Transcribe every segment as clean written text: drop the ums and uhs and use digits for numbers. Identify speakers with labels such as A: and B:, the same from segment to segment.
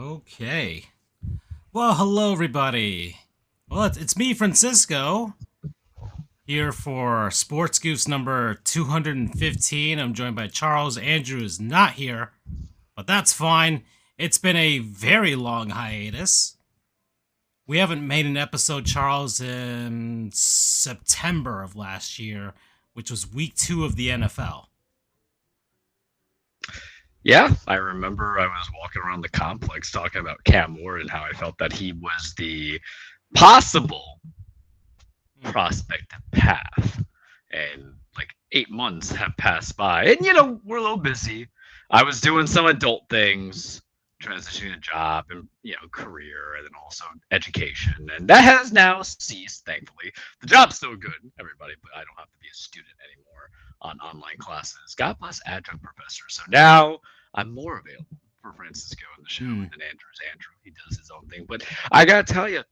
A: Okay. Well, hello, everybody. Well, it's me, Francisco, here for Sports Goofs number 215. I'm joined by Charles. Andrew is not here, but that's fine. It's been a very long hiatus. We haven't made an episode, Charles, in September of last year, which was week 2 of the NFL.
B: Yeah, I remember I was walking around the complex talking about Cam Ward and how I felt that he was the possible prospect path. And like 8 months have passed by. And, we're a little busy. I was doing some adult things, transitioning a job and, career, and then also education. And that has now ceased, thankfully. The job's still good, everybody, but I don't have to be a student anymore on online classes. God bless adjunct professors. So now I'm more available for Francisco in the show, and then Andrew's Andrew. He does his own thing. But I got to tell you,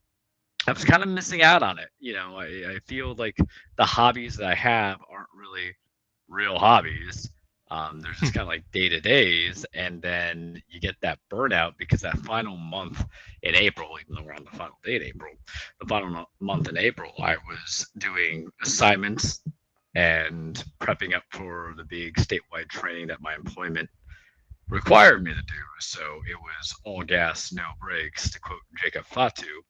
B: I was kind of missing out on it. I feel like the hobbies that I have aren't really real hobbies. They're just kind of like day to days, and then you get that burnout because that final month in April, even though we're on the final day in April, the final month in April, I was doing assignments and prepping up for the big statewide training that my employment required me to do. So it was all gas, no brakes, to quote Jacob Fatu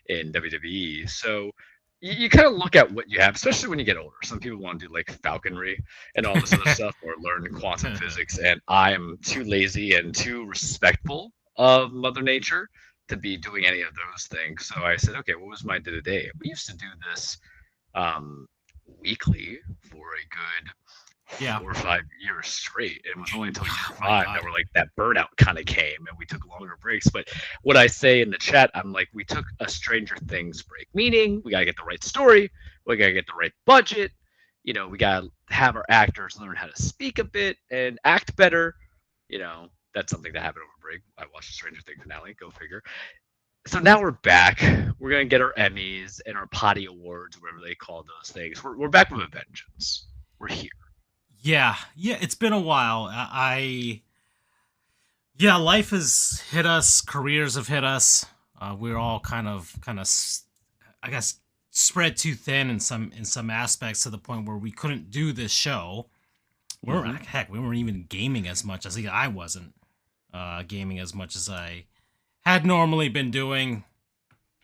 B: in WWE. So you kind of look at what you have, especially when you get older. Some people want to do like falconry and all this other stuff or learn quantum physics. And I am too lazy and too respectful of Mother Nature to be doing any of those things. So I said, okay, what was my day to day? We used to do this weekly for a good 4 or 5 years straight. It was only until year 5 that we're like that burnout kind of came and we took longer breaks. But what I say in the chat, I'm like, we took a Stranger Things break, meaning we got to get the right story, we got to get the right budget, we got to have our actors learn how to speak a bit and act better. That's something that happened over break. I watched the Stranger Things finale, go figure. So now we're back. We're going to get our Emmys and our Potty Awards, whatever they call those things. We're back with a vengeance. We're here.
A: Yeah, it's been a while. Life has hit us, careers have hit us. We're all kind of, I guess, spread too thin in some aspects to the point where we couldn't do this show. We weren't even gaming as much. I wasn't gaming as much as I had normally been doing.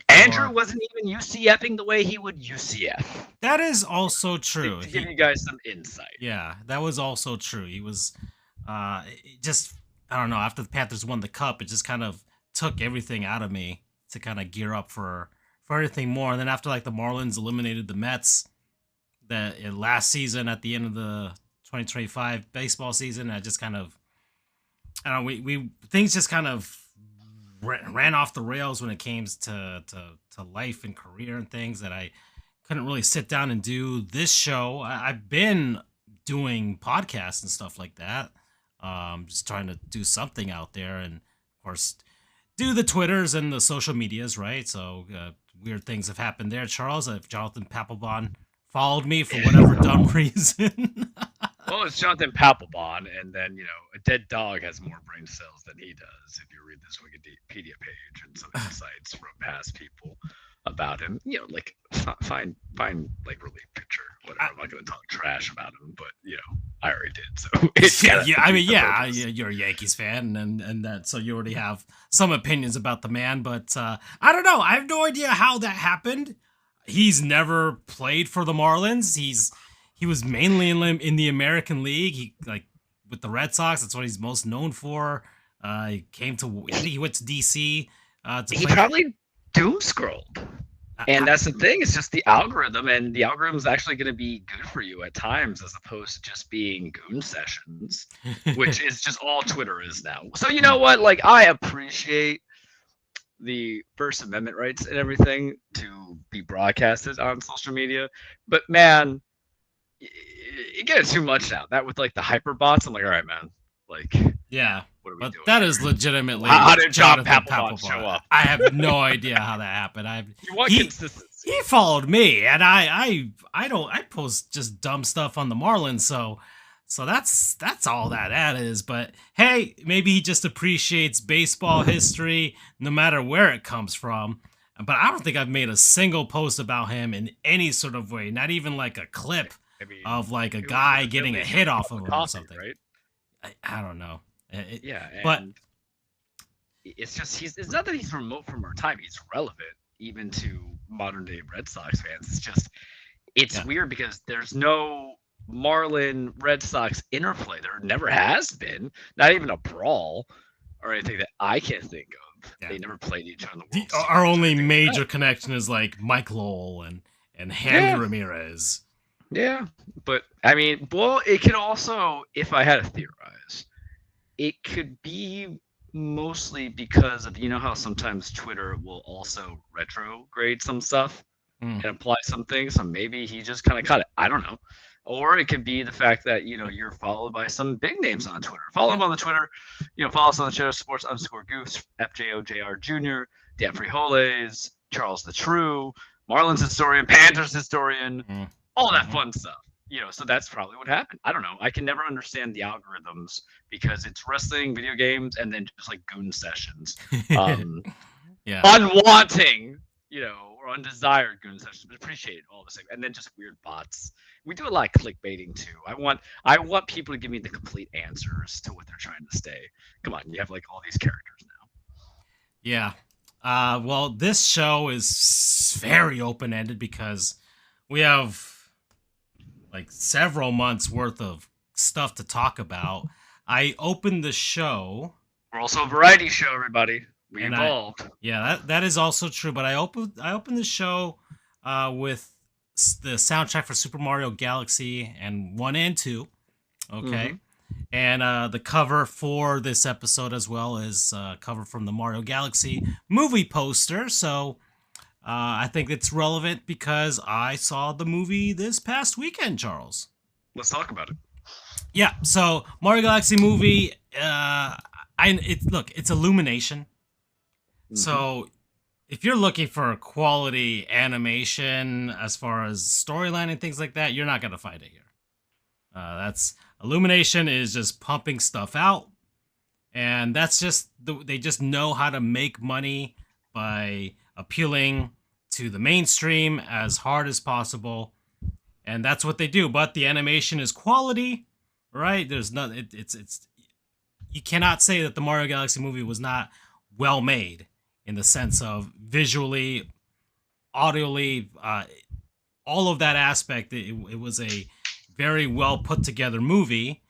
B: Andrew wasn't even UCFing the way he would UCF.
A: That is also true.
B: To give you guys some insight.
A: Yeah, that was also true. He was just, I don't know, after the Panthers won the Cup, it just kind of took everything out of me to kind of gear up for anything more. And then after like the Marlins eliminated the Mets last season at the end of the 2025 baseball season, I just kind of, I don't know, we things just kind of ran off the rails when it came to life and career and things that I couldn't really sit down and do this show. I've been doing podcasts and stuff like that. Just trying to do something out there and, of course, do the Twitters and the social medias, right? So weird things have happened there. Charles, if Jonathan Papelbon followed me for whatever dumb reason.
B: Well, it's Jonathan Papelbon, and then, a dead dog has more brain cells than he does if you read this Wikipedia page and some insights from past people about him. Like, fine, like, relief pitcher, whatever. I'm not going to talk trash about him, but, I already did, so it's
A: you're a Yankees fan, and that, so you already have some opinions about the man, but I don't know. I have no idea how that happened. He's never played for the Marlins. He was mainly in the American League. He with the Red Sox. That's what he's most known for. He went to DC.
B: He probably doom scrolled. And that's the thing. It's just the algorithm, and the algorithm is actually going to be good for you at times, as opposed to just being goon sessions, which is just all Twitter is now. So you know what? Like, I appreciate the First Amendment rights and everything to be broadcasted on social media, but man, you get it too much now. That with like the hyper bots, I'm like, all right, man. Like,
A: yeah,
B: what are we
A: but
B: doing?
A: that is legitimately.
B: How did John Papelbon show up?
A: I have no idea how that happened.
B: You want consistency.
A: He followed me, and I post just dumb stuff on the Marlins, so So that's all that is. But hey, maybe he just appreciates baseball history, no matter where it comes from. But I don't think I've made a single post about him in any sort of way, not even like a clip
B: I mean,
A: of like a
B: it was
A: guy
B: worth
A: getting
B: at
A: a
B: least
A: hit
B: a
A: off
B: cup
A: of him or
B: coffee,
A: something.
B: right?
A: I don't know.
B: Yeah,
A: But
B: and it's just it's not that he's remote from our time. He's relevant even to modern day Red Sox fans. It's just it's
A: yeah,
B: weird because there's no Marlin Red Sox interplay. There never has been. Not even a brawl or anything that I can think of.
A: yeah.
B: They never played each other in the World
A: Our
B: Series or
A: only
B: anything like
A: major
B: that.
A: connection is like Mike Lowell and Handy
B: Yeah,
A: Ramirez.
B: yeah. But I mean, well, it could also, if I had to theorize, it could be mostly because of how sometimes Twitter will also retrograde some stuff
A: Mm.
B: and apply some things. So maybe he just kind of caught it. I don't know. Or it could be the fact that you're followed by some big names on Twitter. Follow
A: Yeah.
B: him on the Twitter. Follow us on the show sports_goofs, FJOJR Jr., Dan Frijoles, Charles the True, Marlins historian, Panthers historian,
A: Mm.
B: all that
A: Mm-hmm.
B: fun stuff. So that's probably what happened. I don't know. I can never understand the algorithms because it's wrestling, video games, and then just like goon sessions.
A: Yeah.
B: Unwanting, or undesired goon sessions, but appreciated all the same. And then just weird bots. We do a lot of clickbaiting too. I want people to give me the complete answers to what they're trying to say. Come on, you have like all these characters now.
A: Yeah. Well, this show is very open ended because we have like several months worth of stuff to talk about. I opened the show.
B: We're also a variety show, everybody. We
A: and
B: evolved.
A: that is also true. But I opened the show with the soundtrack for Super Mario Galaxy and 1 and 2. Okay. And the cover for this episode as well is cover from the Mario Galaxy movie poster. So I think it's relevant because I saw the movie this past weekend, Charles.
B: Let's talk about it.
A: Yeah, so Mario Galaxy movie, it's Illumination. So if you're looking for quality animation as far as storyline and things like that, you're not gonna find it here. That's Illumination is just pumping stuff out, and that's just they just know how to make money by appealing to the mainstream as hard as possible, and that's what they do. But the animation is quality, right? There's not it's you cannot say that the Mario Galaxy movie was not well made in the sense of visually, audioly, all of that aspect. It was a very well put together movie.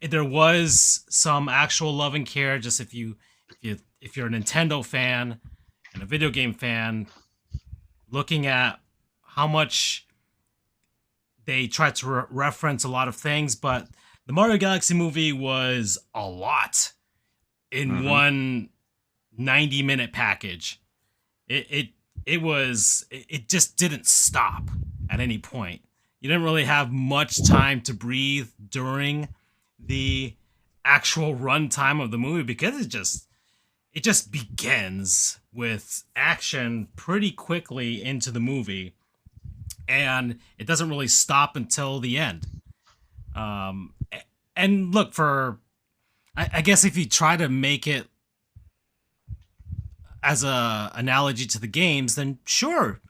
A: There was some actual love and care. Just if you're a Nintendo fan and a video game fan, looking at how much they tried to reference a lot of things, but the Mario Galaxy movie was a lot in one 90-minute package. It just didn't stop at any point. You didn't really have much time to breathe during the actual runtime of the movie because it just begins with action pretty quickly into the movie, and it doesn't really stop until the end. And look, I guess if you try to make it as a analogy to the games, then sure,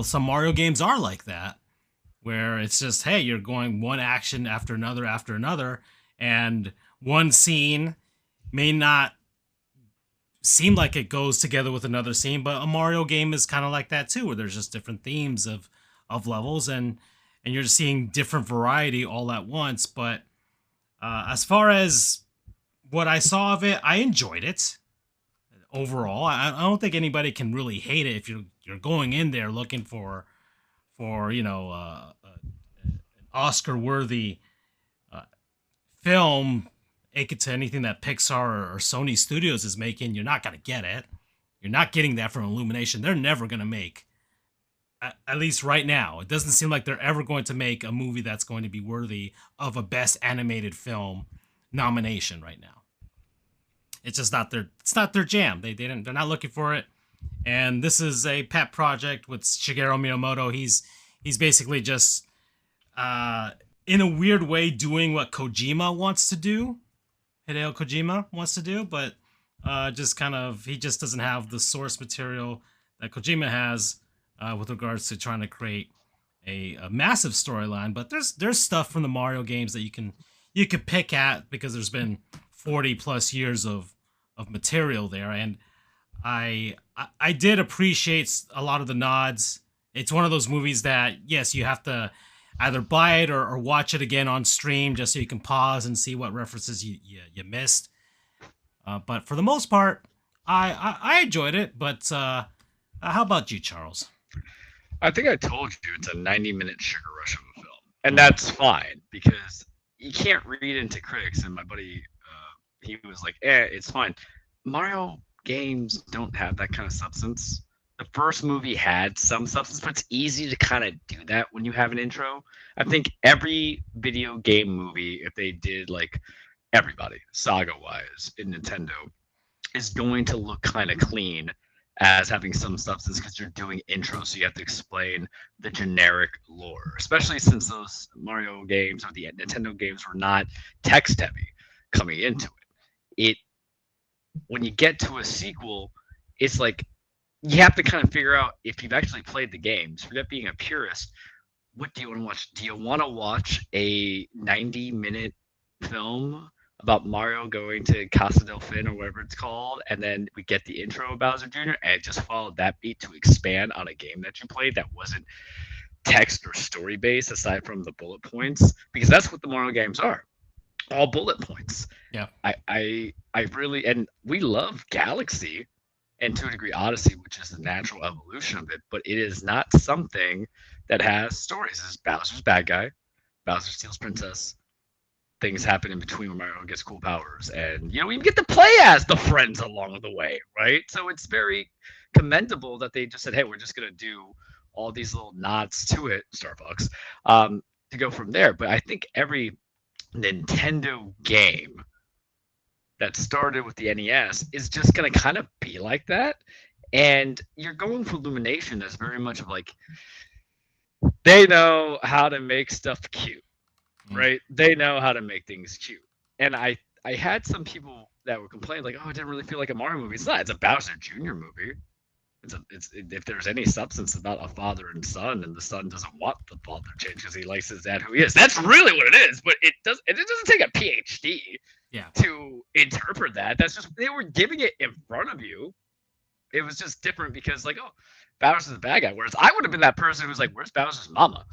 A: some Mario games are like that, where it's just, hey, you're going one action after another, and one scene may not seem like it goes together with another scene, but a Mario game is kind of like that too, where there's just different themes of levels, and you're just seeing different variety all at once. But as far as what I saw of it, I enjoyed it overall. I don't think anybody can really hate it if you're going in there looking for an Oscar worthy film, akin to anything that Pixar or Sony Studios is making. You're not gonna get it. You're not getting that from Illumination. They're never gonna make, at least right now, it doesn't seem like they're ever going to make a movie that's going to be worthy of a Best Animated Film nomination right now. It's just not their jam. They're not looking for it. And this is a pet project with Shigeru Miyamoto. He's basically just in a weird way doing what Kojima wants to do. Hideo Kojima wants to do, but just kind of he just doesn't have the source material that Kojima has with regards to trying to create a massive storyline. But there's stuff from the Mario games that you can pick at because there's been 40 plus years of material there, and I did appreciate a lot of the nods. It's one of those movies that yes, you have to either buy it or watch it again on stream just so you can pause and see what references you missed. But for the most part, I enjoyed it. But how about you, Charles?
B: I think I told you it's a 90-minute sugar rush of a film, and that's fine because you can't read into critics. And my buddy, he was like, it's fine. Mario games don't have that kind of substance. The first movie had some substance, but it's easy to kind of do that when you have an intro. I think every video game movie, if they did like everybody, saga-wise, in Nintendo, is going to look kind of clean as having some substance because you're doing intros, so you have to explain the generic lore, especially since those Mario games or the Nintendo games were not text-heavy coming into it. When you get to a sequel, it's like you have to kind of figure out if you've actually played the games. Forget being a purist. What do you want to watch? Do you want to watch a 90-minute film about Mario going to Casa del Fin or whatever it's called, and then we get the intro of Bowser Jr. and just follow that beat to expand on a game that you played that wasn't text or story based aside from the bullet points? Because that's what the Mario games are. All bullet points.
A: Yeah.
B: I really, and we love Galaxy and to a degree Odyssey, which is the natural evolution of it, but it is not something that has stories. It's Bowser's bad guy, Bowser steals princess, things happen in between where Mario gets cool powers, and you get to play as the friends along the way, right? So it's very commendable that they just said, hey, we're just gonna do all these little nods to it, Starbucks, to go from there. But I think every Nintendo game that started with the NES is just going to kind of be like that. And you're going for Illumination that's very much of like, they know how to make stuff cute, right? They know how to make things cute. And I had some people that were complaining like, oh, it didn't really feel like a Mario movie. It's not. It's a Bowser Jr. movie. If there's any substance about a father and son, and the son doesn't want the father to change because he likes his dad who he is, that's really what it is. But it doesn't take a PhD to interpret that. That's just they were giving it in front of you. It was just different because like, oh, Bowser's the bad guy. Whereas I would have been that person who's like, where's Bowser's mama?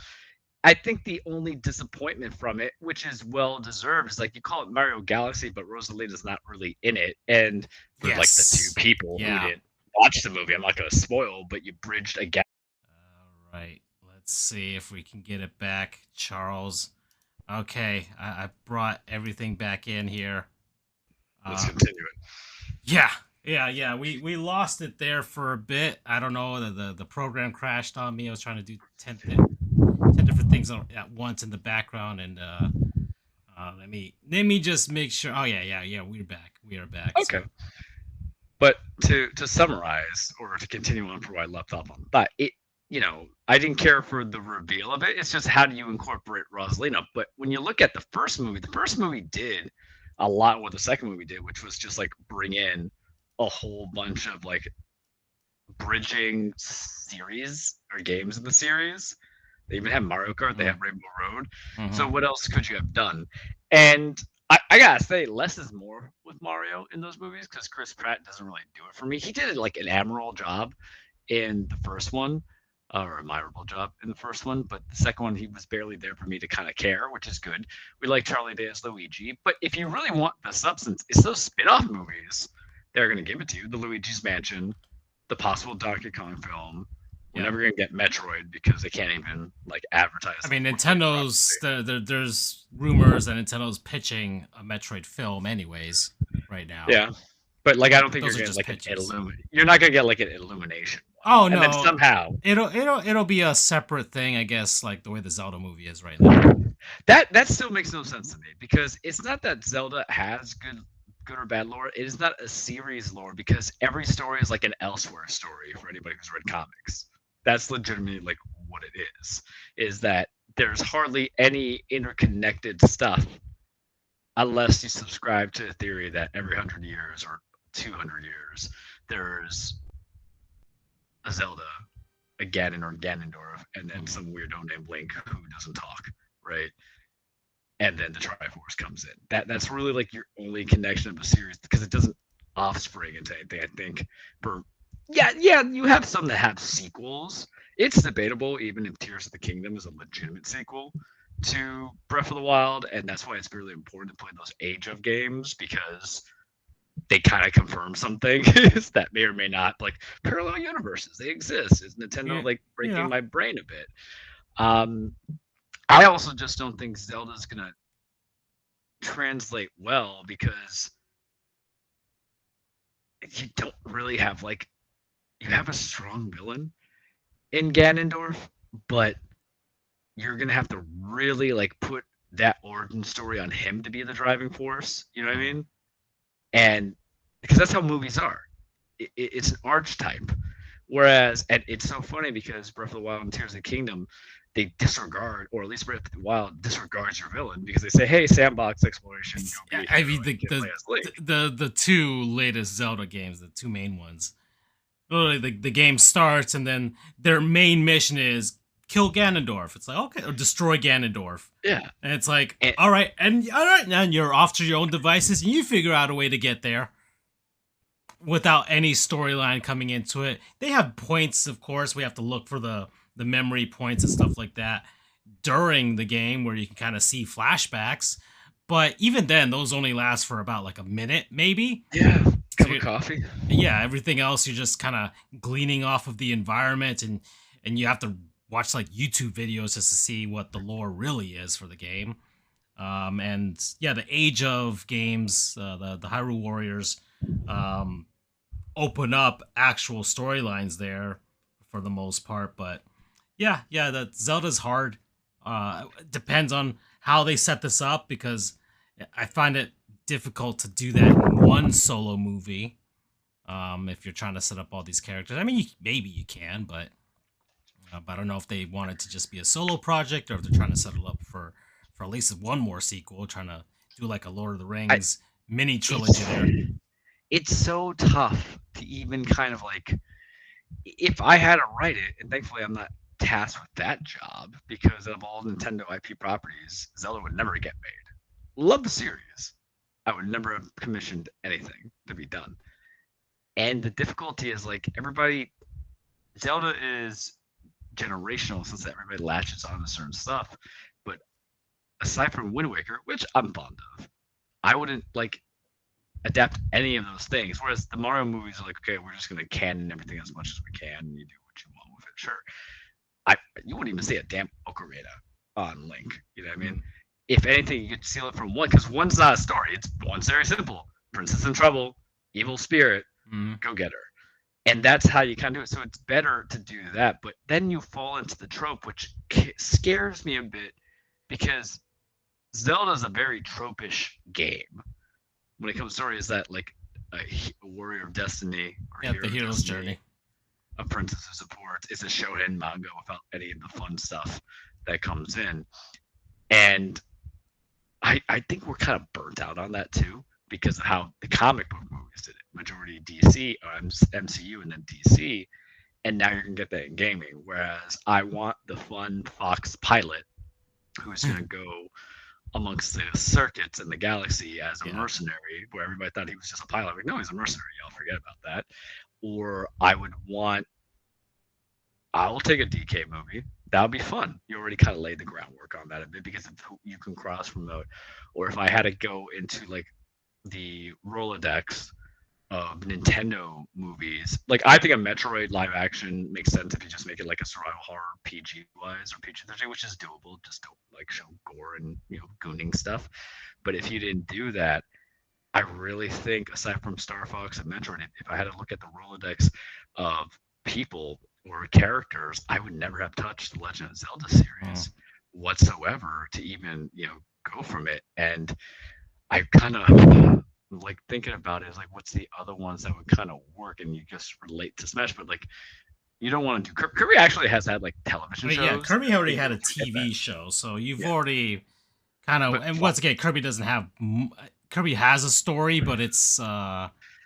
B: I think the only disappointment from it, which is well deserved, is like you call it Mario Galaxy, but Rosalina's not really in it. And for like the two people who didn't watch the movie, I'm not going to spoil, but you bridged a gap.
A: All right, let's see if we can get it back, Charles. Okay, I brought everything back in here.
B: Let's continue it.
A: Yeah. We lost it there for a bit. I don't know. The program crashed on me. I was trying to do 10 different things at once in the background, and let me just make sure. Oh yeah. We're back. We are back.
B: Okay. So. But to summarize, or to continue on for where I left off on that, I didn't care for the reveal of it. It's just how do you incorporate Rosalina? But when you look at the first movie did a lot what the second movie did, which was just like bring in a whole bunch of like bridging series or games in the series. They even have Mario Kart. They have Rainbow Road. Mm-hmm. So what else could you have done? And I gotta say, less is more with Mario in those movies because Chris Pratt doesn't really do it for me. He did like an admirable job in the first one, or admirable job in the first one, but the second one he was barely there for me to kind of care, which is good. We like Charlie Day as Luigi, but if you really want the substance, it's those spin-off movies that are going to give it to you. The Luigi's Mansion, the possible Donkey Kong film. We're never going to get Metroid because they can't even like advertise.
A: I mean, Nintendo's there's rumors that Nintendo's pitching a Metroid film, anyways, right now.
B: Yeah, but like I don't think you're going to like you're not going to get like an Illumination.
A: Oh no!
B: And then somehow
A: it'll be a separate thing, I guess, like the way the Zelda movie is right now.
B: That still makes no sense to me because it's not that Zelda has good or bad lore. It is not a series lore because every story is like an Elsewhere story for anybody who's read comics. That's legitimately like what it is that there's hardly any interconnected stuff unless you subscribe to the theory that every 100 years or 200 years there's a Zelda, a Ganon or Ganondorf, and then some weirdo named Link who doesn't talk, right? And then the Triforce comes in. That's really like your only connection of the series because it doesn't offspring into anything. I think for yeah, you have some that have sequels. It's debatable, even if Tears of the Kingdom is a legitimate sequel to Breath of the Wild, and that's why it's really important to play those Age of games because they kind of confirm some things that may or may not, like parallel universes. They exist. Is Nintendo like breaking my brain a bit? I also just don't think Zelda's gonna translate well because you don't really have like you have a strong villain in Ganondorf, but you're gonna have to really like put that origin story on him to be the driving force. You know what I mean? And because that's how movies are, it's an archetype. Whereas, and it's so funny because Breath of the Wild and Tears of the Kingdom, they disregard, or at least Breath of the Wild disregards your villain because they say, "Hey, sandbox exploration."
A: I mean, the two latest Zelda games, the two main ones. Literally, the game starts and then their main mission is kill Ganondorf. It's like, okay, or destroy Ganondorf.
B: Yeah,
A: and it's like, all right, now you're off to your own devices and you figure out a way to get there without any storyline coming into it. They have points, of course. We have to look for the memory points and stuff like that during the game where you can kind of see flashbacks. But even then, those only last for about like a minute, maybe.
B: Yeah, cup of coffee.
A: Yeah, everything else you're just kind of gleaning off of the environment, and you have to watch like YouTube videos just to see what the lore really is for the game. And yeah, the Age of games, the Hyrule Warriors, open up actual storylines there for the most part. But yeah, the Zelda's hard. Depends on how they set this up because I find it difficult to do that in one solo movie. If you're trying to set up all these characters, I mean, maybe you can, but I don't know if they want it to just be a solo project or if they're trying to set it up for at least one more sequel, trying to do like a Lord of the Rings mini trilogy there.
B: It's so tough to even kind of like, if I had to write it, and thankfully I'm not tasked with that job because of all Nintendo IP properties, Zelda would never get made. Love the series. I would never have commissioned anything to be done. And the difficulty is like Zelda is generational since everybody latches on to certain stuff. But aside from Wind Waker, which I'm fond of, I wouldn't like adapt any of those things. Whereas the Mario movies are like, okay, we're just gonna canon everything as much as we can, and you do what you want with it. Sure, you wouldn't even see a damn ocarina on Link. You know what I mean? If anything, you could steal it from one because one's not a story. One's very simple: princess in trouble, evil spirit, go get her. And that's how you kind of do it. So it's better to do that. But then you fall into the trope, which scares me a bit because Zelda's a very tropish game. When it comes to story, is that like a warrior of destiny or
A: the hero's journey,
B: a princess who supports? It's a shonen manga without any of the fun stuff that comes in, and I think we're kind of burnt out on that too because of how the comic book movies did it. Majority DC, MCU, and then DC, and now you're gonna get that in gaming. Whereas I want the fun Fox pilot who's gonna go amongst the circuits in the galaxy as a mercenary, where everybody thought he was just a pilot. Like, no, he's a mercenary. Y'all forget about that. Or I'll take a DK movie. That would be fun. You already kind of laid the groundwork on that a bit because of who you can cross promote. Or if I had to go into like the Rolodex of Nintendo movies, like I think a Metroid live action makes sense if you just make it like a survival horror PG wise or PG-13, which is doable. Just don't like show gore and gooning stuff. But if you didn't do that, I really think aside from Star Fox and Metroid, if I had to look at the Rolodex of people or characters, I would never have touched the Legend of Zelda series whatsoever to even go from it. And I kind of like thinking about it is like, what's the other ones that would kind of work? And you just relate to Smash, but like You don't want to do Kirby actually has had like television
A: I mean,
B: shows.
A: yeah, Kirby already
B: You
A: had a
B: don't forget that.
A: TV show, so you've
B: Yeah.
A: already kind of.
B: But
A: And once again, Kirby doesn't have. Kirby has a story, but it's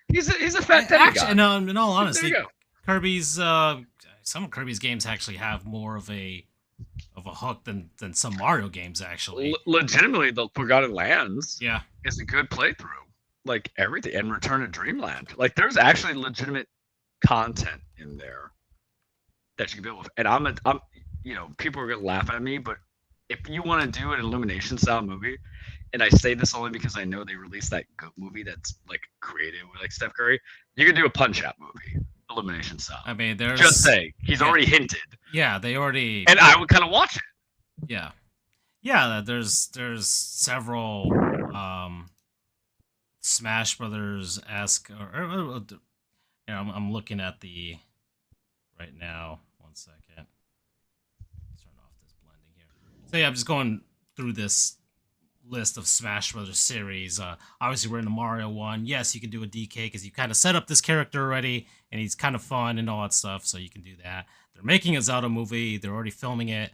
B: he's a fat
A: actually
B: demigod.
A: no. In all
B: There
A: honesty,
B: you go.
A: Kirby's some of Kirby's games actually have more of a hook than some Mario games actually.
B: Legitimately, the Forgotten Lands
A: Yeah,
B: is a good playthrough. Like everything, and Return to Dreamland. Like there's actually legitimate content in there that you can build with. And I'm people are gonna laugh at me, but if you want to do an Illumination style movie, and I say this only because I know they released that Goat movie that's like created with like Steph Curry, you could do a Punch Out movie, Illumination style.
A: I mean, there's
B: just say he's already hinted.
A: Yeah, they already.
B: And I would kind of watch it.
A: Yeah. There's several Smash Brothers esque I'm looking at the right now. 1 second. Let's turn off this blending here. So yeah, I'm just going through this list of Smash Brothers series. Obviously, we're in the Mario one. Yes, you can do a DK because you kind of set up this character already, and he's kind of fun and all that stuff. So you can do that. They're making a Zelda movie. They're already filming it.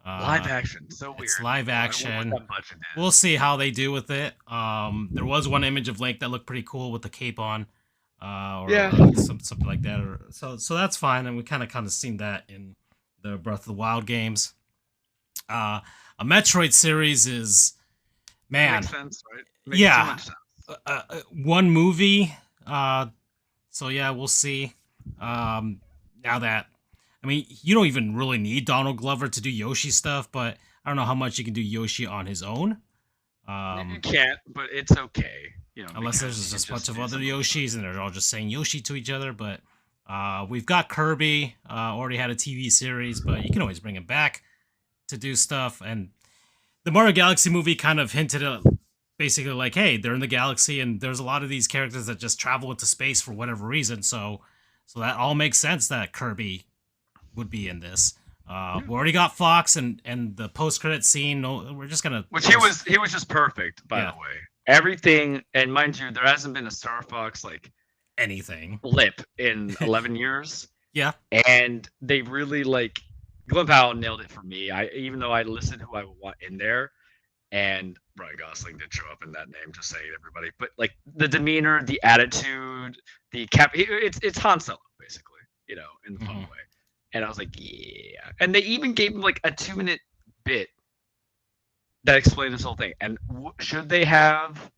B: Live action, so weird.
A: It's live action.
B: Budget
A: We'll see how they do with it. There was one image of Link that looked pretty cool with the cape on, or something like that. So that's fine, and we kind of seen that in the Breath of the Wild games. A Metroid series is, man,
B: makes sense, right? Makes too much sense.
A: One movie. So yeah, we'll see. Now that. I mean, you don't even really need Donald Glover to do Yoshi stuff, but I don't know how much you can do Yoshi on his own.
B: You can't, but it's okay.
A: Unless there's just a bunch of other Yoshis and they're all just saying Yoshi to each other. But we've got Kirby, already had a TV series, but you can always bring him back to do stuff. And the Mario Galaxy movie kind of hinted at basically like, hey, they're in the galaxy and there's a lot of these characters that just travel into space for whatever reason. So that all makes sense that Kirby would be in this. We already got Fox and the post-credit scene. No, we're just gonna.
B: Which he was just perfect, by the way. Everything, and mind you, there hasn't been a Star Fox like
A: anything
B: blip in 11 years.
A: Yeah,
B: and they really like Glenn Powell nailed it for me. Even though I listed who I would want in there, and Ryan Gosling did show up in that name, just saying everybody. But like the demeanor, the attitude, the it's Han Solo basically, in the fun way. And I was like, yeah. And they even gave him like a 2-minute bit that explained this whole thing. And should they have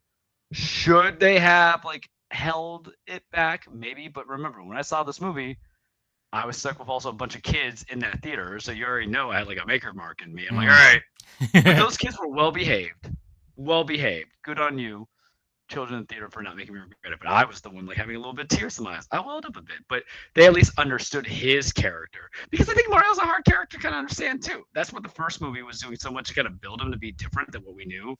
B: like held it back? Maybe. But remember, when I saw this movie, I was stuck with also a bunch of kids in that theater. So you already know I had like a maker mark in me. I'm like, all right. But those kids were well behaved. Good on you, children in the theater, for not making me regret it. But I was the one like having a little bit of tears in my eyes. I welled up a bit, but they at least understood his character, because I think Mario's a hard character to kind of understand too. That's what the first movie was doing so much, to kind of build him to be different than what we knew.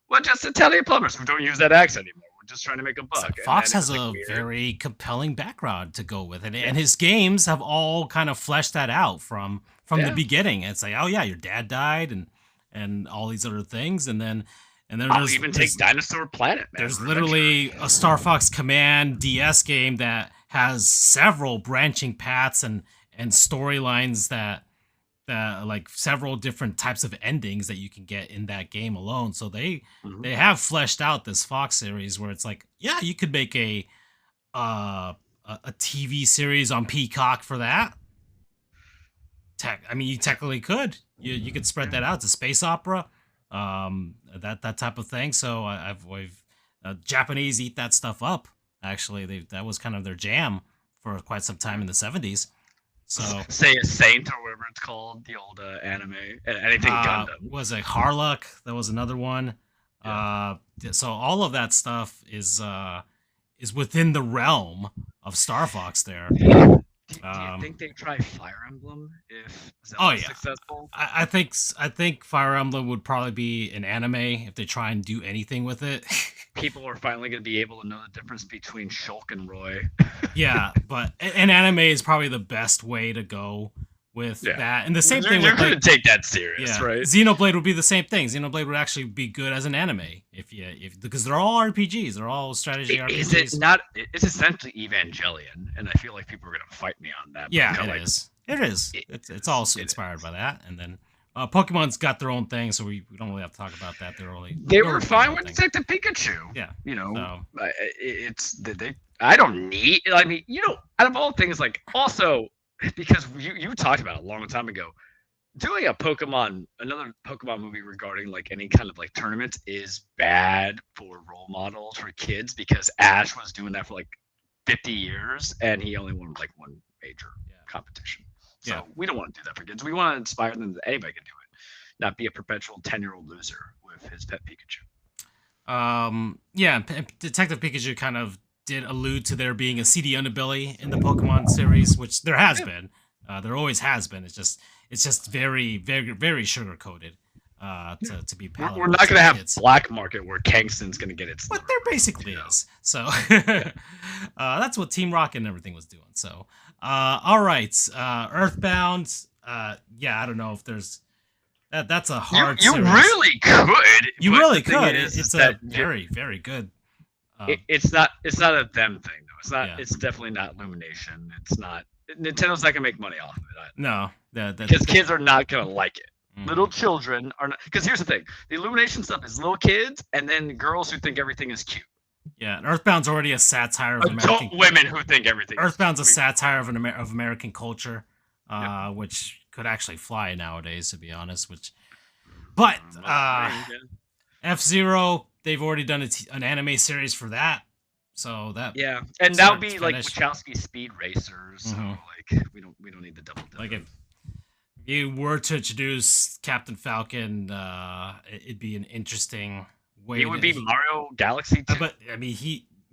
B: Well, just Italian plumbers who don't use that accent anymore. We're just trying to make a buck.
A: So Fox has a very compelling background to go with it, and his games have all kind of fleshed that out from the beginning. It's like, oh yeah, your dad died, and all these other things, and then
B: I'll even take Dinosaur Planet.
A: There's literally a Star Fox Command DS game that has several branching paths and storylines that like several different types of endings that you can get in that game alone. So they have fleshed out this Fox series where it's like, yeah, you could make a TV series on Peacock for that. I mean, you technically could. You could spread that out. It's a space opera. That type of thing. So we've Japanese eat that stuff up. Actually, that was kind of their jam for quite some time in the 70s. So
B: say a Saint or whatever it's called, the old anime, anything Gundam.
A: Was it Harlock? That was another one. Yeah. So all of that stuff is within the realm of Star Fox there.
B: Do you think they try Fire Emblem if Zelda's successful?
A: I think Fire Emblem would probably be an anime if they try and do anything with it.
B: People are finally going to be able to know the difference between Shulk and Roy.
A: Yeah, but an anime is probably the best way to go with that, and the same thing
B: you're
A: with
B: gonna
A: like
B: take that serious, right?
A: Xenoblade would be the same thing. Xenoblade would actually be good as an anime because they're all RPGs, they're all strategy RPGs.
B: Is it not? It's essentially Evangelion, and I feel like people are gonna fight me on that.
A: Yeah, it is. It is. It's also inspired by that, and then Pokemon's got their own thing, so we don't really have to talk about that.
B: They were fine with Detective Pikachu.
A: Yeah,
B: you know, it's they. I don't need. I mean, out of all things, like also because you talked about it a long time ago, doing another Pokemon movie regarding like any kind of like tournaments is bad for role models for kids because Ash was doing that for like 50 years and he only won like one major competition. So we don't want to do that for kids. We want to inspire them that anybody can do it, not be a perpetual 10-year-old loser with his pet Pikachu.
A: Detective Pikachu kind of did allude to there being a seedy underbelly in the Pokemon series, which there has been. There always has been. It's just very, very, very sugar coated to be palatable.
B: We're not going to have black market where Kangston's going to get its.
A: But there basically is. So that's what Team Rocket and everything was doing. So all right, Earthbound. I don't know if there's. That's a hard.
B: You really could.
A: You really could. It's a very, very good.
B: It's not a them thing though. It's not. It's definitely not Illumination. It's not. Nintendo's not gonna make money off of it either.
A: No,
B: because kids are not gonna like it. Little children are not. Because here's the thing: the Illumination stuff is little kids, and then girls who think everything is cute.
A: Yeah, and Earthbound's already a satire of
B: American women who think everything.
A: Earthbound's a satire of American culture, which could actually fly nowadays, to be honest. But F-Zero, they've already done an anime series for that, so that
B: and that would be like Wachowski Speed Racers. So like we don't need the double.
A: Like if you were to introduce Captain Falcon, it'd be an interesting way.
B: It would be Mario Galaxy too.
A: But I mean,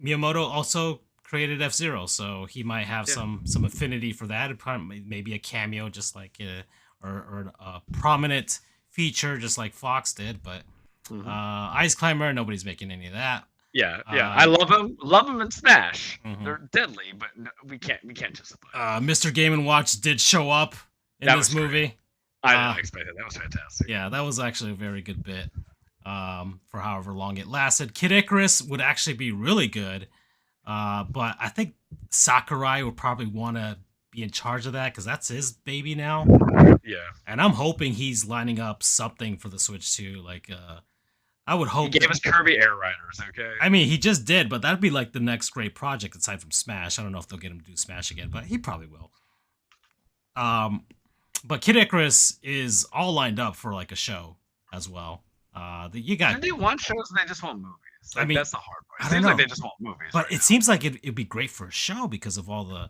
A: Miyamoto also created F-Zero, so he might have some affinity for that. Maybe a cameo, just like or a prominent feature, just like Fox did. But Ice Climber, nobody's making any of that.
B: I love them in Smash. They're deadly, but we can't justify.
A: Mr. Game & Watch did show up in this movie.
B: I didn't expect that. That was fantastic.
A: Yeah, that was actually a very good bit. For however long it lasted, Kid Icarus would actually be really good, but I think Sakurai would probably want to be in charge of that because that's his baby now.
B: Yeah,
A: and I'm hoping he's lining up something for the Switch too. Like, I would hope
B: he gave us Kirby Air Riders. Okay,
A: I mean he just did, but that'd be like the next great project aside from Smash. I don't know if they'll get him to do Smash again, but he probably will. But Kid Icarus is all lined up for like a show as well. You got.
B: Do they want shows? They just want movies. Like, I mean, that's the hard part. It seems like they just want movies.
A: But it seems like it'd be great for a show because of all the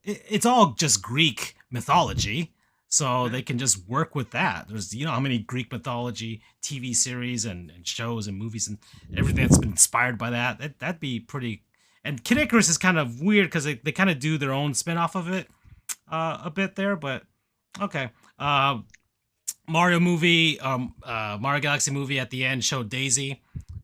A: it's all just Greek mythology, so they can just work with that. There's how many Greek mythology TV series and shows and movies and everything that's been inspired by that. That'd be pretty. And Kid Icarus is kind of weird because they kind of do their own spin-off of it a bit there, but okay. Mario movie, Mario Galaxy movie at the end showed Daisy,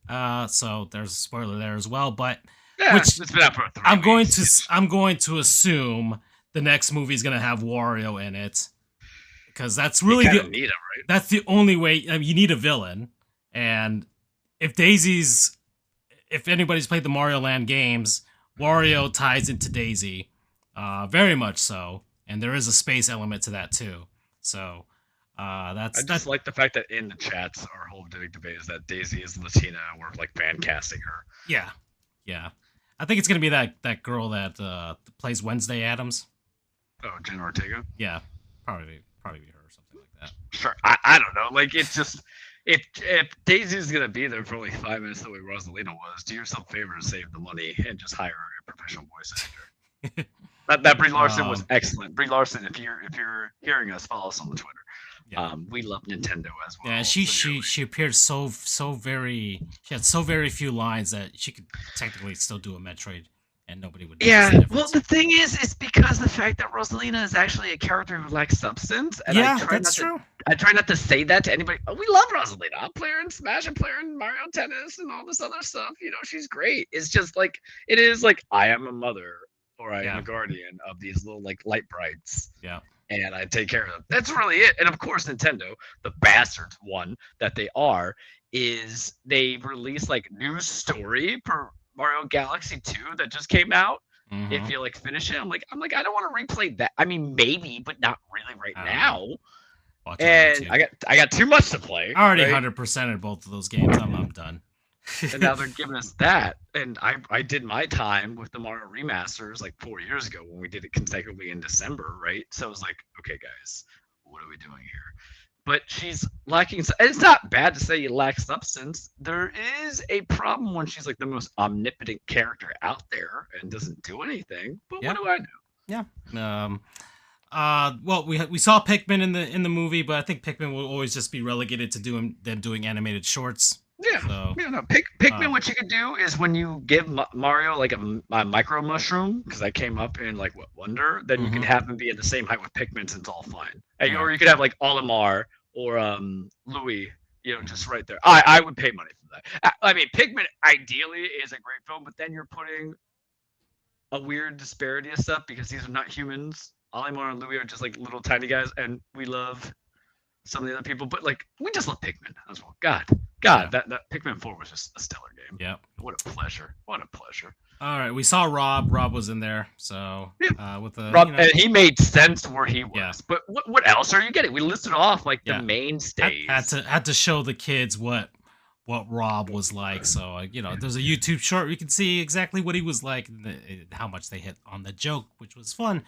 A: so there's a spoiler there as well. But
B: it's been out for 3 weeks.
A: I'm going to assume the next movie is going to have Wario in it because that's really
B: need him, right?
A: That's the only way. I mean, you need a villain, and if anybody's played the Mario Land games, Wario ties into Daisy, very much so, and there is a space element to that too. So. I just
B: like the fact that in the chats our whole debate is that Daisy is Latina and we're like fan casting her.
A: Yeah. I think it's gonna be that girl that plays Wednesday Addams.
B: Oh, Jen Ortega.
A: Yeah, probably be her or something like that.
B: Sure, I don't know. Like it's just if Daisy's gonna be there for only 5 minutes the way Rosalina was, do yourself a favor to save the money and just hire a professional voice actor. that Brie Larson was excellent. Brie Larson, if you're hearing us, follow us on the Twitter. Yeah. We love Nintendo as well.
A: Yeah, she appeared so very. She had so very few lines that she could technically still do a Metroid, and nobody would.
B: Yeah, well, the thing is, it's because the fact that Rosalina is actually a character who lacks substance. And
A: that's true.
B: I try not to say that to anybody. Oh, we love Rosalina. I'm playing Smash. I'm playing Mario Tennis and all this other stuff. She's great. It's just like it is like I am a mother or I am a guardian of these little like light brights.
A: Yeah.
B: and I take care of them. That's really it. And of course, Nintendo, the bastards one that they are, is they release like new story for Mario Galaxy 2 that just came out. If you like finish it, I'm like, I don't want to replay that. I mean, maybe, but not really right now. And I got too much to play.
A: I already 100%ed both of those games. I'm done.
B: And now they're giving us that. And I did my time with the Mario remasters like 4 years ago when we did it consecutively in December, right? So I was like, okay, guys, what are we doing here? But she's lacking. It's not bad to say you lack substance. There is a problem when she's like the most omnipotent character out there and doesn't do anything. But what do I know?
A: Yeah. Well, we saw Pikmin in the movie, but I think Pikmin will always just be relegated to doing animated shorts.
B: Yeah, so, no. Pikmin, what you could do is when you give Mario like a micro mushroom, because I came up in like Wonder, then you can have him be at the same height with Pikmin, and it's all fine. And, or you could have like Olimar or Louis, just right there. I would pay money for that. I mean, Pikmin ideally is a great film, but then you're putting a weird disparity of stuff because these are not humans. Olimar and Louis are just like little tiny guys, and we love some of the other people, but like we just love Pikmin as well. God, that Pikmin 4 was just a stellar game.
A: Yeah,
B: what a pleasure. All
A: right, we saw Rob. Rob was in there, so with the
B: Rob, and he made sense where he was.
A: Yeah.
B: But what else are you getting? We listed off like the mainstays.
A: Had to show the kids what Rob was like. So there's a YouTube short you can see exactly what he was like, and how much they hit on the joke, which was fun.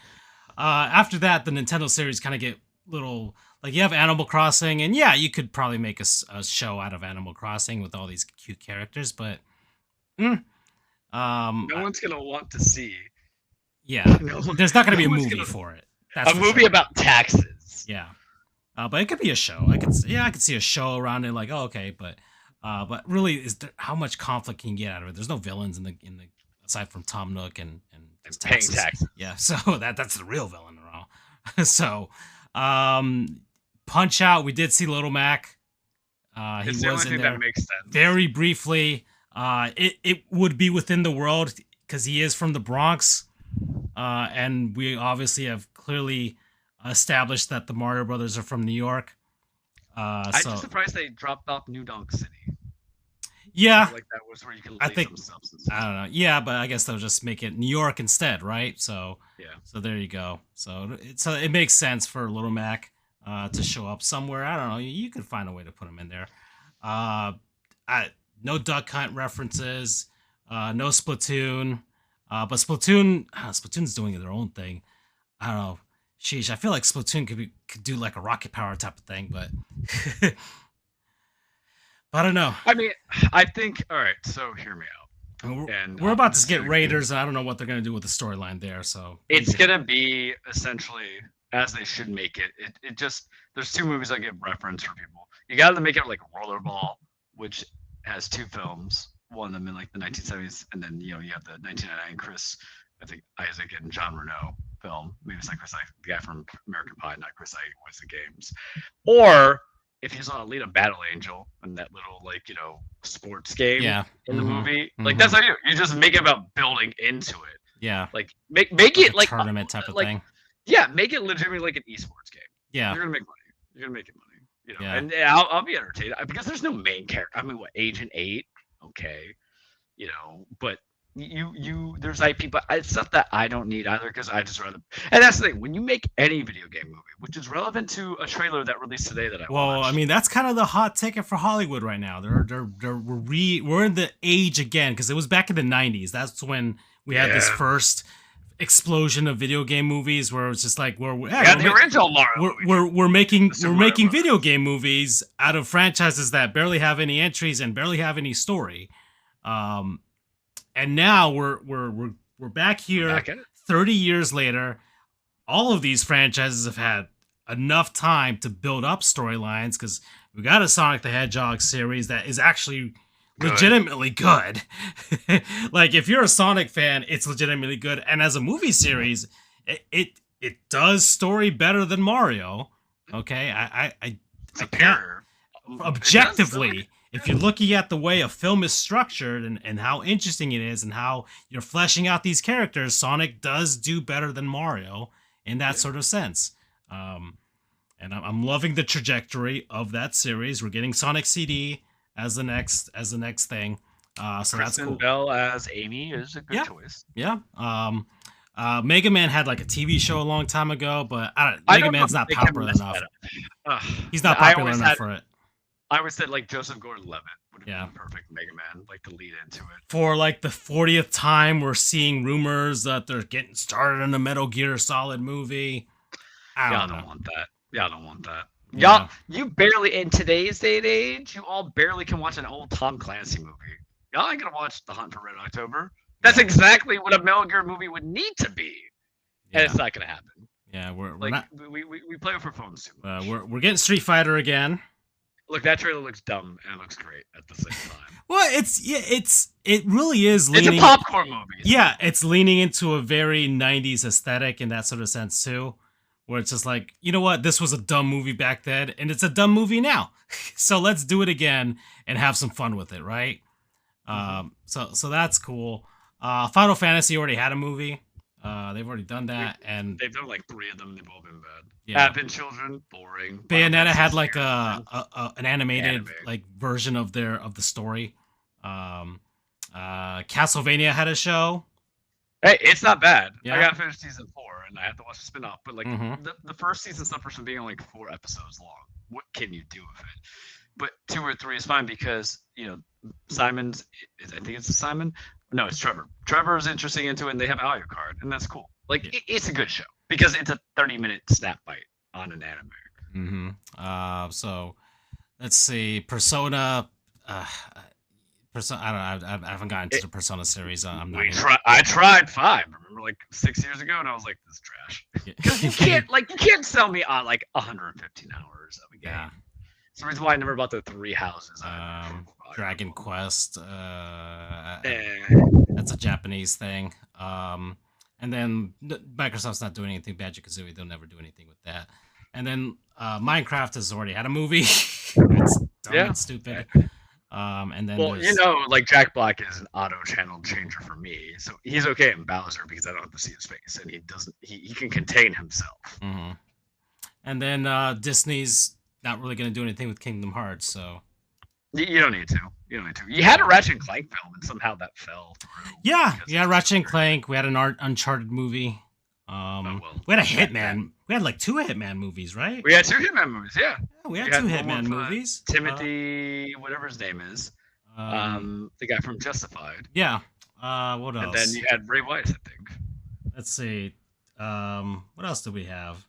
A: After that, the Nintendo series kind of get little. Like, you have Animal Crossing, and you could probably make a show out of Animal Crossing with all these cute characters, but
B: no one's gonna want to see.
A: Yeah, there's not gonna be a movie for it.
B: That's a movie about taxes.
A: Yeah, but it could be a show. I could see a show around it. Like, but really, how much conflict can you get out of it? There's no villains in the aside from Tom Nook and
B: paying taxes.
A: Yeah, so that's the real villain and all. So. Punch Out, we did see Little Mac. He was in there that makes sense. Very briefly. It would be within the world because he is from the Bronx, and we obviously have clearly established that the Mario Brothers are from New York.
B: I'm just surprised they dropped off New Donk City.
A: Yeah,
B: like that was where you can lay some substance.
A: I don't know. Yeah, but I guess they'll just make it New York instead, right? So so there you go. So it makes sense for Little Mac to show up somewhere. I don't know. You could find a way to put him in there. No Duck Hunt references. No Splatoon. But Splatoon's doing their own thing. I don't know. Sheesh, I feel like Splatoon could do like a rocket power type of thing, but I don't know.
B: I mean, I think. All right, so hear me out.
A: We're about to get Raiders, and I don't know what they're going to do with the storyline there. So
B: it's going to be essentially as they should make it. It just there's two movies I give reference for people. You got to make it like Rollerball, which has two films. One of them in like the 1970s, and then you have the 1999 I think Isaac and John Renault film. Maybe it's not Chris Isaac, the guy from American Pie, not Chris Isaac was the games. Or if he's on Alita Battle Angel and that little sports game in the movie, like that's how you just make it about building into it.
A: Yeah.
B: Like make it like
A: tournament type of thing.
B: Yeah, make it legitimately like an esports game.
A: Yeah.
B: You're gonna make money. You're gonna make it money. And I'll be entertained because there's no main character. I mean, what, Agent 8? Okay. But there's IP, but it's stuff that I don't need either because I just rather. And that's the thing, when you make any video game movie, which is relevant to a trailer that released today that I watched.
A: I mean, that's kind of the hot ticket for Hollywood right now. We're in the age again because it was back in the 90s. That's when we had this first explosion of video game movies where it's just like we're making video game movies out of franchises that barely have any entries and barely have any story. And now we're back here 30 years later. All of these franchises have had enough time to build up storylines because we got a Sonic the Hedgehog series that is actually legitimately good. Like, if you're a Sonic fan, it's legitimately good. And as a movie series, it does story better than Mario. Okay, I can't objectively. If you're looking at the way a film is structured and how interesting it is and how you're fleshing out these characters, Sonic does do better than Mario in that sort of sense. And I'm loving the trajectory of that series. We're getting Sonic CD as the next thing. So that's
B: Kristen
A: cool.
B: Bell as Amy is a good choice.
A: Yeah. Mega Man had like a TV show a long time ago, but Mega Man's not popular enough. He's not popular enough for it.
B: I always said like Joseph Gordon-Levitt would have been perfect Mega Man, like to lead into it.
A: For like the 40th time, we're seeing rumors that they're getting started on a Metal Gear Solid movie.
B: I don't want that. Yeah, I don't want that. Y'all, you barely, in today's day and age, you all barely can watch an old Tom Clancy movie. Y'all ain't gonna watch The Hunt for Red October. That's exactly what a Metal Gear movie would need to be, and it's not gonna happen.
A: Yeah, we're
B: like,
A: not.
B: We play for phones too much.
A: We're getting Street Fighter again.
B: Look, that trailer looks dumb and it looks great at the same time.
A: Well, it really is. Leaning,
B: it's a popcorn movie.
A: Yeah, it's leaning into a very '90s aesthetic in that sort of sense too. Where it's just like, you know what, this was a dumb movie back then, and it's a dumb movie now. So let's do it again and have some fun with it, right? So that's cool. Final Fantasy already had a movie. They've already done that, and
B: they've done like 3 of them. They've all been bad.
A: Yeah,
B: Advent Children, boring.
A: Bayonetta had like an animated like version of the story. Castlevania had a show.
B: Hey, it's not bad.
A: Yeah.
B: I got to finish season 4, and I have to watch the spin-off. But like the first season suffers from being like 4 episodes long. What can you do with it? But 2 or 3 is fine because Simon's. I think it's Simon. No, it's Trevor. Trevor is interesting into it, and they have Alucard, and that's cool. Like it's a good show because it's a 30-minute snap bite on an anime.
A: So let's see, Persona. Persona. I don't know. I haven't gotten into the Persona series. I'm not.
B: I tried 5. Remember, like 6 years ago, and I was like, "This is trash." Because you can't sell me on like 115 hours of a game.
A: Yeah.
B: That's the reason why I never bought the 3 houses.
A: Dragon Quest. That's a Japanese thing. And then Microsoft's not doing anything. Banjo-Kazooie, they'll never do anything with that. And then Minecraft has already had a movie. It's dumb and stupid. And then
B: like Jack Black is an auto channel changer for me, so he's okay in Bowser because I don't have to see his face, and he can contain himself.
A: And then Disney's not really going to do anything with Kingdom Hearts, so
B: you don't need to. You had a Ratchet and Clank film, and somehow that fell through.
A: Yeah, Ratchet and Clank. We had an Uncharted movie. We had a Hitman. We had like 2 Hitman movies, right?
B: We had 2 Hitman movies, yeah.
A: We had 2 Hitman movies.
B: Timothy, whatever his name is, the guy from Justified.
A: Yeah. What else?
B: And then you had Ray Wise, I think.
A: Let's see. What else do we have?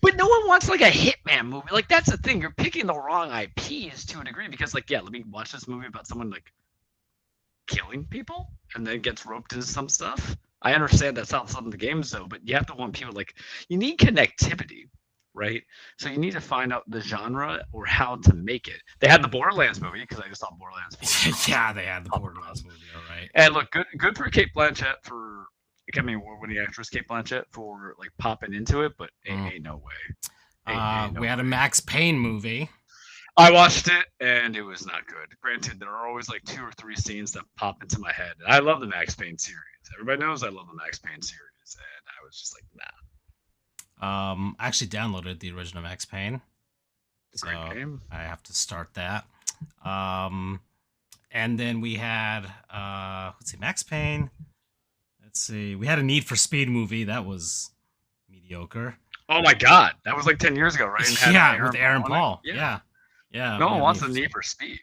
B: But no one wants like a Hitman movie. Like that's the thing. You're picking the wrong IPs to a degree because like, let me watch this movie about someone like killing people and then gets roped into some stuff. I understand that's not some of the games though, but you have to want people like you need connectivity, right? So you need to find out the genre or how to make it. They had the Borderlands movie because I just saw Borderlands.
A: Yeah, they had the Borderlands movie. All right.
B: And look, good for Cate Blanchett for becoming award-winning actress, Cate Blanchett for like popping into it, but ain't no way.
A: We had a Max Payne movie.
B: I watched it and it was not good. Granted, there are always like 2 or 3 scenes that pop into my head. And I love the Max Payne series. Everybody knows I love the Max Payne series, and I was just like, nah.
A: I actually downloaded the original Max Payne.
B: Great game.
A: I have to start that. And then we had Max Payne. Let's see. We had a Need for Speed movie that was mediocre.
B: Oh my god, that was like 10 years ago, right?
A: With Aaron Paul. Yeah.
B: No one wants a Need for Speed.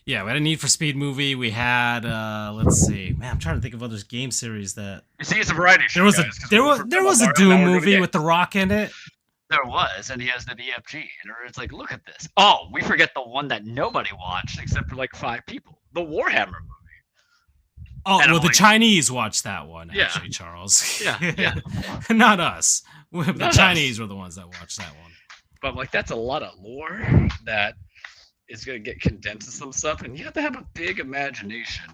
A: Yeah, we had a Need for Speed movie. We had let's see. Man, I'm trying to think of other game series that.
B: You see, it's a variety show.
A: There was a Doom movie with The Rock in it.
B: There was, and he has the BFG, and it's like, look at this. Oh, we forget the one that nobody watched except for like 5 people. The Warhammer movie.
A: Oh, and well, the Chinese watched that one, actually, Charles.
B: Yeah.
A: Not us. The Chinese were the ones that watched that one.
B: But like, that's a lot of lore that is going to get condensed to some stuff, and you have to have a big imagination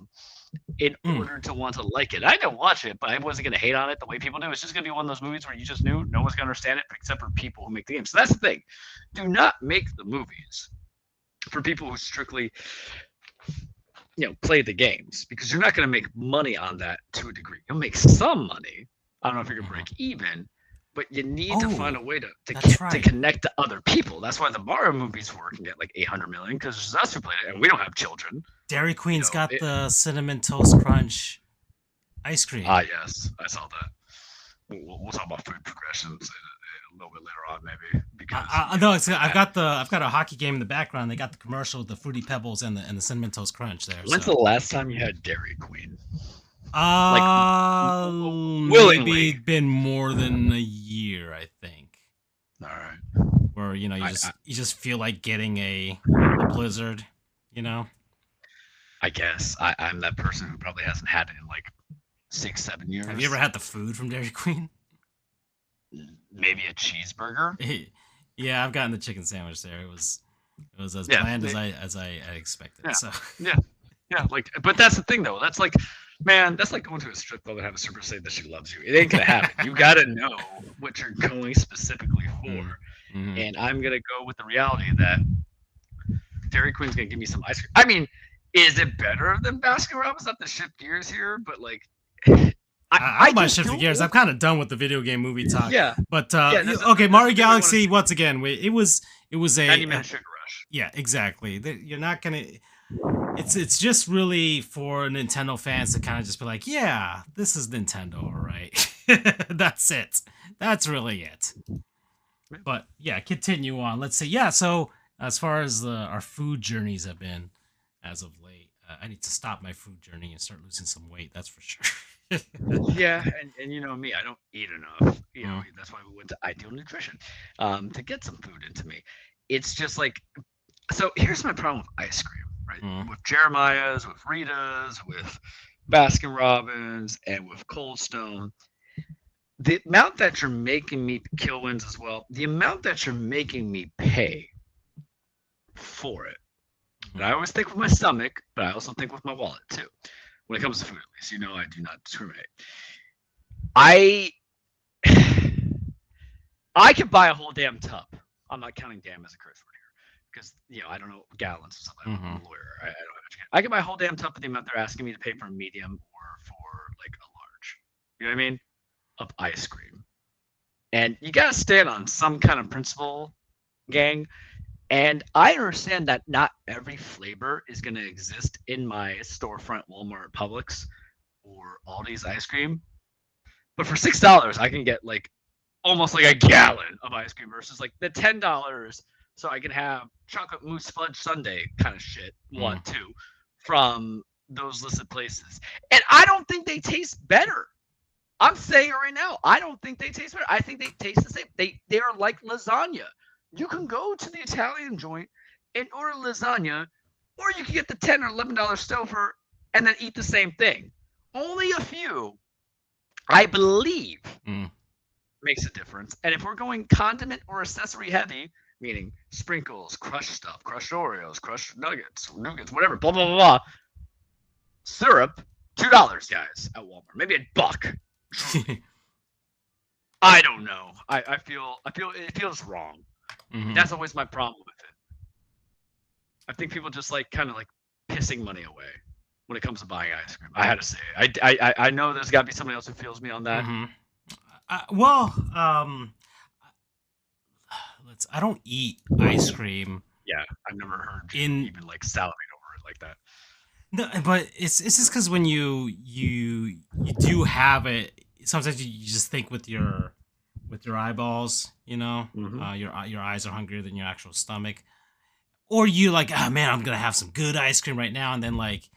B: in order to want to like it. I didn't watch it, but I wasn't going to hate on it the way people do. It's just going to be one of those movies where you just knew no one's going to understand it except for people who make the game. So that's the thing. Do not make the movies for people who strictly play the games, because you're not going to make money on that to a degree. You'll make some money. I don't know if you're going to break even, but you need to find
A: Oh,
B: a way to
A: that's
B: to
A: right.
B: connect to other people. That's why the Mario movies work and get like 800 million because there's us who played it, and we don't have children.
A: Dairy
B: You
A: Queen's
B: know,
A: got the cinnamon toast crunch ice cream.
B: yes, I saw that. We'll talk about food progressions a little bit later on, maybe because
A: No, I've got a hockey game in the background. They got the commercial, the fruity pebbles, and the cinnamon toast crunch there.
B: When's
A: So,
B: the last time you had Dairy Queen? Like
A: maybe
B: willingly.
A: been more than a year, I think.
B: All right.
A: Where you just feel like getting a blizzard, you know.
B: I guess I'm that person who probably hasn't had it in like 6-7
A: Have you ever
B: years.
A: had the food from Dairy Queen?
B: Maybe a cheeseburger.
A: Yeah, I've gotten the chicken sandwich there. It was as
B: Yeah,
A: bland as I expected.
B: yeah,
A: So
B: yeah, yeah. Like, but that's the thing though. That's like, man, that's like going to a strip club and have a stripper say that she loves you. It ain't gonna happen. You gotta know what you're going specifically for.
A: mm-hmm.
B: And I'm gonna go with the reality that Dairy Queen's gonna give me some ice cream. I mean, is it better than Baskin Robbins? Not to shift gears here, but like,
A: I don't mind
B: just
A: shifting
B: don't.
A: gears. I'm kind of done with the video game movie talk.
B: Yeah,
A: But
B: yeah.
A: okay,
B: That's
A: Mario
B: the thing we
A: Galaxy.
B: want
A: Once again, it was
B: to.
A: a
B: 90-minute sugar rush.
A: yeah, exactly. You're not gonna. It's just really for Nintendo fans to kind of just be like, yeah, this is Nintendo, all right. That's it. That's really it. But yeah, continue on. Let's see. Yeah, so as far as our food journeys have been as of late, I need to stop my food journey and start losing some weight. That's for sure.
B: Yeah, and you know me, I don't eat enough. You know,
A: Mm.
B: that's why we went to Ideal Nutrition, to get some food into me. It's just like, so here's my problem with ice cream, right?
A: Mm.
B: With Jeremiah's, with Rita's, with Baskin Robbins, and with Cold Stone. The amount that you're making me kill wins as well, the amount that you're making me pay for it. And I always think with my stomach, but I also think with my wallet too. When it comes to food, at least, you know, I do not discriminate. I I could buy a whole damn tub. I'm not counting damn as a curse word here because you know I don't know gallons or something. I'm a lawyer. I don't know. I could buy a whole damn tub for the amount they're asking me to pay for a medium or for like a large. You know what I mean? Of ice cream. And you gotta stand on some kind of principle, gang. And I understand that not every flavor is gonna exist in my storefront Walmart, Publix, or Aldi's ice cream. But for $6, I can get like almost like a gallon of ice cream versus like the $10 so I can have chocolate mousse fudge sundae kind of shit, one, two, from those listed places. And I don't think they taste better. I'm saying it right now. I don't think they taste better. I think they taste the same. They are like lasagna. You can go to the Italian joint and order lasagna, or you can get the $10 or $11 Stouffer and then eat the same thing. Only a few, I believe, makes a difference. And if we're going condiment or accessory heavy, meaning sprinkles, crushed stuff, crushed Oreos, crushed nuggets, nougats, whatever, blah blah blah, blah, syrup, $2, guys, at Walmart, maybe $1. I don't know. I feel it feels wrong. That's always my problem with it. I think people just like kind of like pissing money away when it comes to buying ice cream. I had to say it. I know there's got to be somebody else who feels me on that.
A: I don't eat ice cream.
B: Yeah, I've never heard you even like salivate over it like that.
A: No, but it's just because when you do have it, sometimes you just think with your eyeballs, you know, your eyes are hungrier than your actual stomach, or you like, oh man, I'm gonna have some good ice cream right now, and then like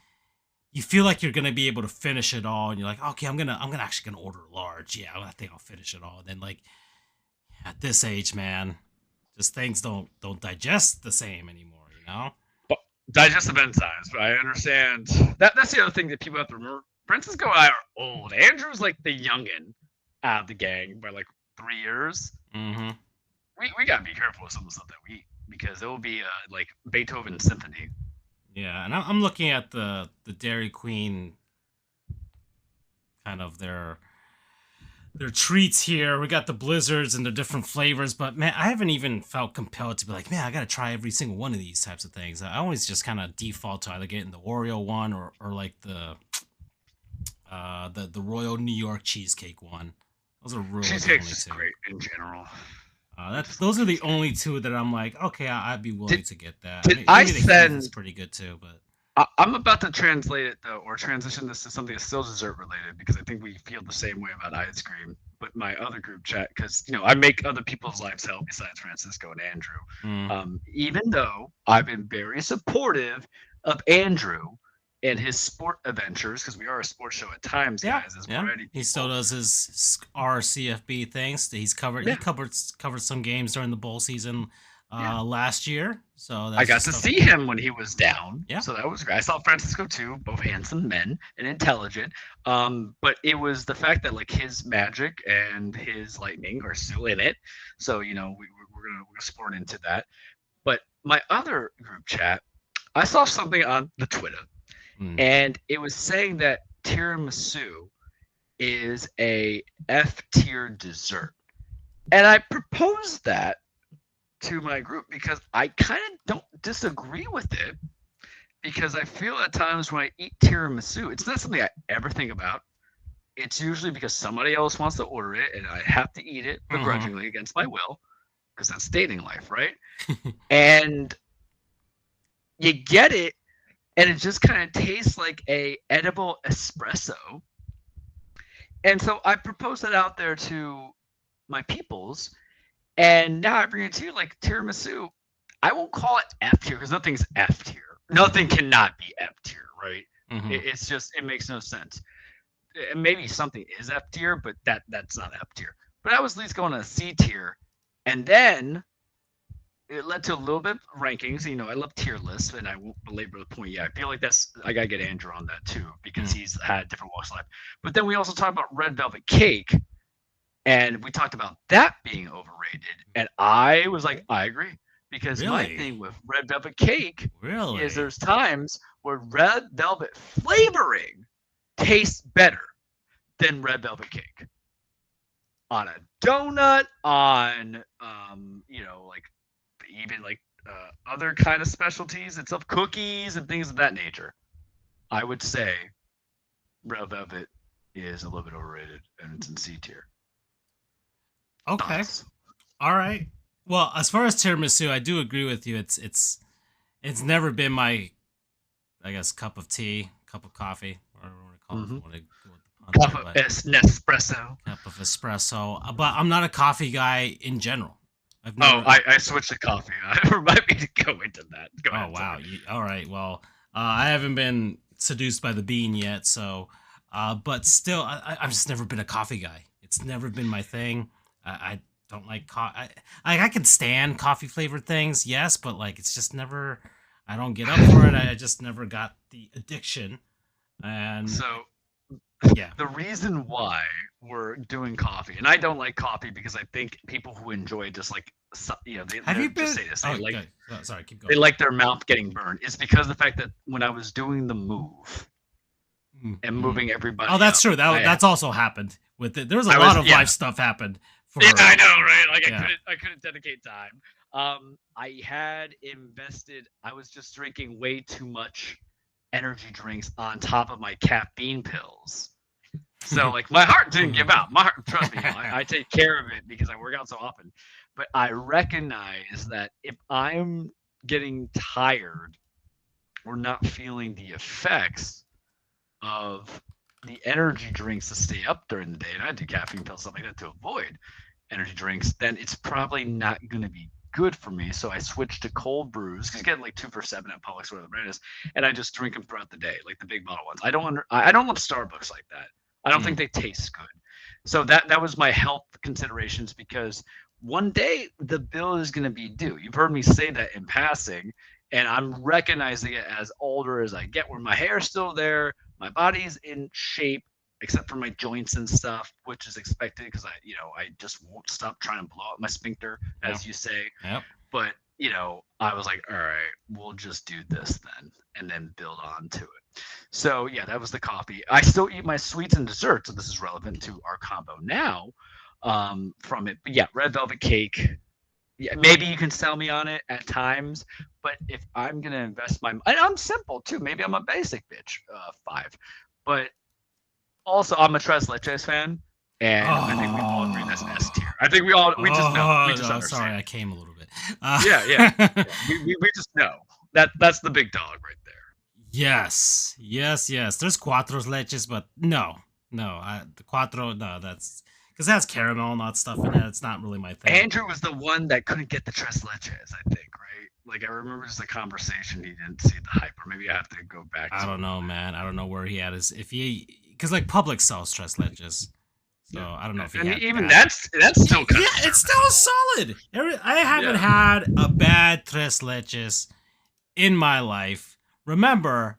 A: you feel like you're gonna be able to finish it all, and you're like, okay, I'm actually gonna order a large. Yeah, I think I'll finish it all. And then like at this age, man, just things don't digest the same anymore, you know.
B: But digestive enzymes, but I understand that's the other thing that people have to remember. Francisco and I are old. Andrew's like the youngin' out of the gang by like 3 years. We gotta be careful with some of the stuff that we eat because it will be like Beethoven symphony.
A: Yeah, and I'm looking at the Dairy Queen kind of their treats here. We got the blizzards and the different flavors, but man, I haven't even felt compelled to be like, man, I gotta try every single one of these types of things. I always just kind of default to either getting the Oreo one or like the Royal New York cheesecake one. Those are really the
B: Cheesecake's
A: only
B: just
A: two.
B: great in general.
A: Those are the only two that I'm like, okay, I'd be willing to get that.
B: Did I
A: Maybe the Heath is
B: send?
A: pretty good too, but
B: I'm about to translate it though, or transition this to something that's still dessert related because I think we feel the same way about ice cream. But my other group chat, because I make other people's lives hell besides Francisco and Andrew.
A: mm,
B: Even though I've been very supportive of Andrew and his sport adventures, because we are a sports show at times,
A: yeah,
B: guys, as
A: yeah.
B: variety
A: He still
B: people.
A: does his RCFB things. He
B: Yeah,
A: covered some games during the bowl season
B: yeah.
A: last year. So
B: I
A: that's
B: got
A: just
B: to
A: stuff.
B: see him when he was down,
A: Yeah.
B: so that was great. I saw Francisco too, both handsome men and intelligent. But it was the fact that like his magic and his lightning are still in it, so we're gonna support into that. But my other group chat, I saw something on the Twitter,
A: Mm.
B: and it was saying that tiramisu is a F tier dessert, and I proposed that to my group because I kind of don't disagree with it because I feel at times when I eat tiramisu, it's not something I ever think about. It's usually because somebody else wants to order it and I have to eat it begrudgingly against my will because that's dating life, right? And you get it and it just kind of tastes like a edible espresso. And so I proposed it out there to my peoples. And now I bring it to you like tiramisu. I won't call it F tier because nothing's F tier. Nothing cannot be F tier, right?
A: Mm-hmm.
B: It's just it makes no sense. Maybe something is F tier, but that's not F tier. But I was at least going to C tier, and then it led to a little bit of rankings. I love tier lists, and I won't belabor the point yet. I feel like I gotta get Andrew on that too because he's had different walks of life. But then we also talked about red velvet cake, and we talked about that being overrated, and I was like, I agree. Because my thing with red velvet cake is there's times where red velvet flavoring tastes better than red velvet cake. On a donut, on like even like other kind of specialties itself, cookies and things of that nature. I would say red velvet is a little bit overrated and it's in C tier.
A: Okay. All right. Well, as far as tiramisu, I do agree with you. It's never been my, I guess, cup of tea, cup of coffee, whatever you want to call it. Want to go with the
B: cup of Nespresso.
A: Cup of espresso. But I'm not a coffee guy in general.
B: I switched to coffee. Remind me to go into that. Go ahead,
A: wow. All right. Well, I haven't been seduced by the bean yet, so. But still, I've just never been a coffee guy. It's never been my thing. I don't like coffee. I can stand coffee flavored things, yes, but like it's just never. I don't get up for it. I just never got the addiction. And
B: so,
A: yeah,
B: the reason why we're doing coffee, and I don't like coffee because I think people who enjoy just like
A: have you been?
B: Just say this,
A: sorry, keep going.
B: They like their mouth getting burned. It's because of the fact that when I was doing the move and moving everybody.
A: Oh, that's true. That's also happened with it. There was a lot of life stuff happened.
B: I know, right? Like I couldn't dedicate time. I had invested. I was just drinking way too much energy drinks on top of my caffeine pills. So like my heart didn't give out. My heart, trust me, I take care of it because I work out so often. But I recognize that if I'm getting tired or not feeling the effects of the energy drinks to stay up during the day, and I do caffeine pills, stuff like that to avoid energy drinks, then it's probably not going to be good for me. So I switched to cold brews because you get like 2 for $7 at Publix or whatever the brand is, and I just drink them throughout the day, like the big bottle ones. I don't love Starbucks like that. I don't think they taste good. So that was my health considerations because one day the bill is going to be due. You've heard me say that in passing, and I'm recognizing it as older as I get, where my hair's still there, my body's in shape, except for my joints and stuff, which is expected because I just won't stop trying to blow up my sphincter, as you say.
A: Yep.
B: But I was like, all right, we'll just do this then, and then build on to it. So yeah, that was the coffee. I still eat my sweets and desserts, so this is relevant to our combo now. From it, but yeah, red velvet cake. Yeah, maybe you can sell me on it at times, but if I'm gonna invest and I'm simple too. Maybe I'm a basic bitch, 5, but also I'm a Tres Leches fan, and I think we as S tier. I think we just know. We just
A: no,
B: understand.
A: sorry, I came a little bit.
B: Yeah. We just know that's the big dog right there.
A: Yes. There's cuatro leches, but no, the cuatro, no, that's because it has caramel and all that stuff in it. It's not really my thing.
B: Andrew was the one that couldn't get the tres leches, I think, right? Like I remember just a conversation he didn't see the hype, or maybe I have to go back.
A: I don't know, man. I don't know where he had his because like Publix sells tres leches. So I don't know if he had
B: even that's still kind of
A: it's still solid. I haven't had a bad tres leches in my life. Remember,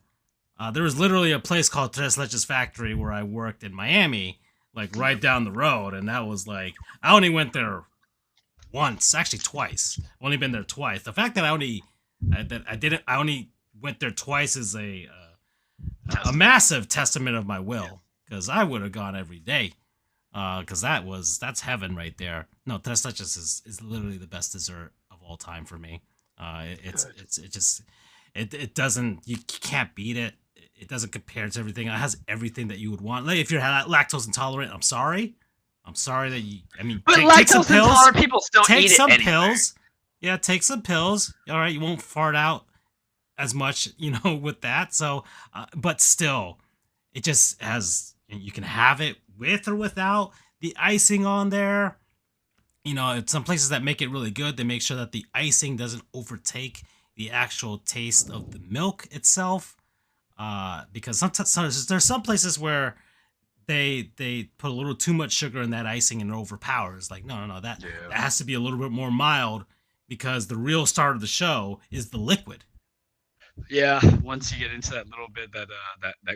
A: there was literally a place called Tres Leches Factory where I worked in Miami, like right down the road, and that was like I only went there once, actually twice. I've only been there twice. The fact that I only went there twice is a massive testament of my will, because I would have gone every day. Because that's heaven right there. No, Tres Leches is literally the best dessert of all time for me. It doesn't, you can't beat it. It doesn't compare to everything. It has everything that you would want. Like if you're lactose intolerant, I'm sorry that you. I mean,
B: but
A: take some pills.
B: Intolerant people still
A: take
B: eat
A: some
B: it anyway.
A: pills. Yeah, take some pills. All right, you won't fart out as much, with that. So, but still, it just has. You can have it with or without the icing on there. It's some places that make it really good. They make sure that the icing doesn't overtake the actual taste of the milk itself. Because sometimes there's some places where they put a little too much sugar in that icing and it overpowers. Like, no, that has to be a little bit more mild, because the real star of the show is the liquid.
B: Yeah, once you get into that little bit that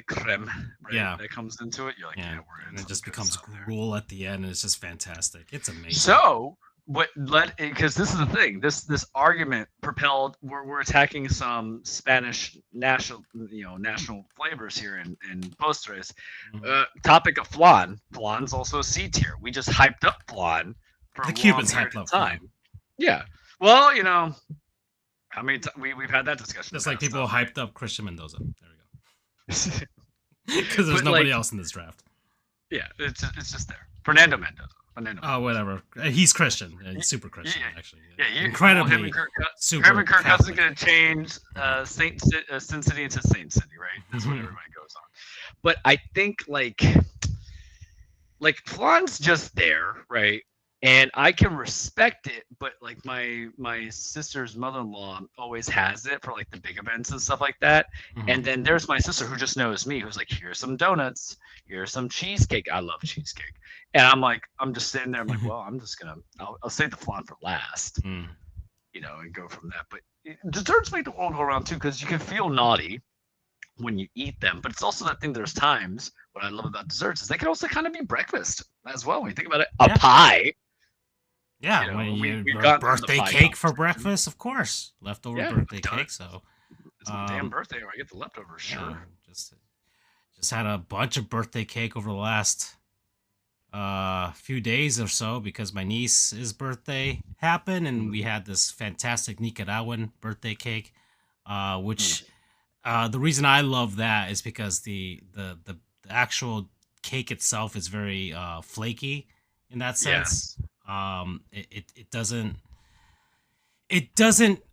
B: creme, right, that comes into it, you're like, we're in.
A: And it just becomes gruel at the end, and it's just fantastic. It's amazing.
B: So, because this is the thing, this argument propelled. We're attacking some Spanish national flavors here in postres. Topic of flan. Flan's also C tier. We just hyped up flan for
A: the
B: a
A: Cubans
B: long
A: hyped
B: period
A: up
B: of time.
A: flan.
B: Yeah. Well, I mean, we've had that discussion.
A: Just like people hyped up Christian Mendoza. There we go. Because there's nobody else in this draft.
B: Yeah, it's just there. Fernando Mendoza.
A: Oh, whatever. He's Christian. He's super Christian, actually.
B: Yeah,
A: incredibly super.
B: Him and Kirk Cousins going to change Sin City into Saint City, right? That's what everybody goes on. But I think like flan's just there, right? And I can respect it, but like my sister's mother-in-law always has it for like the big events and stuff like that. And then there's my sister who just knows me, who's like, here's some donuts, here's some cheesecake. I love cheesecake. And I'm just sitting there. I'm like, well, I'll save the flan for last, and go from that. But desserts make the world go around too, because you can feel naughty when you eat them. But it's also that thing. There's times what I love about desserts is they can also kind of be breakfast as well. When you think about it, a pie.
A: Yeah, when we've got birthday cake for breakfast, of course. Leftover birthday cake, so
B: it's my damn birthday where I get the leftovers, sure.
A: Yeah, just had a bunch of birthday cake over the last few days or so, because my niece's birthday happened, and we had this fantastic Nicaraguan birthday cake, which the reason I love that is because the actual cake itself is very flaky in that sense.
B: Yes.
A: It doesn't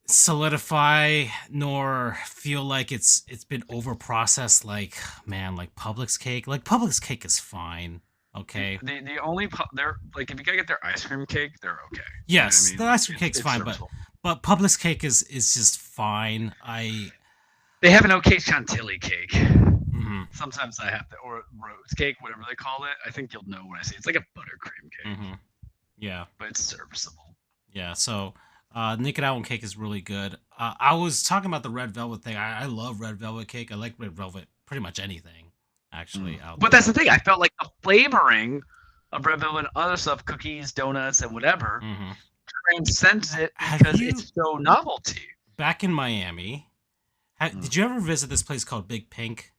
A: solidify nor feel like it's been over processed like Publix cake. Like Publix cake is fine, okay.
B: The only they're like, if you gotta get their ice cream cake, they're okay.
A: Yes, the ice cream cake's fine, but Publix cake is just fine.
B: They have an okay chantilly cake. Sometimes I have to, or rose cake, whatever they call it. I think you'll know when I say it. It's like a buttercream cake.
A: Yeah,
B: but it's serviceable.
A: Yeah, so Nicaraguan cake is really good. I was talking about the red velvet thing. I love red velvet cake. I like red velvet pretty much anything, actually.
B: But that's the thing. I felt like the flavoring of red velvet and other stuff, cookies, donuts, and whatever, transcends it because it's so novelty.
A: Back in Miami, did you ever visit this place called Big Pink?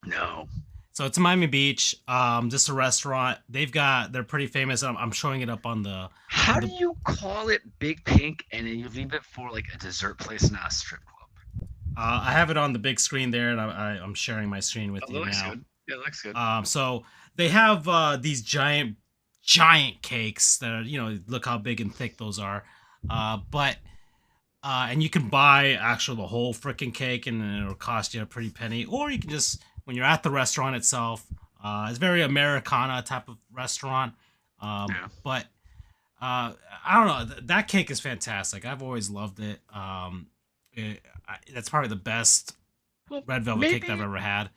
B: No.
A: So it's in Miami Beach. Just a restaurant. They're pretty famous. I'm showing it up on the.
B: How do you call it Big Pink and then you leave it for like a dessert place, not a strip club?
A: I have it on the big screen there, and I'm sharing my screen with you now.
B: Good. Yeah, it looks good.
A: So they have these giant giant cakes that are, look how big and thick those are. But and you can buy actually the whole freaking cake, and it'll cost you a pretty penny. Or you can just, when you're at the restaurant itself, it's very Americana type of restaurant. But I don't know. That cake is fantastic. I've always loved it. That's probably the best red velvet cake I've ever had.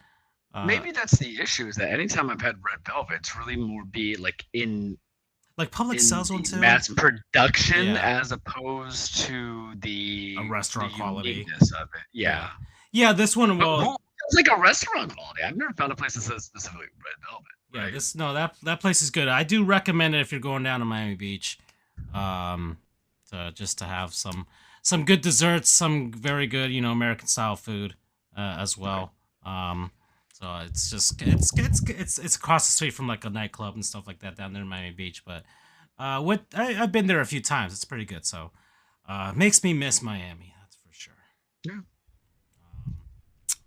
B: Maybe that's the issue, is that anytime I've had red velvet, it's really more be like in
A: like Publix sells one too,
B: mass production, as opposed to a
A: restaurant quality
B: of it.
A: Yeah, this one
B: it's like a restaurant quality. I've never found a place that says specifically red velvet.
A: Right? That place is good. I do recommend it if you're going down to Miami Beach, just to have some good desserts, some very good American style food as well. So it's just it's across the street from like a nightclub and stuff like that down there in Miami Beach. But I've been there a few times. It's pretty good. So makes me miss Miami. That's for sure.
B: Yeah.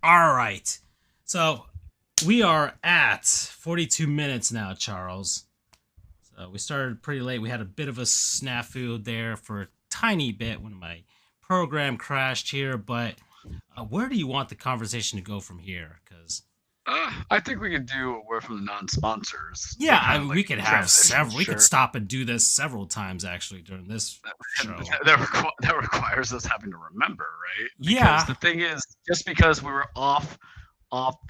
A: All right. So we are at 42 minutes now, Charles. So we started pretty late. We had a bit of a snafu there for a tiny bit when my program crashed here. But where do you want the conversation to go from here? Because
B: I think we could do a word from the non-sponsors.
A: Yeah, we could have several. We could stop and do this several times actually during this show.
B: That requires us having to remember, right?
A: Because
B: the thing is, just because we were off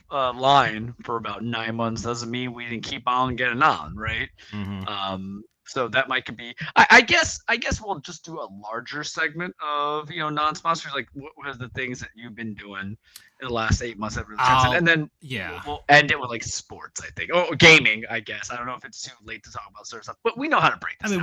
B: line for about 9 months doesn't mean we didn't keep on getting on, right?
A: Mm-hmm.
B: So that might be. I guess we'll just do a larger segment of non-sponsors, like what are the things that you've been doing in the last 8 months, and then we'll end it with like sports, I think, or gaming. I guess I don't know if it's too late to talk about certain stuff, but we know how to break this.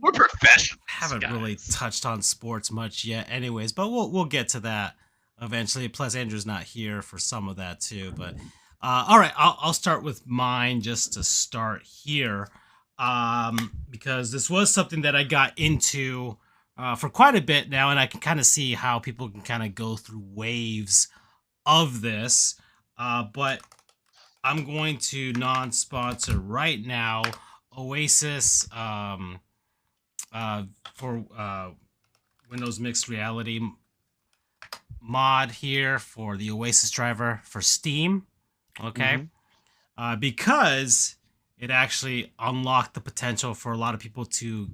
B: We're professionals.
A: Haven't really touched on sports much yet, anyways, but we'll get to that eventually. Plus, Andrew's not here for some of that too. But all right, I'll start with mine just to start here. Because this was something that I got into for quite a bit now, and I can kind of see how people can kind of go through waves of this. But I'm going to non-sponsor right now Oasis for Windows Mixed Reality mod here for the Oasis driver for Steam. Okay. Because it actually unlocked the potential for a lot of people to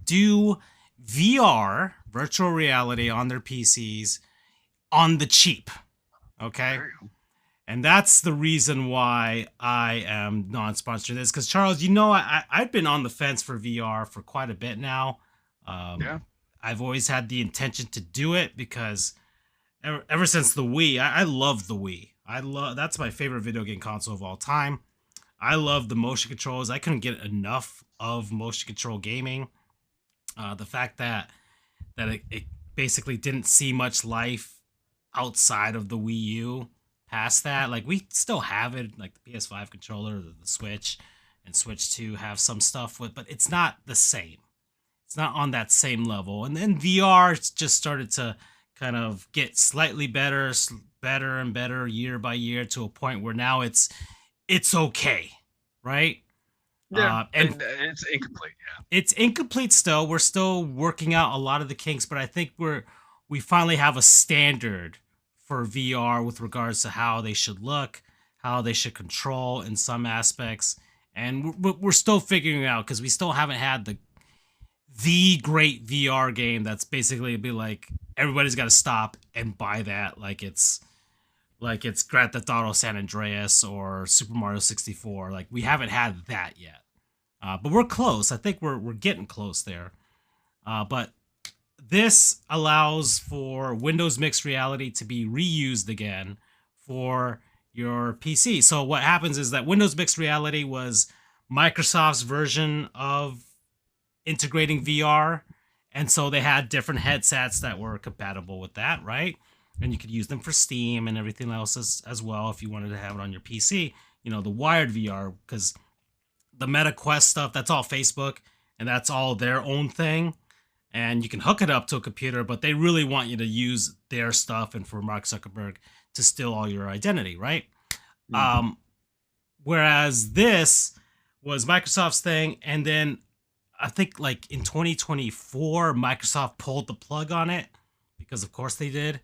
A: do VR, virtual reality, on their PCs on the cheap. Okay? And that's the reason why I am non-sponsoring this. Because, Charles, I've been on the fence for VR for quite a bit now. I've always had the intention to do it because ever since the Wii, I love the Wii. That's my favorite video game console of all time. I love the motion controls. I couldn't get enough of motion control gaming. The fact that it basically didn't see much life outside of the Wii U past that. Like, we still have it, like the PS5 controller, the Switch, and Switch 2 have some stuff with, but it's not the same. It's not on that same level. And then VR just started to kind of get slightly better and better year by year, to a point where now it's okay, right?
B: Yeah, and it's incomplete. Yeah,
A: it's incomplete still. We're still working out a lot of the kinks, but I think we finally have a standard for VR with regards to how they should look, how they should control in some aspects, and we're still figuring it out because we still haven't had the great VR game that's basically be like everybody's got to stop and buy that like it's Grand Theft Auto San Andreas or Super Mario 64. Like, we haven't had that yet. But we're close. I think we're getting close there. But this allows for Windows Mixed Reality to be reused again for your PC. So what happens is that Windows Mixed Reality was Microsoft's version of integrating VR. And so they had different headsets that were compatible with that, right? And you could use them for Steam and everything else as well if you wanted to have it on your PC. The wired VR, because the Meta Quest stuff, that's all Facebook, and that's all their own thing. And you can hook it up to a computer, but they really want you to use their stuff and for Mark Zuckerberg to steal all your identity, right? Mm-hmm. Whereas this was Microsoft's thing, and then I think like in 2024, Microsoft pulled the plug on it because, of course, they did.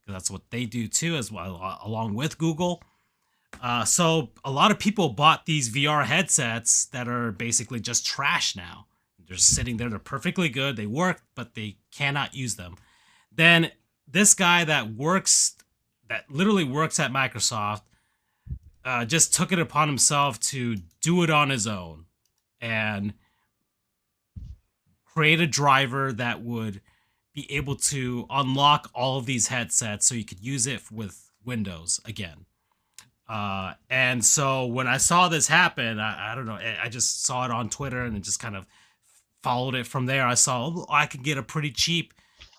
A: Because that's what they do too, as well, along with Google. So a lot of people bought these VR headsets that are basically just trash now. They're sitting there, they're perfectly good, they work, but they cannot use them. Then this guy that literally works at Microsoft, just took it upon himself to do it on his own and create a driver that would be able to unlock all of these headsets so you could use it with Windows again. And so when I saw this happen, I don't know, I just saw it on Twitter and it just kind of followed it from there. I saw, oh, I could get a pretty cheap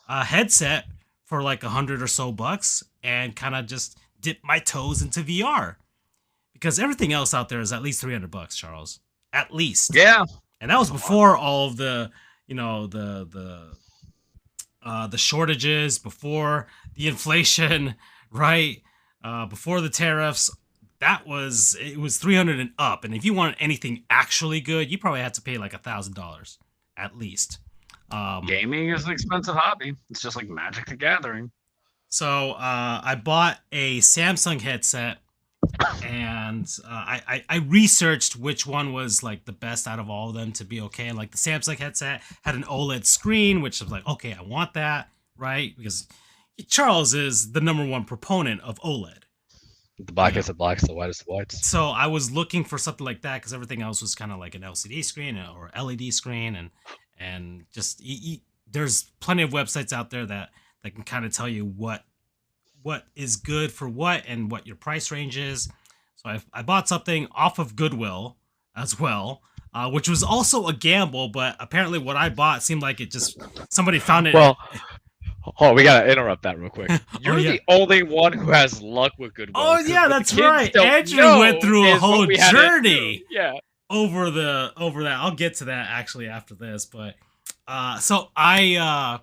A: headset for like $100 or so and kind of just dip my toes into VR, because everything else out there is at least $300, Charles, at least.
B: Yeah.
A: And that was before all of the, the shortages, before the inflation, right? Before the tariffs. It was 300 and up. And if you wanted anything actually good, you probably had to pay like $1,000 at least.
B: Gaming is an expensive hobby. It's just like Magic the Gathering.
A: So I bought a Samsung headset, and I researched which one was like the best out of all of them to be okay. And like the Samsung headset had an OLED screen, which was like, okay, I want that, right? Because Charles is the number one proponent of OLED.
B: The black is the blacks, the white is the whites.
A: So I was looking for something like that because everything else was kind of like an LCD screen or LED screen, and just there's plenty of websites out there that can kind of tell you what is good for what and what your price range is. So I bought something off of Goodwill as well, which was also a gamble, but apparently what I bought seemed like it just somebody found it.
B: Well, oh, we gotta interrupt that real quick. You're the only one who has luck with Goodwill.
A: Oh yeah, that's right. Andrew went through a whole journey over that. I'll get to that actually after this, but so I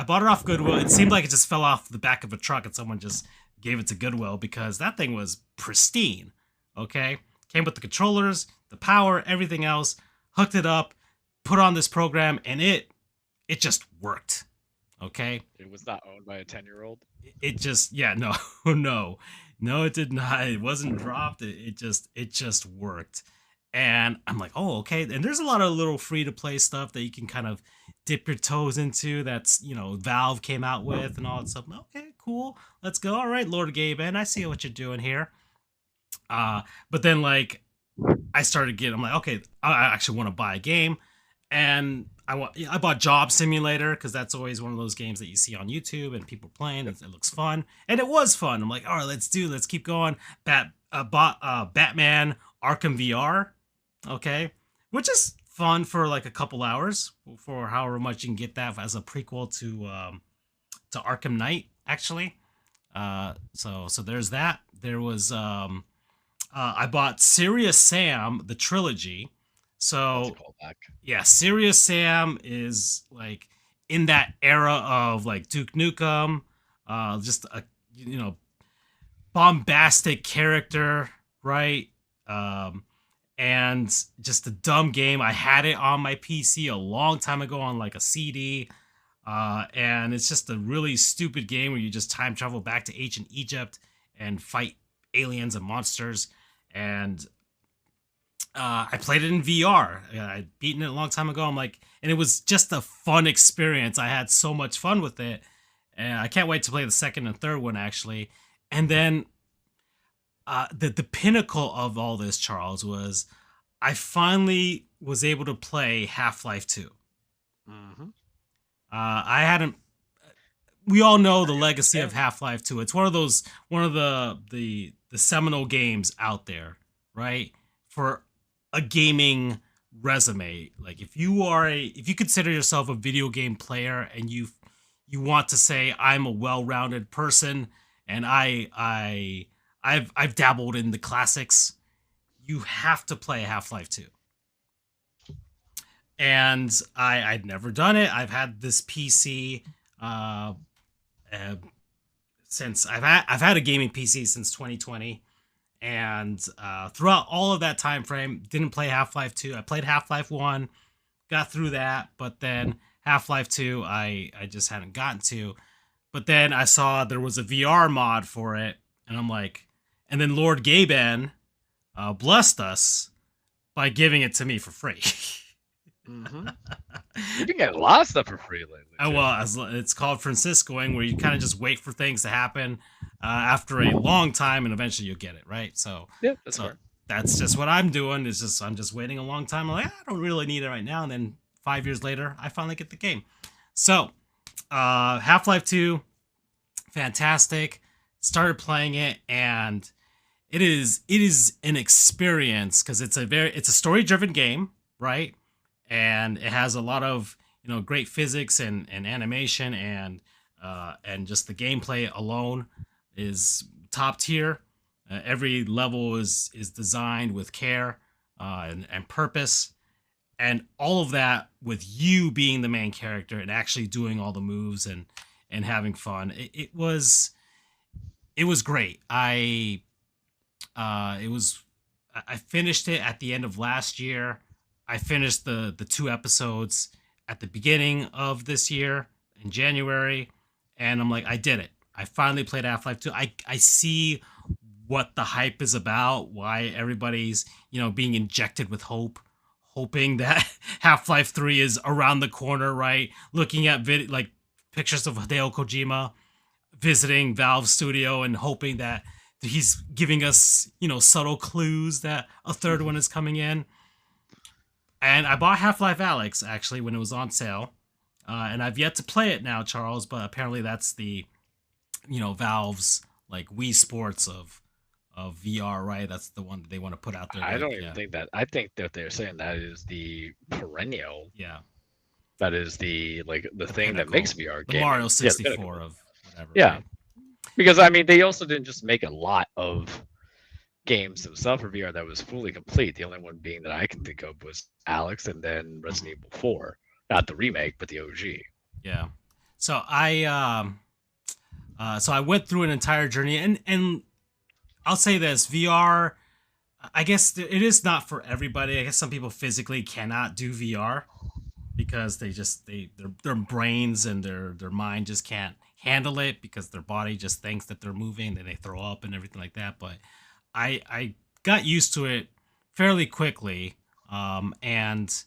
A: bought it off Goodwill. It seemed like it just fell off the back of a truck and someone just gave it to Goodwill because that thing was pristine. Okay, came with the controllers, the power, everything else. Hooked it up, put on this program, and it just worked. Okay.
B: It was not owned by a 10-year-old.
A: It just, no, it did not. It wasn't dropped. It just worked. And I'm like, oh, okay. And there's a lot of little free to play stuff that you can kind of dip your toes into. That's, Valve came out with and all that stuff. Okay, cool. Let's go. All right, Lord Gaben, I see what you're doing here. But then like I'm like, okay, I actually want to buy a game. And I bought Job Simulator because that's always one of those games that you see on YouTube and people playing. It looks fun, and it was fun. I'm like, all right, let's keep going. Bought Batman Arkham VR, okay, which is fun for like a couple hours for however much you can get that as a prequel to Arkham Knight, actually. So there's that. There was I bought Serious Sam the trilogy. So yeah, Serious Sam is like in that era of like Duke Nukem, just a bombastic character, right? And just a dumb game. I had it on my PC a long time ago on like a CD, and it's just a really stupid game where you just time travel back to ancient Egypt and fight aliens and monsters. And I played it in VR. I'd beaten it a long time ago. I'm like, and it was just a fun experience. I had so much fun with it. And I can't wait to play the second and third one, actually. And then the pinnacle of all this, Charles, was I finally was able to play Half-Life 2.
B: Mm-hmm.
A: I hadn't. We all know the legacy of Half-Life 2. It's one of the seminal games out there, right? For a gaming resume. Like if you consider yourself a video game player and you want to say I'm a well-rounded person and I've dabbled in the classics, you have to play Half-Life 2. And I'd never done it. I've had this PC since I've had a gaming PC since 2020, And throughout all of that time frame, didn't play Half-Life 2. I played Half-Life 1, got through that, but then Half-Life 2 I just hadn't gotten to. But then I saw there was a VR mod for it, and I'm like, and then Lord Gaben blessed us by giving it to me for free.
B: Mm-hmm. You've been getting a lot of stuff for free lately.
A: Well, it's called Franciscoing, where you kind of just wait for things to happen after a long time, and eventually you'll get it, right? So,
B: yeah, that's fair.
A: That's just what I'm doing. Is just I'm just waiting a long time. I'm like, I don't really need it right now, and then 5 years later, I finally get the game. So, Half-Life 2, fantastic. Started playing it, and it is an experience because it's a story driven game, right? And it has a lot of great physics and animation and just the gameplay alone is top tier. Every level is designed with care and purpose, and all of that with you being the main character and actually doing all the moves and having fun. It was great. I finished it at the end of last year. I finished the 2 episodes at the beginning of this year in January, and I'm like, I did it. I finally played Half-Life 2. I see what the hype is about, why everybody's, being injected with hope, hoping that Half-Life 3 is around the corner, right? Looking at pictures of Hideo Kojima visiting Valve Studio and hoping that he's giving us, subtle clues that a third one is coming in. And I bought Half-Life Alyx, actually, when it was on sale. And I've yet to play it now, Charles, but apparently that's the, Valve's, Wii Sports of VR, right? That's the one that they want to put out there.
B: I don't even think that. I think that they're saying that is the perennial.
A: Yeah.
B: That is the thing that makes VR
A: the Mario 64 of whatever.
B: Yeah.
A: Right?
B: Because, they also didn't just make a lot of games themselves for VR that was fully complete. The only one being that I can think of was Alyx and then Resident Evil 4. Not the remake, but the OG.
A: Yeah. So I went through an entire journey, and I'll say this, VR, I guess it is not for everybody. I guess some people physically cannot do VR because their brains and their mind just can't handle it because their body just thinks that they're moving, then they throw up and everything like that. But I got used to it fairly quickly, and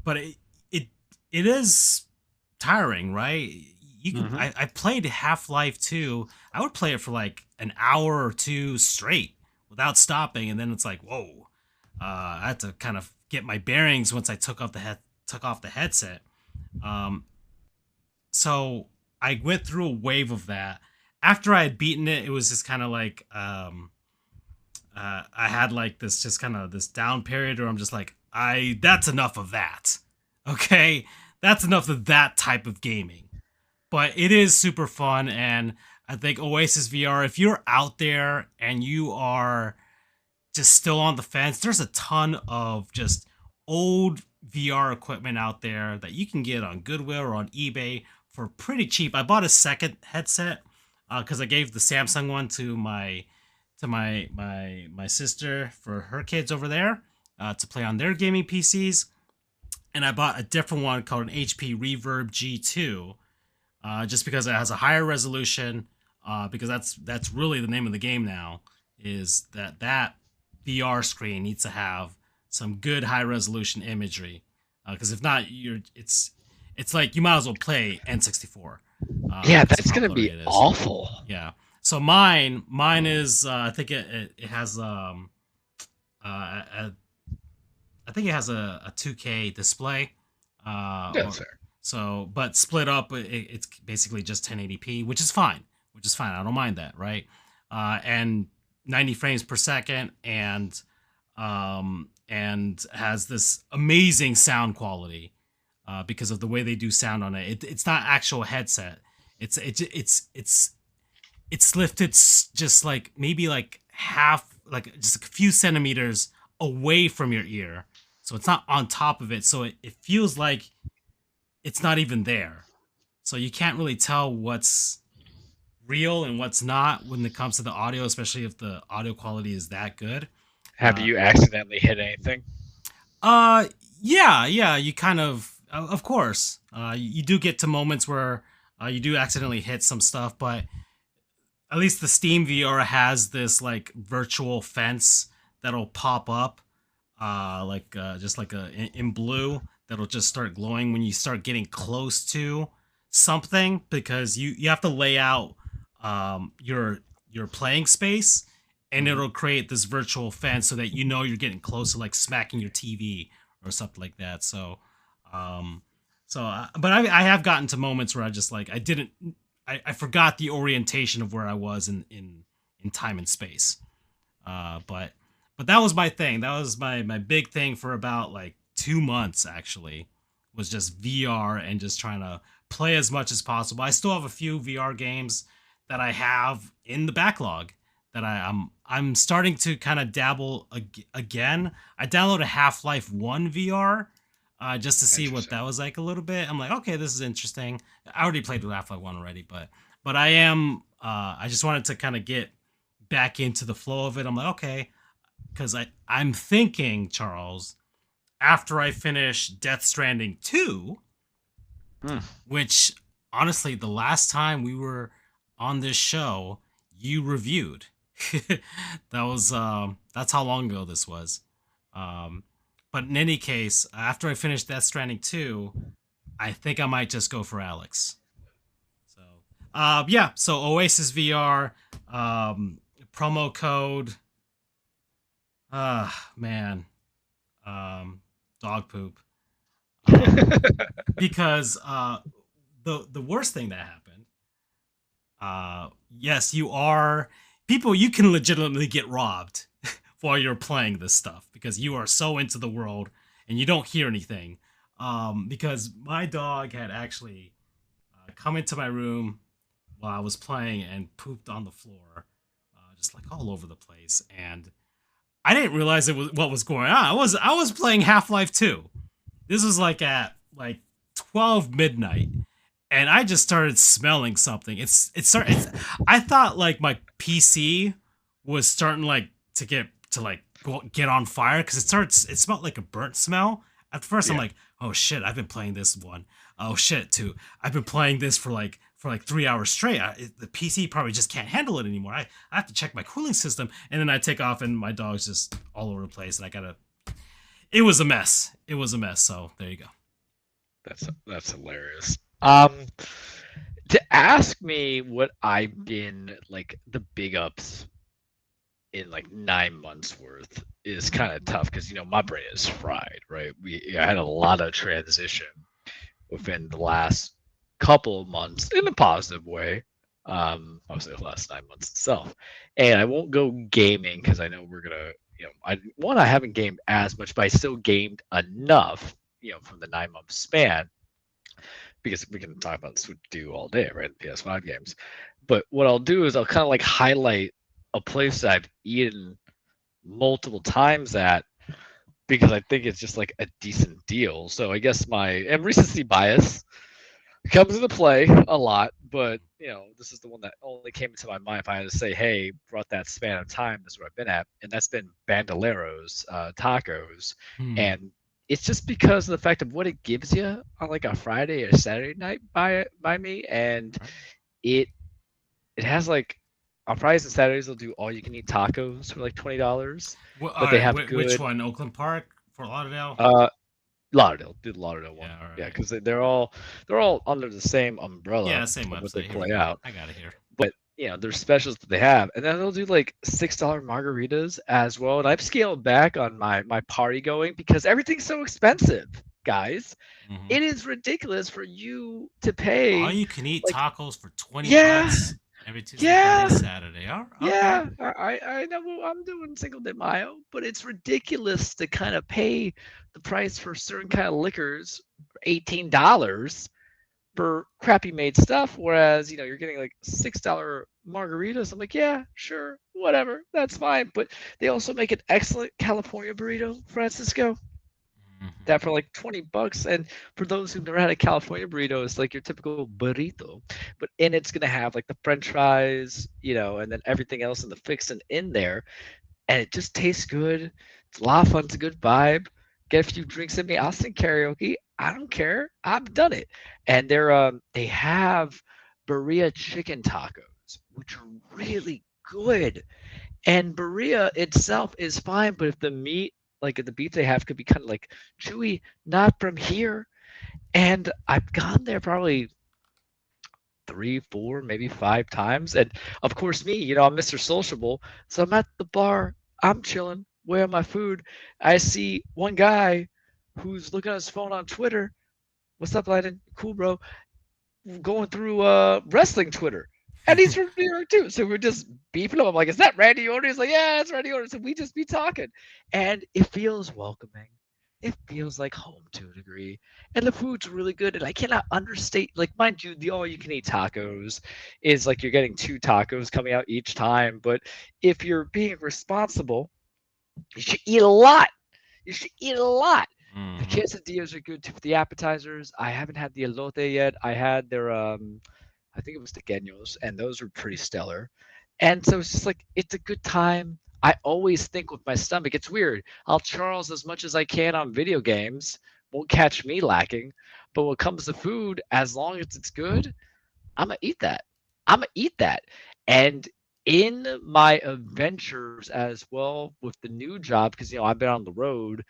A: but it is tiring, right? I played Half-Life 2. I would play it for an hour or two straight without stopping, and then it's like, whoa. I had to kind of get my bearings once I took off the headset. So I went through a wave of that. After I had beaten it, it was just kind of I had this down period where I'm just like, that's enough of that. Okay? That's enough of that type of gaming. But it is super fun, and I think Oasis VR, if you're out there and you are just still on the fence, there's a ton of just old VR equipment out there that you can get on Goodwill or on eBay for pretty cheap. I bought a second headset because I gave the Samsung one to my sister for her kids over there to play on their gaming PCs, and I bought a different one called an HP Reverb G2 just because it has a higher resolution. Because that's really the name of the game now, is that VR screen needs to have some good high resolution imagery. Because if not, it's like you might as well play N64.
B: Yeah, that's gonna be awful.
A: Yeah. So mine is I think it has I think it has a 2K display.
B: Yeah, that's fair.
A: So, but split up, it's basically just 1080p, which is fine. I don't mind that, right? And 90 frames per second, and has this amazing sound quality because of the way they do sound on it. It's not actual headset. It's lifted just maybe half, just a few centimeters away from your ear, so it's not on top of it. So it feels like it's not even there. So you can't really tell what's real and what's not when it comes to the audio, especially if the audio quality is that good.
B: Have
A: Uh,
B: you accidentally hit anything?
A: uh, yeah, you kind of course, you do get to moments where you do accidentally hit some stuff, but at least the Steam VR has this like virtual fence that'll pop up, just like in blue that'll just start glowing when you start getting close to something because you have to lay out your playing space and
B: Mhm.
A: it'll create this virtual fence so that you know you're getting close to like smacking your TV or something like that. Um, but I have gotten to moments where I just like I forgot the orientation of where I was in time and space. But that was my thing. That was my big thing for about like 2 months actually, was just VR and just trying to play as much as possible. I still have a few VR games that I have in the backlog that I'm starting to kind of dabble again. I downloaded Half Life One VR just to see what
B: Interesting.
A: that was like a little bit. I'm like, okay, this is interesting. I already played with Half Life One already, but I am I just wanted to kind of get back into the flow of it. I'm like, okay, because I'm thinking, Charles, after I finish Death Stranding 2,
B: Hmm.
A: which honestly, the last time we were on this show, you reviewed. That's how long ago this was. Um, but in any case, after I finish Death Stranding 2, I think I might just go for Alex. So yeah, so Oasis VR, um, promo code, man, um, dog poop. Um, because the worst thing that happened, yes, you are people. You can legitimately get robbed while you're playing this stuff because you are so into the world and you don't hear anything. Because my dog had actually come into my room while I was playing and pooped on the floor, just like all over the place. And I didn't realize it was what was going on. I was playing Half Life 2. This was like at like 12 midnight, and I just started smelling something. I thought like my PC was starting like to get on fire because it smelled like a burnt smell. At first, I'm
B: Yeah,
A: like, oh shit, I've been playing this one. Oh shit, two. I've been playing this for like 3 hours straight. The PC probably just can't handle it anymore. I have to check my cooling system, and then I take off, and my dog's just all over the place, and I gotta. It was a mess. It was a mess. So there you go.
B: that's hilarious. To ask me what I've been like the big ups in like 9 months worth is kind of tough because my brain is fried, right? I had a lot of transition within the last couple of months in a positive way. Obviously the last 9 months itself, and I won't go gaming because I know we're gonna, I haven't gamed as much, but I still gamed enough, from the 9 month span because we can talk about Switch Do all day, right? The PS5 games. But what I'll do is I'll kind of like highlight a place that I've eaten multiple times at because I think it's just like a decent deal. So I guess and recency bias comes into play a lot, but this is the one that only came into my mind if I had to say, hey, throughout that span of time, this is where I've been at, and that's been Bandoleros tacos,
A: Hmm.
B: and it's just because of the fact of what it gives you on like a Friday or Saturday night by me, and
A: Right.
B: it it has like on Fridays and Saturdays they'll do all you can eat tacos for like $20,
A: All
B: but they
A: right.
B: have
A: Which
B: good
A: one? Oakland Park, Fort Lauderdale.
B: uh Lauderdale, do the Lauderdale one.
A: Yeah. All
B: Yeah,
A: right.
B: because they're all under the same umbrella
A: Yeah. Same
B: of what they
A: website. Here we
B: play
A: go.
B: out.
A: I got it here.
B: But there's specials that they have, and then they'll do like $6 margaritas as well. And I've scaled back on my party going because everything's so expensive, guys.
A: Hmm.
B: It is ridiculous for you to
A: All
B: pay
A: you can eat
B: like
A: tacos for 20
B: yeah,
A: bucks every Tuesday, Friday,
B: yeah,
A: Saturday. Okay.
B: yeah. I know I'm doing Cinco de Mayo, but it's ridiculous to kind of pay the price for certain kind of liquors for $18 for crappy made stuff, whereas you're getting like $6 margaritas. I'm like, yeah, sure, whatever, that's fine. But they also make an excellent California burrito, Francisco. that for like $20. And for those who've never had a California burrito, it's like your typical burrito, but in it's gonna have like the French fries, and then everything else in the fixin' in there, and it just tastes good. It's a lot of fun. It's a good vibe. Get a few drinks in me. I'll sing karaoke. I don't care. I've done it. And they have birria chicken tacos, which are really good. And birria itself is fine, but if the meat, like the beef they have, could be kind of like chewy, not from here. And I've gone there probably 3, 4, maybe 5 times. And of course, me, I'm Mr. Sociable. So I'm at the bar, I'm chilling, wearing my food. I see one guy who's looking at his phone on Twitter. What's up, Landon? Cool, bro. Going through wrestling Twitter. And he's from New York too. So we're just beefing up. I'm like, is that Randy Orton? He's like, yeah, it's Randy Orton. So we just be talking. And it feels welcoming. It feels like home to a degree. And the food's really good. And I cannot understate, like, mind you, the all you can eat tacos is like you're getting 2 tacos coming out each time. But if you're being responsible, you should eat a lot. You should eat a lot. The quesadillas are good too for the appetizers. I haven't had the elote yet. I had their I think it was the tequeños, and those were pretty stellar. And so it's just like it's a good time. I always think with my stomach, it's weird. I'll Charles as much as I can on video games. Won't catch me lacking. But when it comes to food, as long as it's good, I'm gonna eat that. I'm gonna eat that. And in my adventures as well with the new job, because I've been on the road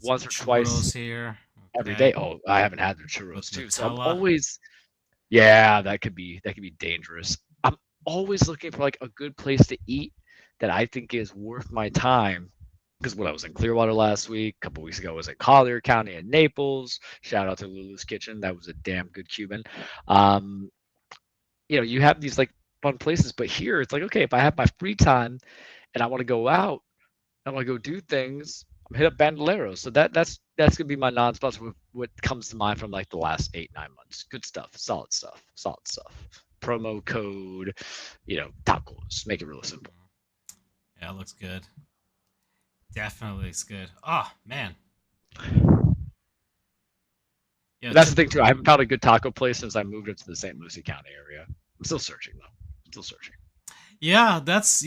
B: once or twice
A: here
B: every day. Oh, I haven't had the churros too. So I'm
A: Nutella.
B: always, yeah, that could be dangerous. I'm always looking for like a good place to eat that I think is worth my time. Because when I was in Clearwater last week, a couple weeks ago, I was in Collier County in Naples. Shout out to Lulu's Kitchen. That was a damn good Cuban. You have these like fun places, but here it's like, okay, if I have my free time and I want to go out, I want to go do things, I'm hit up Bandoleros. So that's gonna be my non-spots. What comes to mind from like the last 8, 9 months. Good stuff, solid stuff. Promo code, tacos. Make it real simple.
A: Yeah, it looks good. Definitely looks good. Oh man.
B: Yeah, that's the thing too. I haven't found a good taco place since I moved into the St. Lucie County area. I'm still searching though. Still searching.
A: Yeah, that's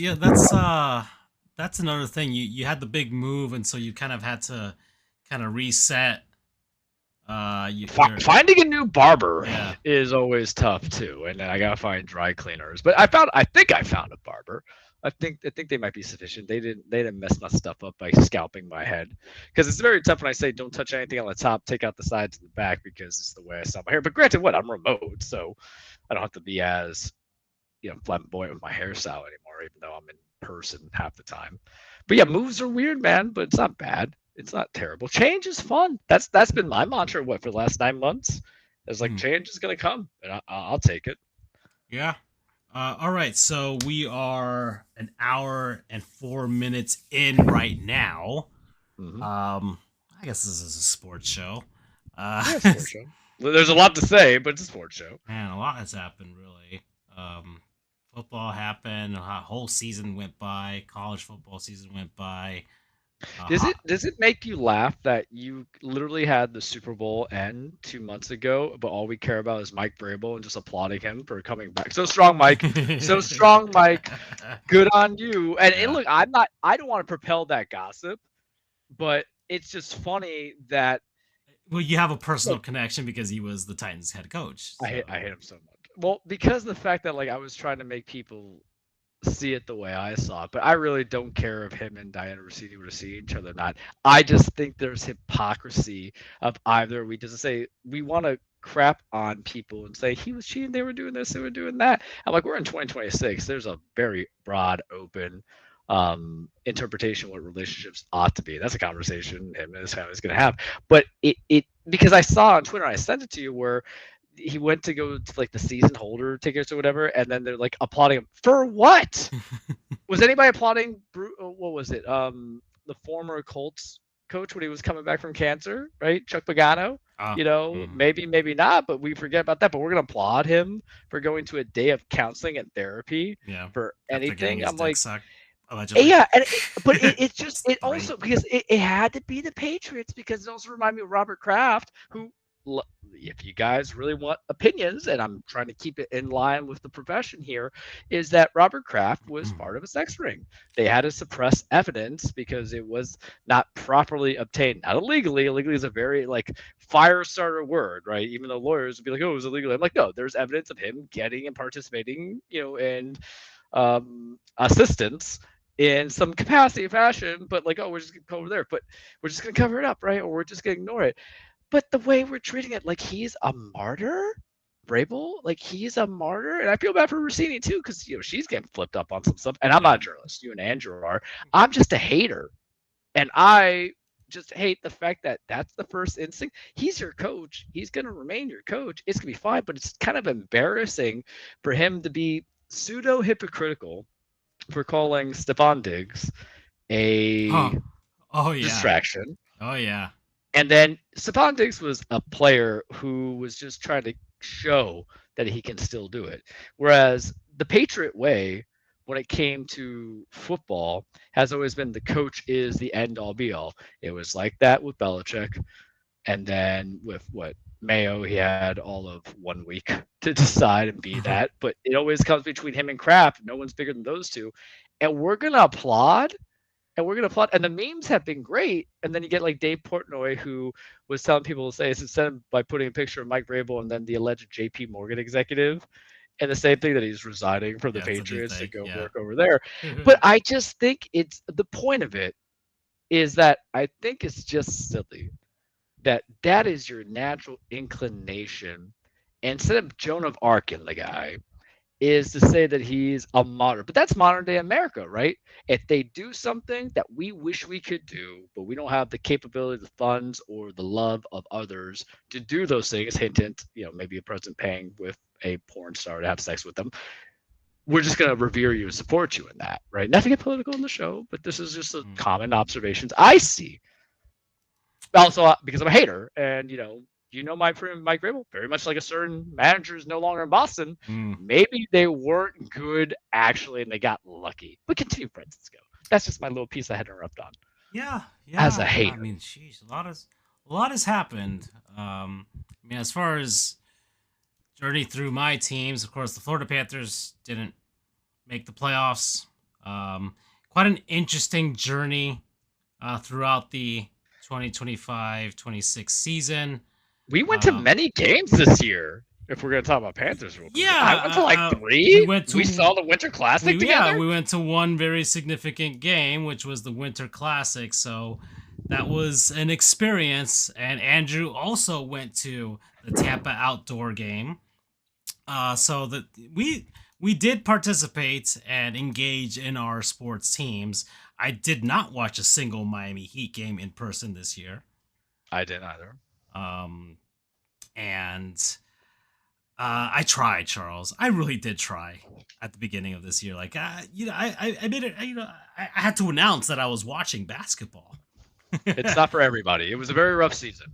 A: another thing. You had the big move, and so you kind of had to kind of reset.
B: Finding a new barber is always tough too, and then I gotta find dry cleaners. But I think I found a barber. I think they might be sufficient. They didn't mess my stuff up by scalping my head, because it's very tough when I say don't touch anything on the top, take out the sides and the back, because it's the way I style my hair. But granted, I'm remote, so I don't have to be as flamboyant with my hairstyle anymore, even though I'm in person half the time. But yeah, moves are weird, man, but it's not bad. It's not terrible. Change is fun. That's been my mantra for the last 9 months. It's like change is gonna come, and I'll take it.
A: Yeah. All right, so we are an hour and 4 minutes in right now.
B: Mm-hmm.
A: I guess this is a sports show.
B: Sports show. There's a lot to say, but it's a sports show.
A: Man, a lot has happened, really. Football happened. A whole season went by. College football season went by.
B: Does it make you laugh that you literally had the Super Bowl end 2 months ago, but all we care about is Mike Vrabel and just applauding him for coming back? So strong, Mike. So strong, Mike. Good on you. And look, I don't want to propel that gossip, but it's just funny that.
A: Well, you have a personal connection because he was the Titans head coach.
B: So. I hate him so much. Well, because of the fact that like I was trying to make people see it the way I saw it, but I really don't care if him and Diana Rossini were to see each other or not. I just think there's hypocrisy of either we just say we want to crap on people and say he was cheating, they were doing this, they were doing that. I'm like, we're in 2026. There's a very broad, open interpretation of what relationships ought to be. That's a conversation him and his family's going to have. But it because I saw on Twitter, I sent it to you, where he went to go to like the season holder tickets or whatever, and then they're like applauding him for what? Was anybody applauding? What was it? The former Colts coach when he was coming back from cancer, right? Chuck Pagano. Maybe not, but we forget about that. But we're gonna applaud him for going to a day of counseling and therapy for anything. I'm like,
A: allegedly.
B: Yeah, but it's just it
A: Three.
B: also because it had to be the Patriots because it also reminded me of Robert Kraft, who, if you guys really want opinions, and I'm trying to keep it in line with the profession here, is that Robert Kraft was part of a sex ring. They had to suppress evidence because it was not properly obtained, not illegally. Illegally is a very like fire starter word, right? Even though lawyers would be like, "Oh, it was illegal." I'm like, no, there's evidence of him getting and participating, and assistance in some capacity fashion, but like, oh, we're just gonna go over there, but we're just gonna cover it up, right? Or we're just gonna ignore it. But the way we're treating it, like he's a martyr, Vrabel, like he's a martyr, and I feel bad for Rossini too, because she's getting flipped up on some stuff. And I'm not a journalist, you and Andrew are. I'm just a hater, and I just hate the fact that that's the first instinct. He's your coach. He's gonna remain your coach. It's gonna be fine, but it's kind of embarrassing for him to be pseudo hypocritical for calling Stephon Diggs a
A: Oh, oh yeah,
B: distraction.
A: oh yeah.
B: And then Stephon Diggs was a player who was just trying to show that he can still do it. Whereas the Patriot way, when it came to football, has always been the coach is the end all be all. It was like that with Belichick. And then with what Mayo, he had all of 1 week to decide and be that. But it always comes between him and Kraft. No one's bigger than those two. And we're going to applaud. And we're going to applaud. And the memes have been great. And then you get like Dave Portnoy, who was telling people to say, instead of by putting a picture of Mike Vrabel and then the alleged JP Morgan executive, and the same thing that he's resigning from the
A: Yeah, it's a new
B: Patriots to
A: thing.
B: go
A: Yeah.
B: work over there. But I just think it's the point of it is that I think it's just silly that is your natural inclination. Instead of Joan of Arc in the guy, is to say that he's a martyr. But that's modern day America, right? If they do something that we wish we could do, but we don't have the capability, the funds, or the love of others to do those things, hint, hint, maybe a president paying with a porn star to have sex with them, we're just going to revere you and support you in that, right? Not to get political in the show, but this is just a common observations I see. Also, because I'm a hater, and my friend Mike Grable, very much like a certain manager is no longer in Boston. Maybe they weren't good actually, and they got lucky. But continue, Francisco. That's just my little piece I had to interrupt on.
A: Yeah,
B: As a
A: yeah. I
B: hater,
A: mean, sheesh, a lot has happened. I mean, as far as journey through my teams, of course, the Florida Panthers didn't make the playoffs. Quite an interesting journey throughout the 2025-26 season.
B: we went to many games this year. If we're gonna talk about Panthers real quick,
A: Yeah,
B: I went to like 3. We saw the Winter Classic together.
A: Yeah, we went to one very significant game, which was the Winter Classic. So that was an experience. And Andrew also went to the Tampa outdoor game. So that we did participate and engage in our sports teams. I did not watch a single Miami Heat game in person this year.
B: I didn't either.
A: And I tried, Charles. I really did try at the beginning of this year. Like, I made it. I had to announce that I was watching basketball.
B: It's not for everybody. It was a very rough season.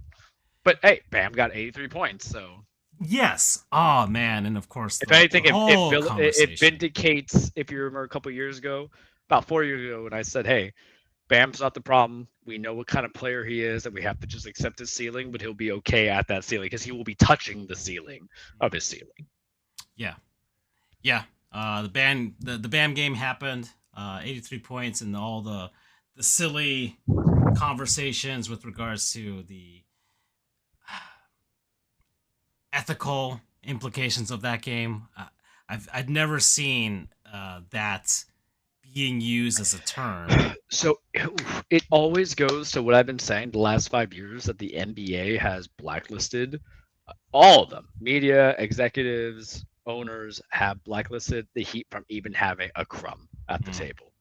B: But hey, Bam got 83 points, so.
A: Yes. Oh man, and of course,
B: if anything, it vindicates. If you remember a couple years ago, about 4 years ago, when I said, "Hey, Bam's not the problem. We know what kind of player he is, and we have to just accept his ceiling, but he'll be okay at that ceiling because he will be touching the ceiling of his ceiling."
A: Yeah, yeah. The Bam game happened. 83 points, and all the silly conversations with regards to the ethical implications of that game. I've never seen that being used as a term.
B: So it always goes to what I've been saying the last 5 years, that the NBA has blacklisted all of them. Media, executives, owners have blacklisted the Heat from even having a crumb at the table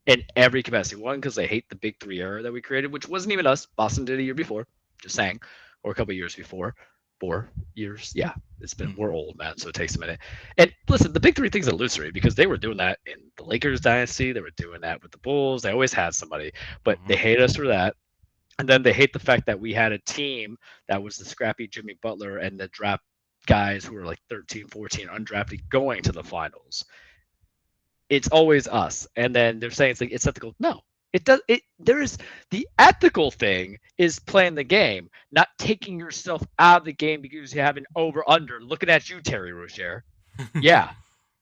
B: in every capacity. One, because they hate the Big Three era that we created, which wasn't even us. Boston did a year before, just saying, or a couple years before. 4 years. Yeah, it's been, we're old, man, so it takes a minute. And listen, the Big Three thing's illusory because they were doing that in the Lakers dynasty. They were doing that with the Bulls. They always had somebody, but they hate us for that. And then they hate the fact that we had a team that was the scrappy Jimmy Butler and the draft guys who were like 13, 14 undrafted going to the finals. it's always us. And then they're saying it's like it's ethical. No, it does. There is the ethical thing is playing the game, not taking yourself out of the game because you have an over under. Looking at you, Terry Rozier. Yeah,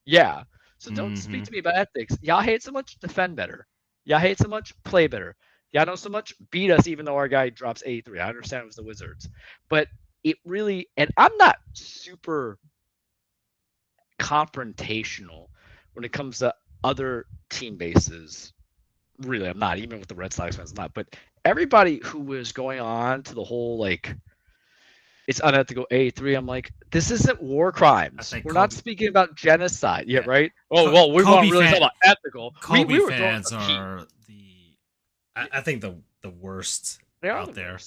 B: yeah. So don't speak to me about ethics. Y'all hate so much, defend better. Y'all hate so much, play better. Y'all know so much, beat us even though our guy drops 83. I understand it was the Wizards. But it really, and I'm not super confrontational when it comes to other team bases. Really, I'm not. Even with the Red Sox fans, I'm not. But everybody who was going on to the whole like it's unethical 83. I'm like, this isn't war crimes. We're not speaking about genocide. Yeah, right? Oh, well, we want to really talk about ethical.
A: Kobe fans are I think the worst out there.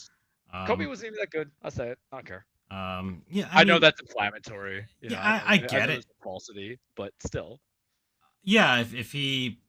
B: Kobe wasn't even that good. I'll say it. I don't care.
A: Yeah,
B: I know that's inflammatory.
A: I get it.
B: Falsity, but still.
A: Yeah, if he.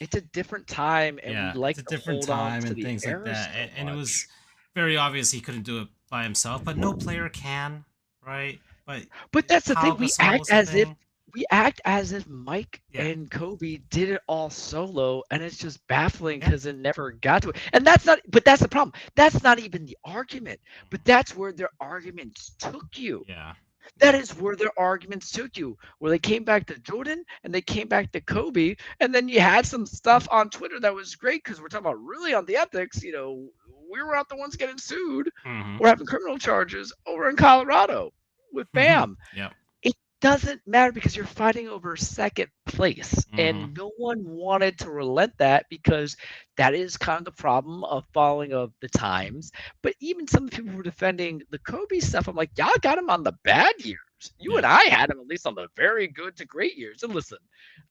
B: It's a different time, and we like
A: it's a different time and things like that. And it was very obvious he couldn't do it by himself, but no player can, right?
B: But that's the thing. We act as if Mike and Kobe did it all solo, and it's just baffling because it never got to it. And that's not. But that's the problem. That's not even the argument. But that's where their arguments took you.
A: Yeah.
B: That is where their arguments took you, where they came back to Jordan and they came back to Kobe. And then you had some stuff on Twitter that was great because we're talking about really on the ethics. We were not the ones getting sued or having criminal charges over in Colorado with Bam.
A: Yeah.
B: It doesn't matter because you're fighting over second place. And no one wanted to relent that because that is kind of the problem of following of the times. But even some people were defending the Kobe stuff. I'm like, y'all got him on the bad years. You and I had him at least on the very good to great years. And listen,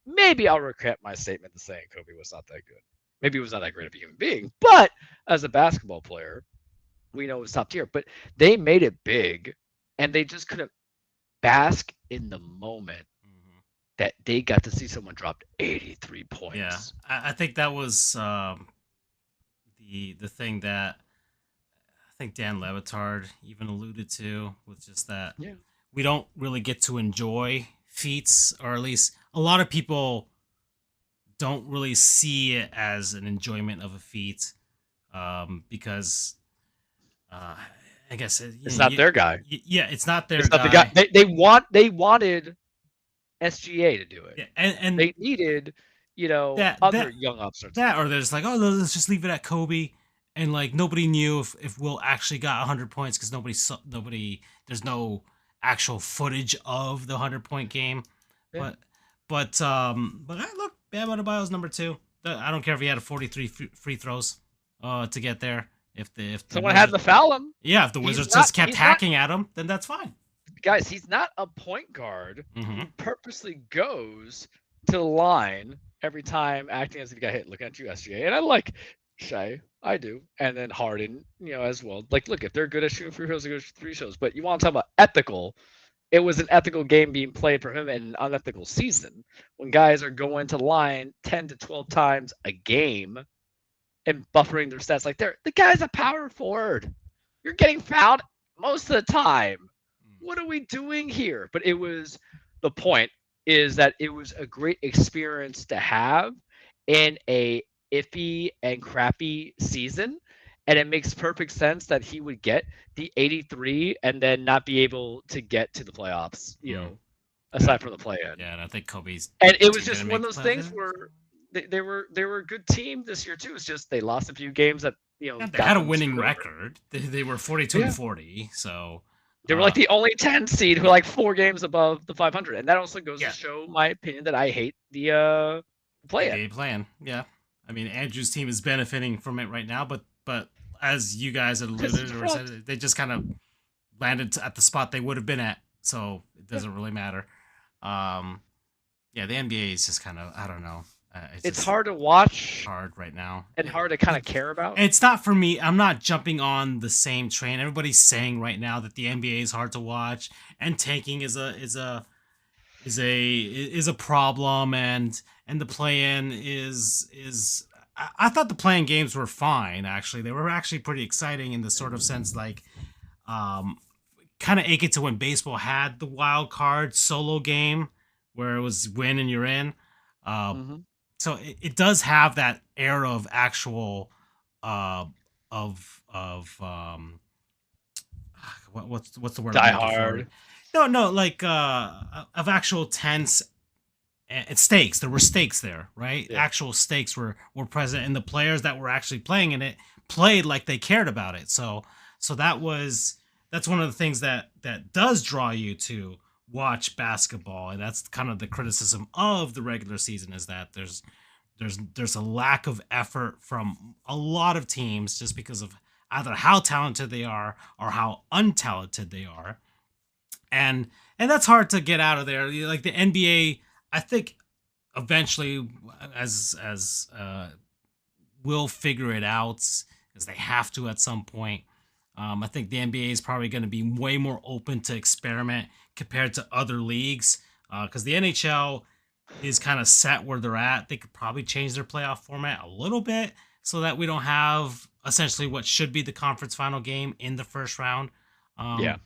B: maybe I'll recant my statement to saying Kobe was not that good. Maybe he was not that great of a human being. But as a basketball player, we know it was top tier. But they made it big, and they just couldn't bask in the moment that they got to see someone drop 83 points.
A: Yeah, I think that was the thing that I think Dan Levitard even alluded to, with just that we don't really get to enjoy feats, or at least a lot of people don't really see it as an enjoyment of a feat, because I guess
B: it's not their guy.
A: Yeah, it's not their
B: guy.
A: Not the guy.
B: They wanted SGA to do it.
A: Yeah, and
B: they needed, other young upstarts.
A: Or there's like, oh, let's just leave it at Kobe, and like nobody knew if Will actually got 100 points because there's no actual footage of the 100-point game. Yeah. But look, Bam Adebayo's number 2. I don't care if he had 43 free throws to get there. If
B: someone had to foul him.
A: Yeah, if the Wizards just kept hacking at him, then that's fine.
B: Guys, he's not a point guard who purposely goes to the line every time acting as if he got hit. Looking at you, SGA. And I like Shai. I do. And then Harden, as well. Like, look, if they're good at shooting free throws, they go free throws. But you want to talk about ethical. It was an ethical game being played for him in an unethical season when guys are going to the line 10 to 12 times a game and buffering their stats. Like, the guy's a power forward. You're getting fouled most of the time. What are we doing here? But the point is that it was a great experience to have in a iffy and crappy season. And it makes perfect sense that he would get the 83 and then not be able to get to the playoffs, aside from the play-in.
A: Yeah, and I think Kobe's...
B: And it was just one of those things where they were a good team this year, too. It's just they lost a few games that,
A: they had a winning record. They were 42-40, so...
B: They were like the only 10 seed who were like 4 games above the 500. And that also goes to show my opinion that I hate the play-in.
A: Play-in, yeah. I mean, Andrew's team is benefiting from it right now, but as you guys had alluded or said, they just kind of landed at the spot they would have been at, so it doesn't really matter. The NBA is just kind of, I don't know.
B: It's hard to watch.
A: Hard right now.
B: And hard to kind of care about.
A: It's not for me. I'm not jumping on the same train. Everybody's saying right now that the NBA is hard to watch and tanking is a problem, and the play-in is. I thought the play-in games were fine. Actually, they were actually pretty exciting in the sort of sense like, kind of akin to when baseball had the wild card solo game. where it was win and you're in. Uh,
B: Hmm.
A: so it does have that air of actual uh of what's the word I'm
B: Die
A: looking for?
B: Hard.
A: No, like of actual tense and stakes. There were stakes there, right?
B: Yeah.
A: Actual stakes were present, and the players that were actually playing in it played like they cared about it. So that's one of the things that does draw you to watch basketball, and that's kind of the criticism of the regular season is that there's a lack of effort from a lot of teams just because of either how talented they are or how untalented they are, and that's hard to get out of there. Like the NBA, I think eventually, as will figure it out, as they have to at some point. I think the NBA is probably going to be way more open to experiment compared to other leagues, because the NHL is kind of set where they're at. They could probably change their playoff format a little bit so that we don't have essentially what should be the conference final game in the first round.
B: Yeah.
A: Um,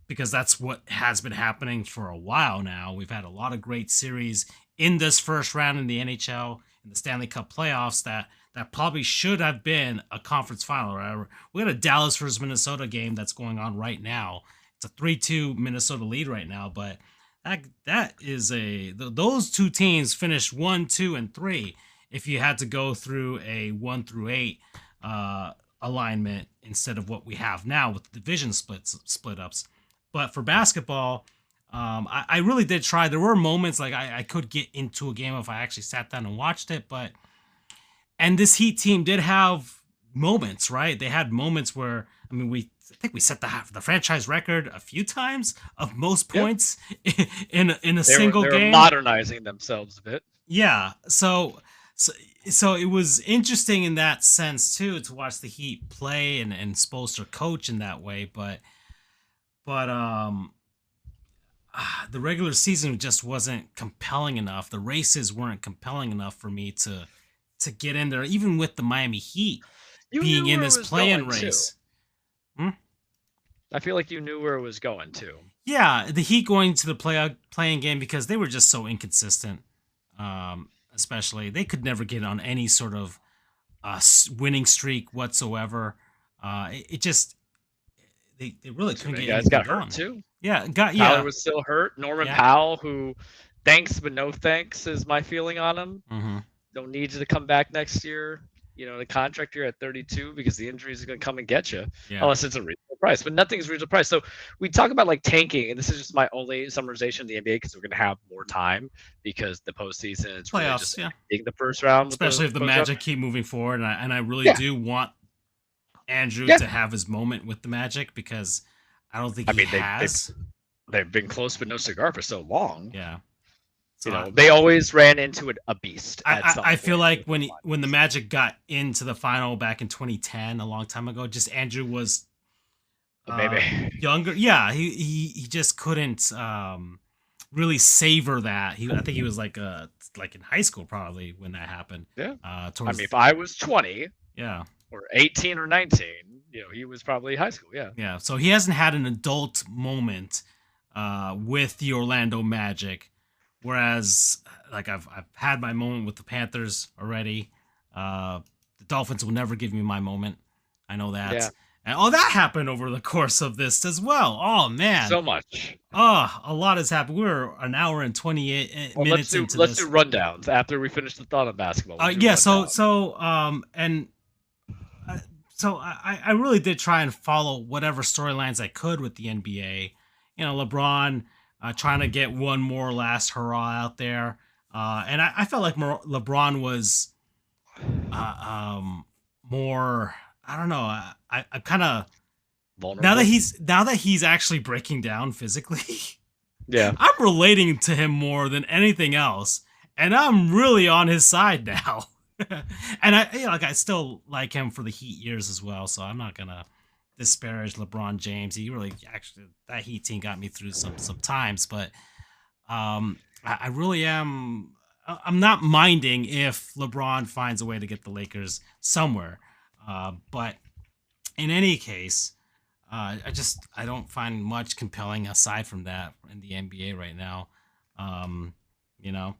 A: because that's what has been happening for a while now. We've had a lot of great series in this first round in the NHL in the Stanley Cup playoffs that probably should have been a conference final. Right? We got a Dallas versus Minnesota game that's going on right now. It's a 3-2 Minnesota lead right now, but that is those two teams finished 1, 2, and 3. If you had to go through a 1 through 8 alignment instead of what we have now with the division split ups. But for basketball, I really did try. There were moments like I could get into a game if I actually sat down and watched it. And this Heat team did have moments, right? They had moments where, I mean, I think we set the franchise record a few times of most
B: Yeah.
A: points in a
B: They
A: single
B: were
A: game.
B: modernizing themselves a bit.
A: Yeah. So it was interesting in that sense too to watch the Heat play and Spoelstra coach in that way, but the regular season just wasn't compelling enough. The races weren't compelling enough for me to get in there, even with the Miami Heat
B: You
A: being
B: knew
A: in
B: where it
A: this
B: was
A: play-in
B: going too.
A: race. Hmm?
B: I feel like you knew where it was going too.
A: Yeah, the Heat going to the playing game because they were just so inconsistent. Especially they could never get on any sort of winning streak whatsoever. It just they really
B: Too
A: couldn't
B: many
A: get
B: guys
A: anything
B: got
A: going.
B: hurt too.
A: Yeah,
B: Tyler was still hurt. Norman
A: yeah.
B: Powell, who thanks but no thanks is my feeling on him.
A: Mm-hmm.
B: Don't need you to come back next year. You know, the contract year at 32 because the injuries are going to come and get you,
A: Yeah.
B: unless it's a reasonable price. But nothing's a reasonable price. So we talk about like tanking, and this is just my only summarization of the NBA because we're going to have more time because the postseason is really just ending the first round.
A: Especially if the Magic keep moving forward, and I really do want Andrew to have his moment with the Magic because I don't think he has.
B: They've been close but no cigar for so long.
A: Yeah.
B: So they always ran into a beast.
A: I feel like when the Magic got into the final back in 2010, a long time ago, just Andrew was younger. Yeah, he just couldn't really savor that. I think he was like in high school probably when that happened.
B: Yeah. I mean, if I was 20,
A: yeah,
B: or 18 or 19, you know, he was probably high school. Yeah.
A: Yeah. So he hasn't had an adult moment with the Orlando Magic. Whereas, like I've had my moment with the Panthers already. The Dolphins will never give me my moment. I know that.
B: Yeah.
A: And that happened over the course of this as well. Oh man,
B: so much.
A: Oh, a lot has happened. We're an hour and 28 minutes into this.
B: Let's do rundowns after we finish the thought on basketball.
A: Yeah. So I really did try and follow whatever storylines I could with the NBA. You know, LeBron. Trying to get one more last hurrah out there. And I felt like LeBron was more, I don't know, I kind of, now that he's actually breaking down physically,
B: yeah,
A: I'm relating to him more than anything else. And I'm really on his side now. And I still like him for the Heat years as well. So I'm not going to disparage LeBron James. He really actually, that Heat team got me through some times, but I really am. I'm not minding if LeBron finds a way to get the Lakers somewhere. But in any case, I don't find much compelling aside from that in the NBA right now. You know,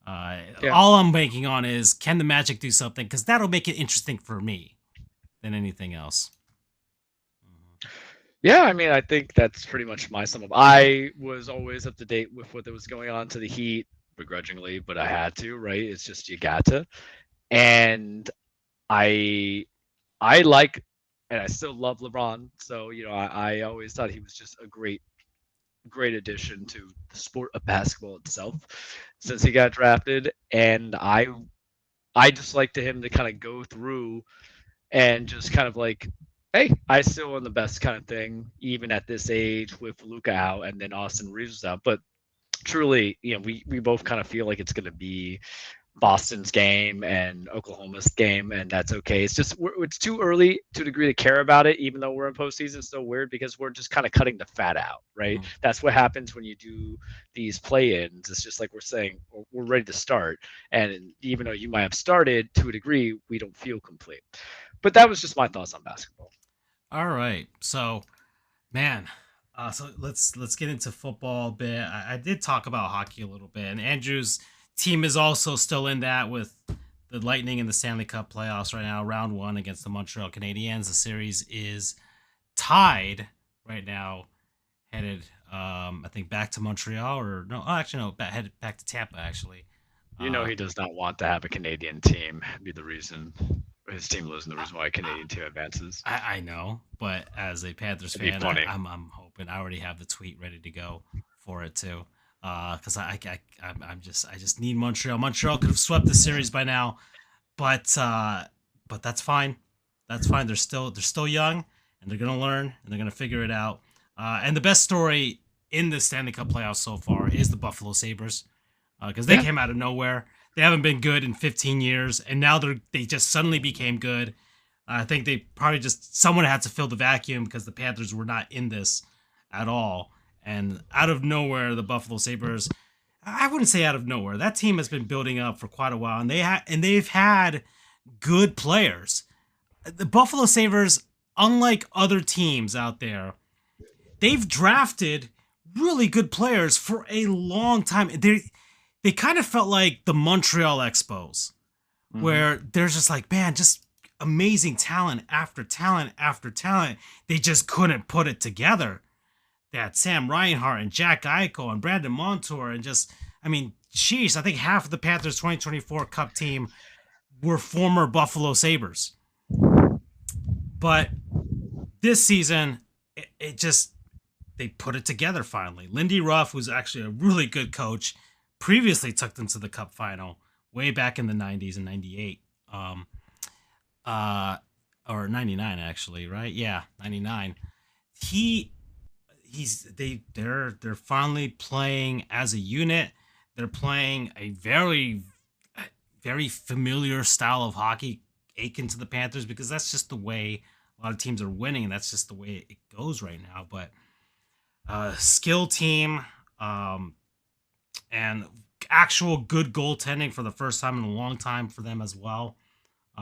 B: Yeah.
A: all I'm banking on is can the Magic do something, because that'll make it interesting for me than anything else.
B: Yeah, I mean, I think that's pretty much my sum up. I was always up to date with what was going on to the Heat, begrudgingly, but I had to, right? It's just you got to. And I like, and I still love LeBron. So I always thought he was just a great addition to the sport of basketball itself since he got drafted. And I just like to him to kind of go through and just kind of like, hey, I still want the best kind of thing, even at this age with Luka out and then Austin Reeves out. But truly, we both kind of feel like it's going to be Boston's game and Oklahoma's game, and that's okay. It's just it's too early to a degree to care about it, even though we're in postseason. It's so weird because we're just kind of cutting the fat out, right?
A: Mm.
B: That's what happens when you do these play-ins. It's just like we're saying we're ready to start, and even though you might have started to a degree, we don't feel complete. But that was just my thoughts on basketball.
A: All right, so man, so let's get into football a bit. I did talk about hockey a little bit, and Andrew's team is also still in that with the Lightning in the Stanley Cup playoffs right now, round one against the Montreal Canadiens. The series is tied right now, headed I think back to Montreal, or no, actually no, headed back to Tampa actually.
B: He does not want to have a Canadian team be the reason his team losing, the reason why a Canadian team advances.
A: I know, but as a Panthers fan, I'm hoping. I already have the tweet ready to go for it too, because I just need Montreal. Montreal could have swept the series by now, but that's fine. That's fine. They're still young, and they're gonna learn, and they're gonna figure it out. And the best story in the Stanley Cup playoffs so far is the Buffalo Sabres, because they came out of nowhere. They haven't been good in 15 years, and now they just suddenly became good. I think they probably someone had to fill the vacuum because the Panthers were not in this at all. And out of nowhere, the Buffalo Sabres, I wouldn't say out of nowhere. That team has been building up for quite a while, and they've had good players. The Buffalo Sabres, unlike other teams out there, they've drafted really good players for a long time. They kind of felt like the Montreal Expos, where there's just like, man, just amazing talent after talent after talent. They just couldn't put it together. They had Sam Reinhart and Jack Eichel and Brandon Montour and I think half of the Panthers 2024 Cup team were former Buffalo Sabres. But this season, they put it together finally. Lindy Ruff, who's actually a really good coach, previously took them to the Cup final way back in the 90s and 98. Or 99 actually, right? Yeah, 99. They're finally playing as a unit. They're playing a very very familiar style of hockey akin to the Panthers, because that's just the way a lot of teams are winning, and that's just the way it goes right now. But skill team, and actual good goaltending for the first time in a long time for them as well,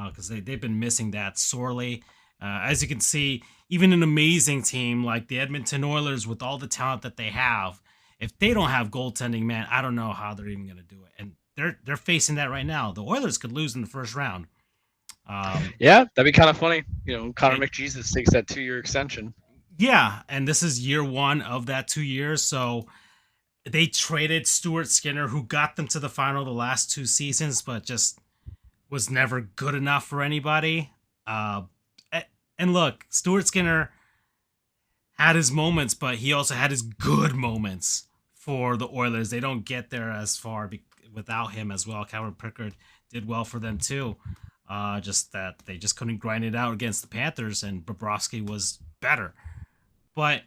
A: because they've been missing that sorely. As you can see, even an amazing team like the Edmonton Oilers, with all the talent that they have, if they don't have goaltending, man, I don't know how they're even going to do it. And they're facing that right now. The Oilers could lose in the first round.
B: Yeah, that'd be kind of funny. Connor McJesus takes that 2-year extension.
A: Yeah, and this is year one of that 2 years, so they traded Stuart Skinner, who got them to the final the last 2 seasons, but just was never good enough for anybody. And look, Stuart Skinner had his moments, but he also had his good moments for the Oilers. They don't get there as far without him as well. Calvin Pickard did well for them too. Just that they just couldn't grind it out against the Panthers, and Bobrovsky was better. But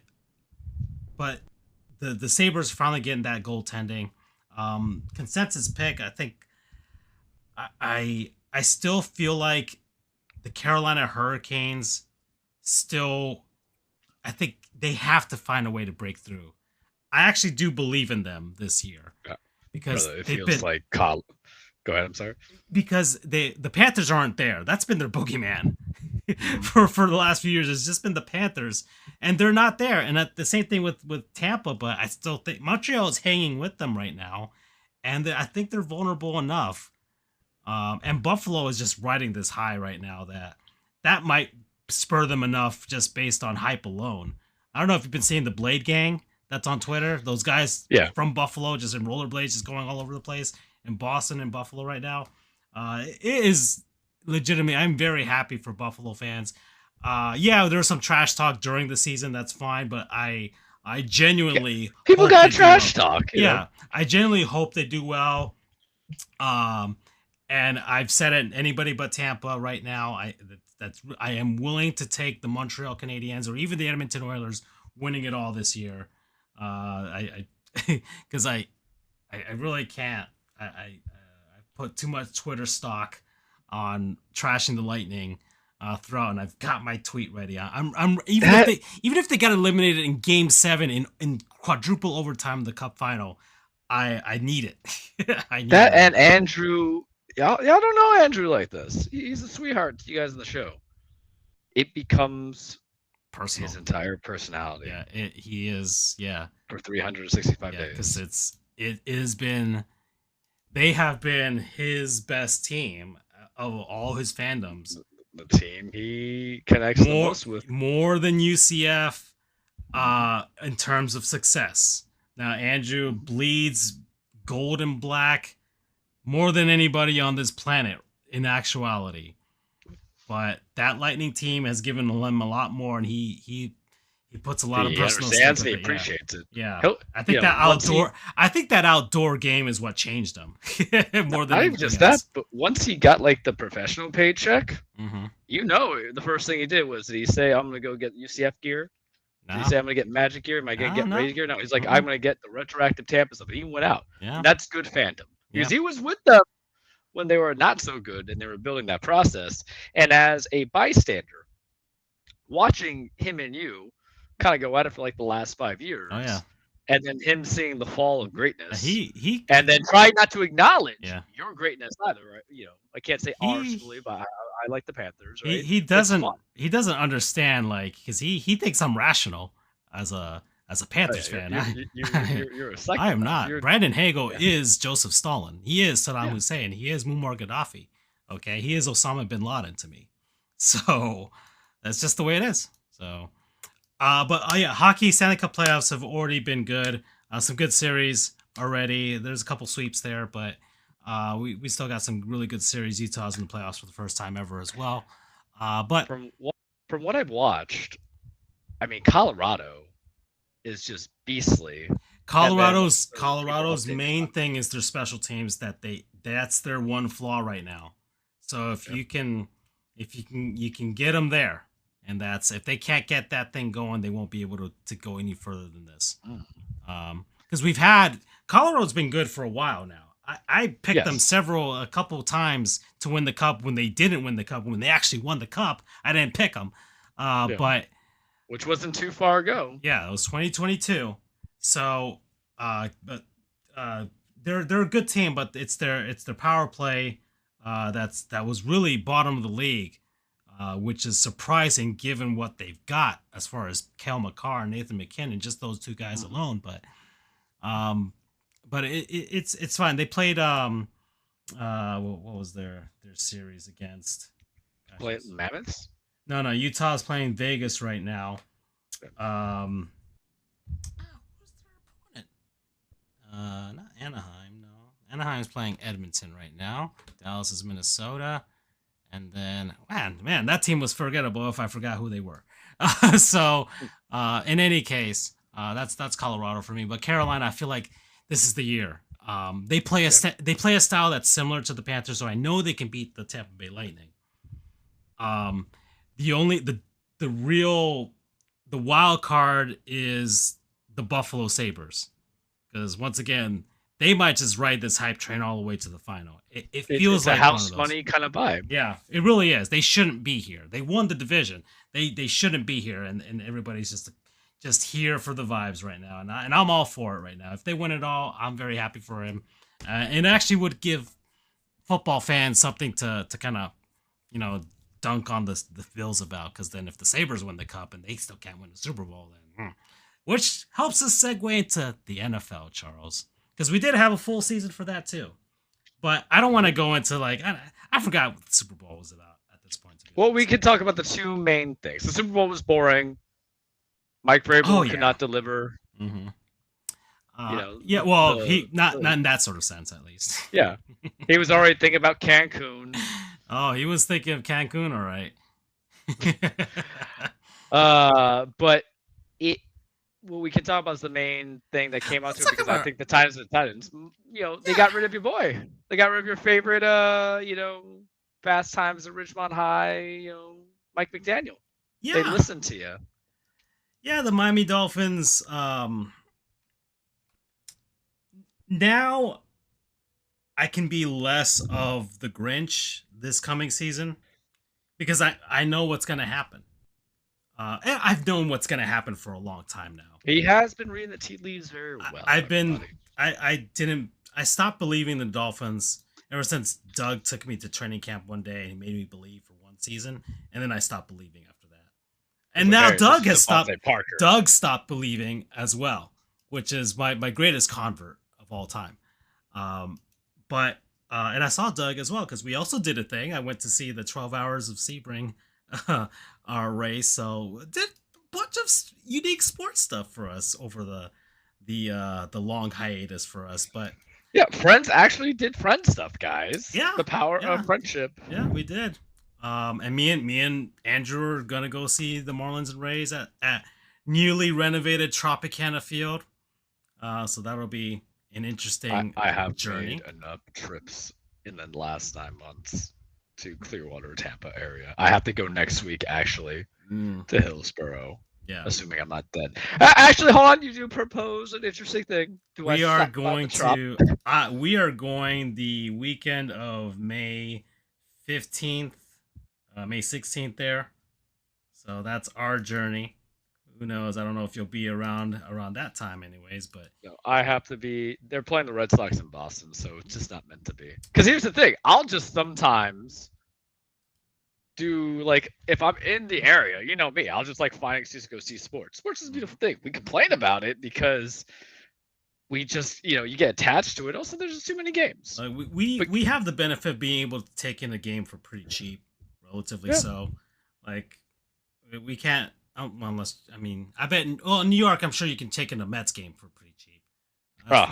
A: the Sabres finally getting that goaltending. Consensus pick, I think I still feel like the Carolina Hurricanes I think they have to find a way to break through. I actually do believe in them this year.
B: Yeah.
A: Because
B: it feels like Go ahead, I'm sorry.
A: Because the Panthers aren't there. That's been their boogeyman for the last few years. It's just been the Panthers, and they're not there. And the same thing with Tampa, but I still think Montreal is hanging with them right now. and I think they're vulnerable enough. And Buffalo is just riding this high right now that might spur them enough just based on hype alone. I don't know if you've been seeing the Blade Gang that's on Twitter. Those guys
B: Yeah.
A: from Buffalo just in rollerblades, just going all over the place in Boston and Buffalo right now. It is legitimate. I'm very happy for Buffalo fans. Yeah, there's some trash talk during the season. That's fine, but I genuinely
B: people
A: hope
B: got
A: they do
B: trash
A: well.
B: talk.
A: Yeah, I genuinely hope they do well. And I've said it. Anybody but Tampa right now. I am willing to take the Montreal Canadiens or even the Edmonton Oilers winning it all this year. Because I really can't. I put too much Twitter stock on trashing the Lightning throughout, and I've got my tweet ready. I'm even if they got eliminated in Game 7 in quadruple overtime of the Cup final, I need it. I need
B: that
A: it.
B: And Andrew, y'all don't know Andrew like this. He's a sweetheart to you guys in the show. It becomes
A: personal.
B: His entire personality.
A: Yeah, he is. Yeah,
B: for 365 days.
A: Because it has been. They have been his best team of all his fandoms.
B: The team he connects the most with.
A: More than UCF in terms of success. Now, Andrew bleeds gold and black more than anybody on this planet in actuality. But that Lightning team has given him a lot more, and he puts a lot of personal
B: stuff. He
A: appreciates
B: it.
A: Yeah, I think that outdoor game is what changed him more than
B: not just that. But once he got like the professional paycheck, the first thing he did was, did he say, "I'm gonna go get UCF gear"? No. Did he say, "I'm gonna get Magic gear"? Am I gonna get Rays gear? No, he's like, "I'm gonna get the retroactive Tampa stuff." He went out. Yeah, that's good fandom because he was with them when they were not so good and they were building that process. And as a bystander, watching him and you kind of go at it for like the last 5 years.
A: Oh yeah.
B: And then him seeing the fall of greatness.
A: He
B: and then trying not to acknowledge your greatness either, right? I can't say arsenally, but I like the Panthers, right?
A: He doesn't understand, like, because he thinks I'm rational as a Panthers fan.
B: You're a psychopath.
A: I am not. Brandon Hagel is Joseph Stalin. He is Saddam Hussein. He is Muammar Gaddafi. Okay, he is Osama bin Laden to me. So that's just the way it is. So, hockey Stanley Cup playoffs have already been good. Some good series already. There's a couple sweeps there, but we still got some really good series. Utah's in the playoffs for the first time ever as well. But
B: from what I've watched, I mean, Colorado is just beastly.
A: Colorado's main thing is their special teams. That's their one flaw right now. So if you can get them there, and that's if they can't get that thing going, they won't be able to go any further than this. Because Colorado's been good for a while now. I picked them a couple of times to win the cup when they didn't win the cup. When they actually won the cup, I didn't pick them. But
B: which wasn't too far ago.
A: Yeah, it was 2022. So, they're a good team, but it's their power play that was really bottom of the league, which is surprising given what they've got as far as Cale Makar and Nathan McKinnon, just those two guys alone. But it's fine. They played what was their series against?
B: Played Mammoths?
A: No, Utah's playing Vegas right now. Who's their opponent? Not Anaheim, no. Anaheim's playing Edmonton right now. Dallas is Minnesota. And then, man, that team was forgettable if I forgot who they were. So, in any case, that's Colorado for me. But Carolina, I feel like this is the year. They play a style that's similar to the Panthers, so I know they can beat the Tampa Bay Lightning. The wild card is the Buffalo Sabres, because once again they might just ride this hype train all the way to the final. It feels like
B: a house money kind of vibe.
A: Yeah, it really is. They shouldn't be here. They won the division. They shouldn't be here, and everybody's just here for the vibes right now. And I'm all for it right now. If they win it all, I'm very happy for him. And actually would give football fans something to kind of, dunk on the Bills about, because then if the Sabres win the cup and they still can't win the Super Bowl, then which helps us segue into the NFL, Charles. because we did have a full season for that too. But I don't want to go into like I forgot what the Super Bowl was about at this point. To be
B: Well,
A: honest.
B: we could talk about the two main things. The Super Bowl was boring. Mike
A: Oh
B: Vrabel could
A: yeah.
B: not deliver.
A: Mm-hmm.
B: You know,
A: Yeah. Well, he not
B: the
A: in that sort of sense, at least.
B: yeah, he was already thinking about Cancun.
A: Oh, he was thinking of Cancun, all right.
B: But it what we can talk about is the main thing that came out
A: Let's
B: to it
A: talk
B: because I
A: about
B: think the Titans, they got rid of your boy. They got rid of your favorite, Fast Times at Ridgemont High, Mike McDaniel. They
A: yeah,
B: listened to you.
A: yeah. The Miami Dolphins. Now I can be less of the Grinch this coming season because I know what's gonna happen. And I've known what's gonna happen for a long time now.
B: He has been reading the tea leaves very well.
A: I've been
B: everybody.
A: I stopped believing the Dolphins ever since Doug took me to training camp one day and he made me believe for one season, and then I stopped believing after that. And now Doug has stopped.
B: Parker.
A: Doug stopped believing as well, which is my greatest convert of all time. But and I saw Doug as well because we also did a thing. I went to see the 12 Hours of Sebring our race, so did a bunch of unique sports stuff for us over the long hiatus for us. But
B: Yeah, friends actually did friend stuff, guys.
A: Yeah,
B: the power
A: yeah.
B: of friendship.
A: Yeah, we did. And me and Andrew are gonna go see the Marlins and Rays at newly renovated Tropicana Field. So that'll be an interesting
B: I have
A: journey.
B: made enough trips in the last 9 months to Clearwater, Tampa area. I have to go next week actually to Hillsborough.
A: Yeah.
B: Assuming I'm not dead. Actually, hold on. You do propose an interesting thing.
A: We are going the weekend of May 15th, May 16th there. So that's our journey. Who knows? I don't know if you'll be around that time anyways, but
B: no, I have to be. They're playing the Red Sox in Boston, so it's just not meant to be. Because here's the thing. I'll just sometimes do, like, if I'm in the area, you know me, I'll just like find an excuse to go see sports. Sports is a beautiful thing. We complain about it because we just, you get attached to it. Also, there's just too many games.
A: We have the benefit of being able to take in a game for pretty cheap, relatively so. Like, we can't unless I bet in New York, I'm sure you can take in a Mets game for pretty cheap. What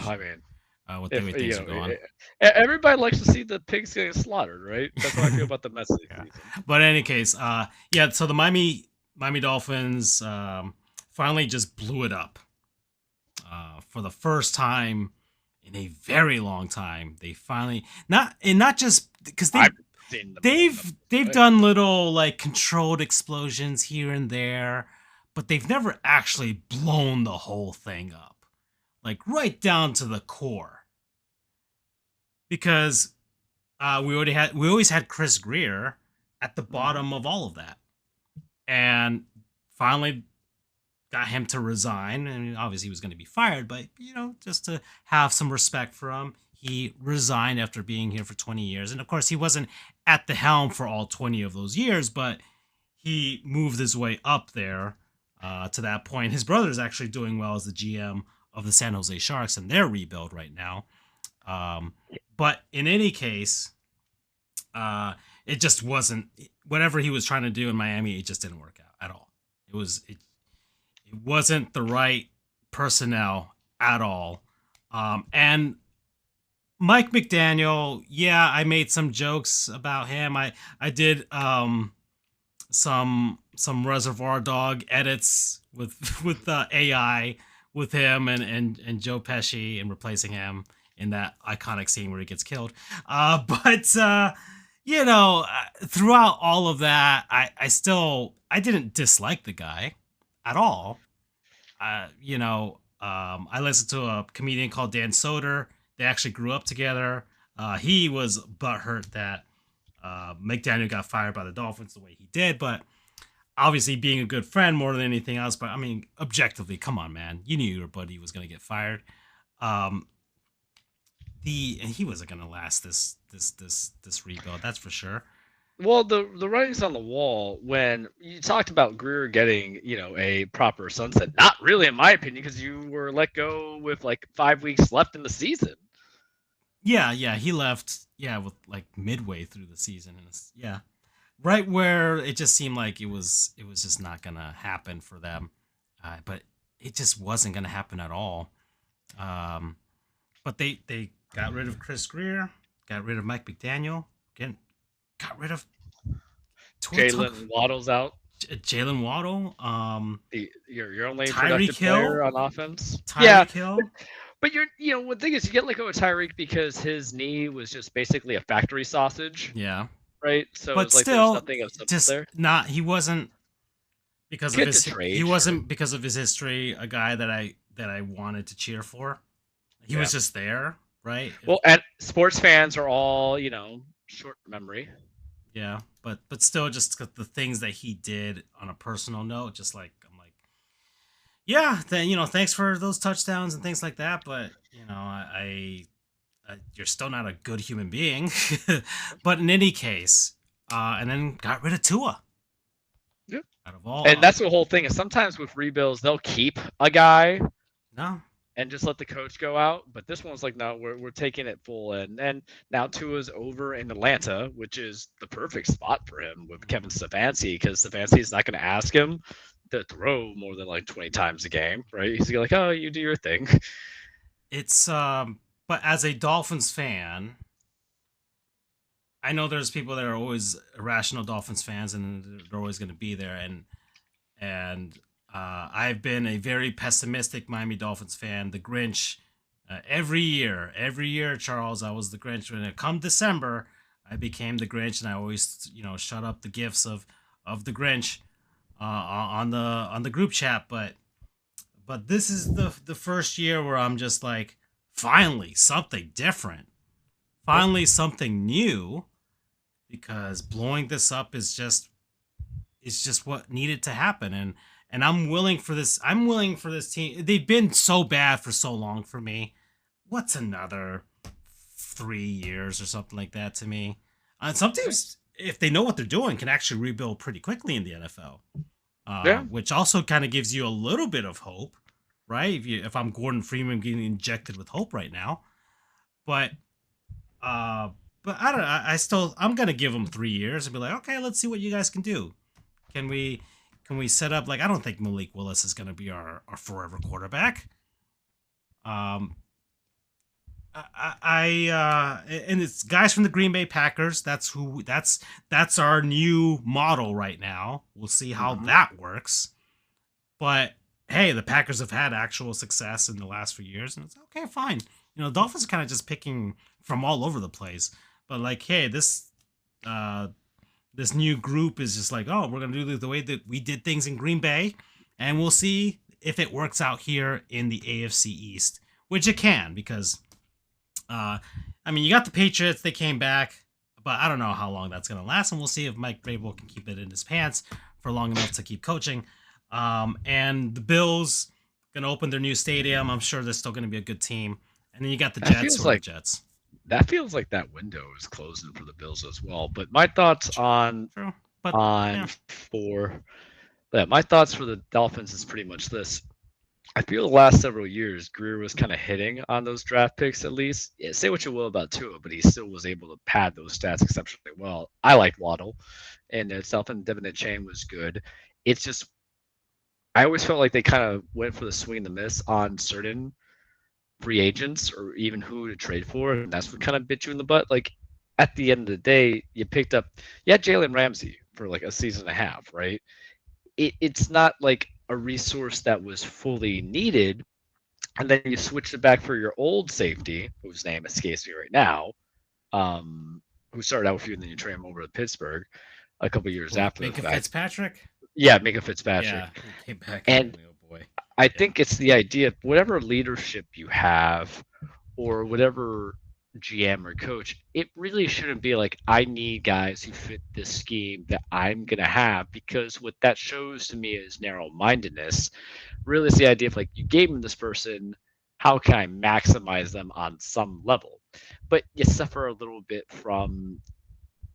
A: the way things are going.
B: Everybody likes to see the pigs getting slaughtered, right? That's how I feel about the Mets.
A: Yeah. But in any case, so the Miami Dolphins finally just blew it up. For the first time in a very long time, they finally not just because they've done little like controlled explosions here and there, but they've never actually blown the whole thing up, like right down to the core. Because we always had Chris Greer at the bottom of all of that, and finally got him to resign. And obviously he was going to be fired, but just to have some respect for him, he resigned after being here for 20 years. And of course, he wasn't at the helm for all 20 of those years, but he moved his way up there to that point. His brother is actually doing well as the GM of the San Jose Sharks in their rebuild right now. But in any case, it just wasn't whatever he was trying to do in Miami. It just didn't work out at all. It wasn't the right personnel at all. And Mike McDaniel, yeah, I made some jokes about him. I did some Reservoir Dog edits with AI with him and Joe Pesci and replacing him in that iconic scene where he gets killed. But throughout all of that, I didn't dislike the guy at all. I listened to a comedian called Dan Soder. They actually grew up together. He was butthurt that McDaniel got fired by the Dolphins the way he did, but obviously being a good friend more than anything else. But objectively, come on, man, you knew your buddy was going to get fired. And he wasn't going to last this rebuild, that's for sure.
B: Well, the writing's on the wall when you talked about Greer getting, a proper sunset. Not really, in my opinion, because you were let go with like 5 weeks left in the season.
A: Yeah, he left. Yeah, with like midway through the season, and yeah, right where it just seemed like it was just not gonna happen for them, but it just wasn't gonna happen at all. Um, but they got rid of Chris Greer, got rid of Mike McDaniel, again, got rid of Tua took
B: Jalen Waddle's out.
A: Jalen Waddle,
B: Your only
A: Tyreek
B: productive
A: Hill,
B: player on offense. Yeah,
A: Tyreek Hill.
B: but one thing is you get let go of Tyreek because his knee was just basically a factory sausage,
A: Yeah,
B: right? So
A: but
B: it's like there's
A: still,
B: nothing of substance
A: just
B: there.
A: not.
B: Good to trade,
A: He
B: sure.
A: wasn't because of his history a guy that I wanted to cheer for. He
B: Yeah.
A: was just there, right?
B: Well, and sports fans are all, short memory.
A: Yeah, but still, just the things that he did on a personal note, just like I'm like, yeah, then thanks for those touchdowns and things like that, but you're still not a good human being. But in any case, and then got rid of Tua.
B: Yeah.
A: Out of all,
B: And that's the whole thing is sometimes with rebuilds they'll keep a guy
A: no,
B: and just let the coach go out. But this one's like, no, we're taking it full. And now Tua's over in Atlanta, which is the perfect spot for him with Kevin Stefanski, because Stefanski's not going to ask him to throw more than like 20 times a game, right? He's gonna like, oh, you do your thing.
A: it's but as a Dolphins fan, I know there's people that are always irrational Dolphins fans, and they're always going to be there. And I've been a very pessimistic Miami Dolphins fan, the Grinch. Every year, Charles, I was the Grinch. When it come December, I became the Grinch, and I always, shut up the gifts of the Grinch on the group chat. But this is the first year where I'm just like, finally something different, finally something new, because blowing this up is just what needed to happen. And I'm willing for this. I'm willing for this team. They've been so bad for so long for me. What's another 3 years or something like that to me? Some teams, if they know what they're doing, can actually rebuild pretty quickly in the NFL.
B: Yeah.
A: Which also kind of gives you a little bit of hope, right? If I'm Gordon Freeman getting injected with hope right now, but uh, but I don't know. I'm gonna give them 3 years and be like, okay, let's see what you guys can do. Can we set up, like, I don't think Malik Willis is gonna be our forever quarterback. Um, and it's guys from the Green Bay Packers. That's our new model right now. We'll see how that works. But hey, the Packers have had actual success in the last few years, and it's okay, fine. Dolphins are kind of just picking from all over the place. But like, hey, this new group is just like, oh, we're gonna do the way that we did things in Green Bay, and we'll see if it works out here in the AFC East, which it can, because I mean, you got the Patriots, they came back, but I don't know how long that's gonna last, and we'll see if Mike Vrabel can keep it in his pants for long enough to keep coaching. And the Bills gonna open their new stadium. I'm sure they're still gonna be a good team. And then you got the Jets, who are the Jets.
B: That feels like that window is closing for the Bills as well. But my thoughts on
A: True. But
B: on for yeah, my thoughts for the Dolphins is pretty much this. I feel the last several years, Greer was kind of hitting on those draft picks at least. Yeah, say what you will about Tua, but he still was able to pad those stats exceptionally well. I liked Waddle, and itself, and Devin Chain was good. It's just I always felt like they kind of went for the swing and the miss on certain free agents or even who to trade for, and that's what kind of bit you in the butt. Like at the end of the day, you had Jalen Ramsey for like a season and a half, right? It's not like a resource that was fully needed, and then you switch it back for your old safety, whose name escapes me right now, who started out with you, and then you trade him over to Pittsburgh a couple years after the fact.
A: Fitzpatrick?
B: Yeah, Minka Fitzpatrick.
A: Yeah, he came back.
B: And
A: oh boy.
B: I think it's the idea of whatever leadership you have or whatever GM or coach, it really shouldn't be like, I need guys who fit this scheme that I'm going to have, because what that shows to me is narrow mindedness. Really, it's the idea of like, you gave him this person, how can I maximize them on some level? But you suffer a little bit from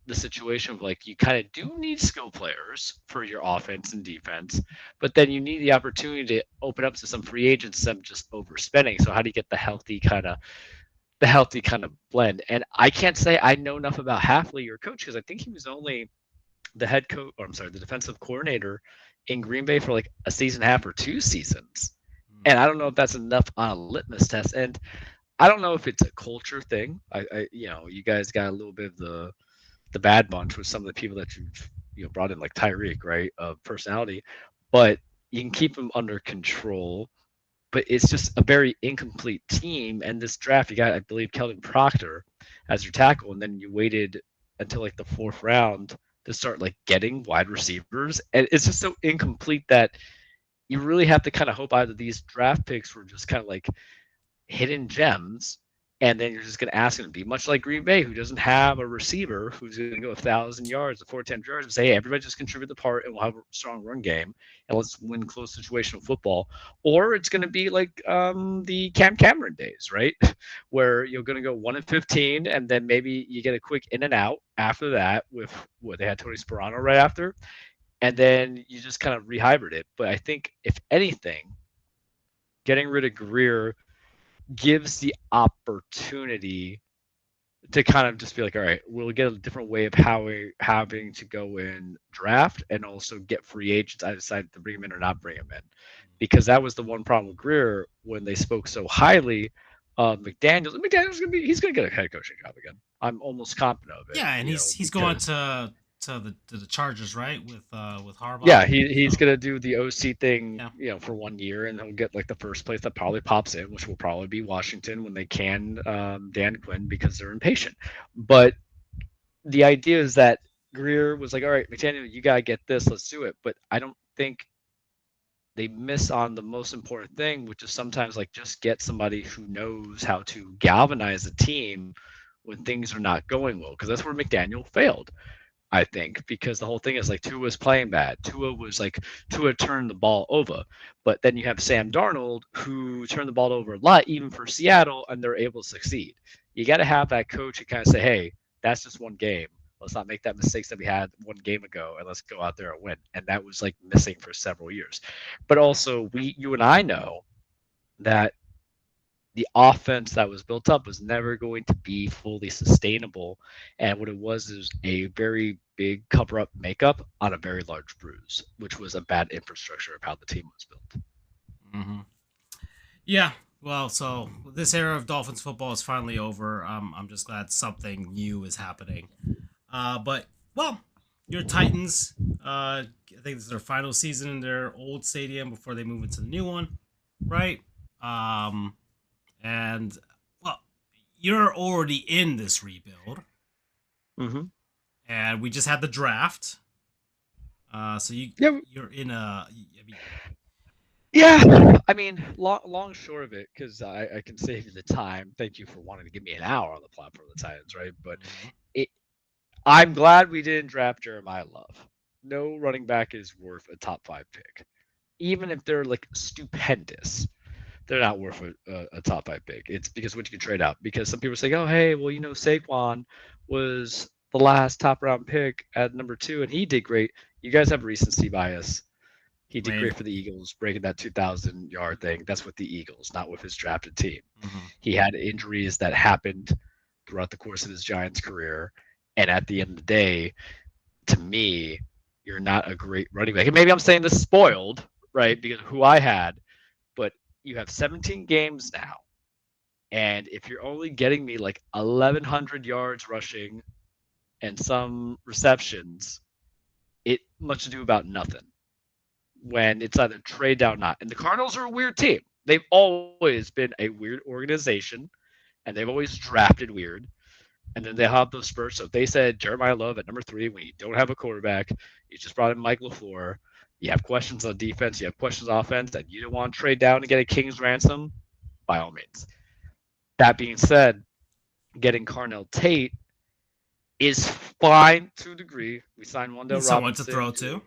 B: the situation of like you kind of do need skill players for your offense and defense, but then you need the opportunity to open up to some free agents instead of just overspending. So how do you get the healthy kind of blend? And I can't say I know enough about Halfley, your coach, because I think he was only the head coach, or I'm sorry, the defensive coordinator in Green Bay for like a season and a half or 2 seasons. And I don't know if that's enough on a litmus test. And I don't know if it's a culture thing. You guys got a little bit of the bad bunch with some of the people that you've brought in, like Tyreek, right, of personality, but you can keep them under control. But it's just a very incomplete team. And this draft, you got, I believe, Kelvin Proctor as your tackle, and then you waited until like the fourth round to start like getting wide receivers, and it's just so incomplete that you really have to kind of hope either these draft picks were just kind of like hidden gems, and then you're just going to ask them to be much like Green Bay, who doesn't have a receiver who's going to go 1,000 yards or 410 yards, and say, hey, everybody just contribute the part, and we'll have a strong run game, and let's win close situational football. Or it's going to be like the Cam Cameron days, right, where you're going to go 1-15, and then maybe you get a quick in and out after that with what they had Tony Sperano right after, and then you just kind of rehybrid it. But I think if anything, getting rid of Greer gives the opportunity to kind of just be like, all right, we'll get a different way of how we having to go in draft and also get free agents. I decided to bring him in or not bring him in, because that was the one problem with Greer when they spoke so highly of McDaniels. McDaniels he's gonna get a head coaching job again. I'm almost confident of it.
A: Yeah, and he's going to the Chargers, right? With Harbaugh.
B: Yeah, he's gonna do the OC thing,
A: Yeah.
B: for 1 year, and he'll get like the first place that probably pops in, which will probably be Washington when they can Dan Quinn, because they're impatient. But the idea is that Greer was like, all right, McDaniel, you gotta get this, let's do it. But I don't think they miss on the most important thing, which is sometimes like just get somebody who knows how to galvanize a team when things are not going well, because that's where McDaniel failed. I think, because the whole thing is like Tua was playing bad. Tua turned the ball over, but then you have Sam Darnold who turned the ball over a lot, even for Seattle, and they're able to succeed. You got to have that coach who kind of say, hey, that's just one game. Let's not make that mistakes that we had one game ago, and let's go out there and win. And that was like missing for several years. But also, you and I know that the offense that was built up was never going to be fully sustainable. And what it was is a very big cover up makeup on a very large bruise, which was a bad infrastructure of how the team was built.
A: Mm-hmm. Yeah. Well, so this era of Dolphins football is finally over. I'm just glad something new is happening. But well, your Titans. I think this is their final season in their old stadium before they move into the new one, right? And well, you're already in this rebuild,
B: Mm-hmm.
A: and we just had the draft. So you're in a. I mean,
B: Yeah, I mean, long short of it, because I can save you the time. Thank you for wanting to give me an hour on the platform of the Titans, right? But it, I'm glad we didn't draft Jeremiah Love. No running back is worth a top 5 pick, even if they're like stupendous. They're not worth a top 5 pick. It's because what you can trade out. Because some people say, oh, hey, well, Saquon was the last top round pick at number 2, and he did great. You guys have recency bias. He did great for the Eagles, breaking that 2,000-yard thing. That's with the Eagles, not with his drafted team.
A: Mm-hmm.
B: He had injuries that happened throughout the course of his Giants career. And at the end of the day, to me, you're not a great running back. And maybe I'm saying this spoiled, right, because of who I had. But you have 17 games now. And if you're only getting me like 1,100 yards rushing and some receptions, it much ado about nothing. When it's either trade down or not. And the Cardinals are a weird team. They've always been a weird organization, and they've always drafted weird. And then they have those spurts. So if they said Jeremiah Love at number 3 when you don't have a quarterback, you just brought in Mike LaFleur, you have questions on defense, you have questions on offense, and you don't want to trade down to get a king's ransom, by all means. That being said, getting Carnell Tate is fine to a degree. We signed Wandale Robinson.
A: Someone to throw to.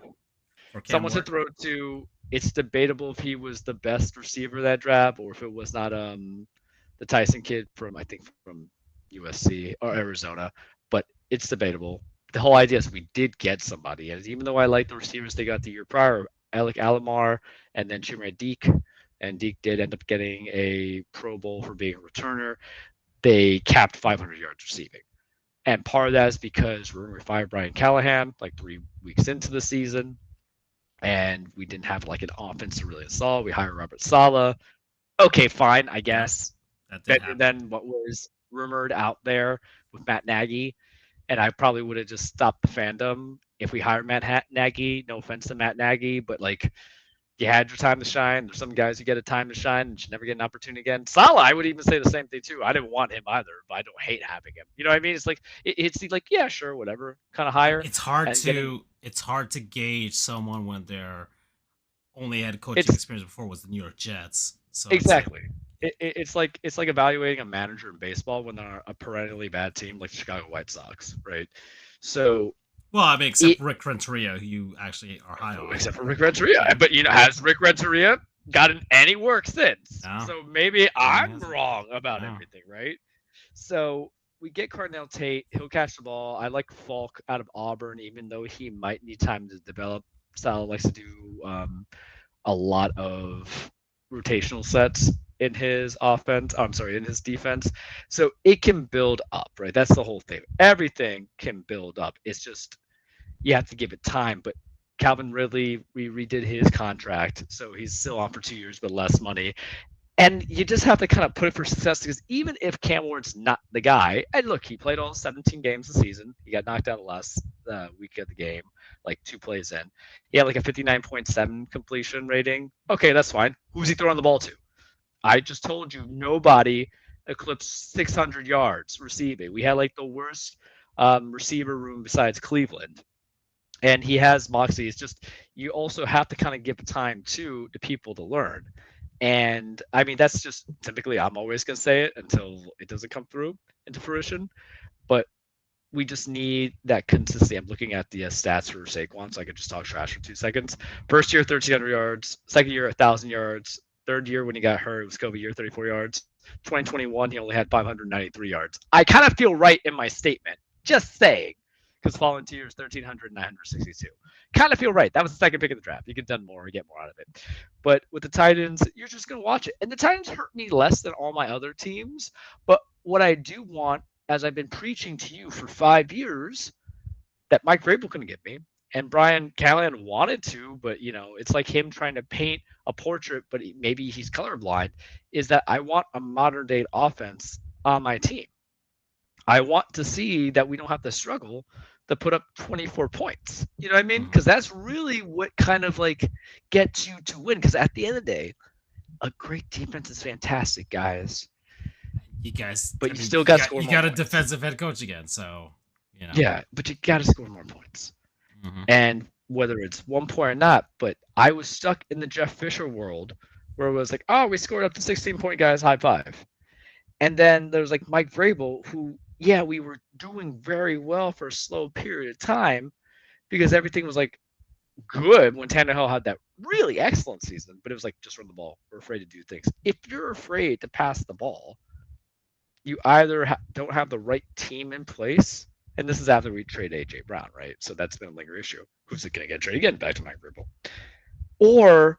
B: Someone to throw to. It's debatable if he was the best receiver of that draft or if it was not the Tyson kid from USC or Arizona, but it's debatable. the whole idea is we did get somebody. And even though I like the receivers they got the year prior, Alec Alomar and then Chimere Deke, and Deke did end up getting a Pro Bowl for being a returner, they capped 500 yards receiving. And part of that is because we fired Brian Callahan like 3 weeks into the season, and we didn't have like an offense to really install. We hired Robert Saleh. Okay, fine, I guess.
A: That did
B: Better
A: happen.
B: than what was rumored out there with Matt Nagy. And I probably would have just stopped the fandom if we hired Matt Nagy. No offense to Matt Nagy, but like you had your time to shine. There's some guys who get a time to shine and should never get an opportunity again. Salah, I would even say the same thing too. I didn't want him either, but I don't hate having him. You know what I mean? It's like it's like yeah, sure, whatever, kind of higher.
A: It's hard to gauge someone when their only head coaching experience before was the New York Jets. So
B: exactly. It's like evaluating a manager in baseball when they're a perennially bad team like the Chicago White Sox, right? So,
A: well, I mean, except Rick Renteria, who you actually are high on.
B: Except for Rick Renteria, but has Rick Renteria gotten any work since?
A: No.
B: So maybe I'm wrong about everything, right? So we get Cardinal Tate. He'll catch the ball. I like Falk out of Auburn, even though he might need time to develop. Sal likes to do a lot of rotational sets in his offense. In his defense. So it can build up, right? That's the whole thing. Everything can build up. It's just you have to give it time. But Calvin Ridley, we redid his contract, so he's still on for 2 years but less money. And you just have to kind of put it for success because even if Cam Ward's not the guy, and look, he played all 17 games this season. He got knocked out last week of the game, like 2 plays in. He had like a 59.7 completion rating. Okay, that's fine. Who's he throwing the ball to? I just told you nobody eclipsed 600 yards receiving. We had like the worst receiver room besides Cleveland. And he has moxie. It's just you also have to kind of give time to people to learn. And I mean, that's just typically I'm always going to say it until it doesn't come through into fruition. But we just need that consistency. I'm looking at the stats for Saquon, so I could just talk trash for 2 seconds. First year, 1,300 yards. Second year, 1,000 yards. Third year, when he got hurt, it was COVID year, 34 yards. 2021, he only had 593 yards. I kind of feel right in my statement. Just saying. Because following 2 years, 1,300, 962. Kind of feel right. That was the second pick of the draft. You could have done more or get more out of it. But with the Titans, you're just going to watch it. And the Titans hurt me less than all my other teams. But what I do want, as I've been preaching to you for 5 years, that Mike Vrabel couldn't get me. And Brian Callahan wanted to, but, it's like him trying to paint a portrait, but maybe he's colorblind, is that I want a modern-day offense on my team. I want to see that we don't have to struggle to put up 24 points. You know what I mean? Because that's really what kind of like gets you to win. Because at the end of the day, a great defense is fantastic, guys. But you still got to score more.
A: You got a defensive head coach again, so
B: Yeah, but you got to score more points. Mm-hmm. And whether it's 1 point or not, but I was stuck in the Jeff Fisher world where it was like, oh, we scored up to 16-point guys, high five. And then there was like Mike Vrabel, who, yeah, we were doing very well for a slow period of time because everything was like good when Tannehill had that really excellent season, but it was like, just run the ball. We're afraid to do things. If you're afraid to pass the ball, you either don't have the right team in place, and this is after we trade A.J. Brown, right? So that's been a lingering issue. Who's it going to get traded again? Back to Mike Vrabel. Or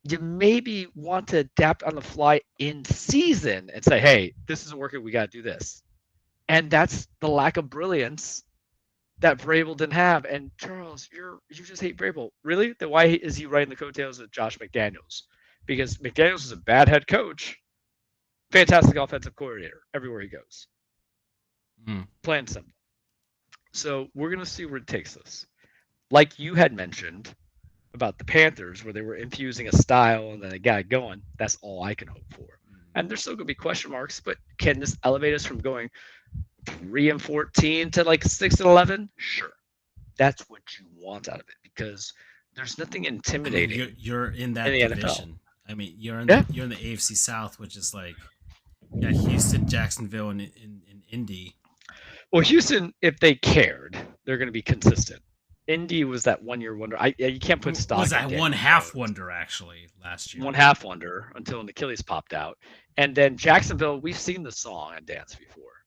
B: you maybe want to adapt on the fly in season and say, hey, this isn't working. We got to do this. And that's the lack of brilliance that Vrabel didn't have. And Charles, you just hate Vrabel. Really? Then why is he riding the coattails of Josh McDaniels? Because McDaniels is a bad head coach, fantastic offensive coordinator everywhere he goes. Plain simple. So we're going to see where it takes us. Like you had mentioned about the Panthers, where they were infusing a style and then they got it going. That's all I can hope for. And there's still going to be question marks, but can this elevate us from going 3-14 to like 6-11? Sure. That's what you want out of it because there's nothing intimidating.
A: I mean, you're in that division. I mean, you're in the AFC South, which is like Houston, Jacksonville, and Indy.
B: Well, Houston, if they cared, they're going to be consistent. Indy was that 1 year wonder. You can't put stock.
A: Was that 1/2 wonder actually last year?
B: 1/2 wonder until an Achilles popped out, and then Jacksonville. We've seen the song and dance before.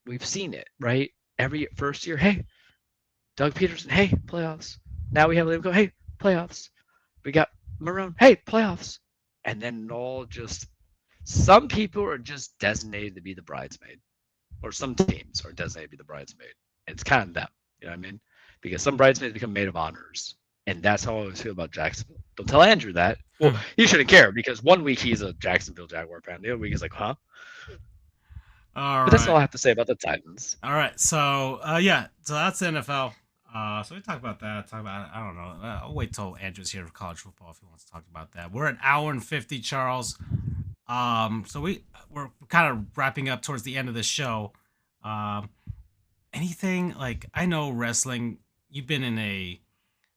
B: We've seen it, right? Every first year, hey, Doug Peterson, hey, playoffs. Now we have Liam go, hey, playoffs. We got Marone, hey, playoffs. And then all just some people are just designated to be the bridesmaid, or some teams are designated to be the bridesmaid. It's kind of them, you know what I mean? Because some bridesmaids become maid of honors, and that's how I always feel about Jacksonville. Don't tell Andrew that. Well, he shouldn't care because 1 week he's a Jacksonville Jaguar fan, the other week he's like, huh?
A: All
B: But that's all I
A: right.
B: have to say about the Titans.
A: All right. So yeah, so that's the NFL. So we talk about that. Talk about I don't know. I'll wait till Andrew's here for college football if he wants to talk about that. We're an hour and 50, Charles. So we're kind of wrapping up towards the end of the show. Um, anything like I know wrestling. You've been in a.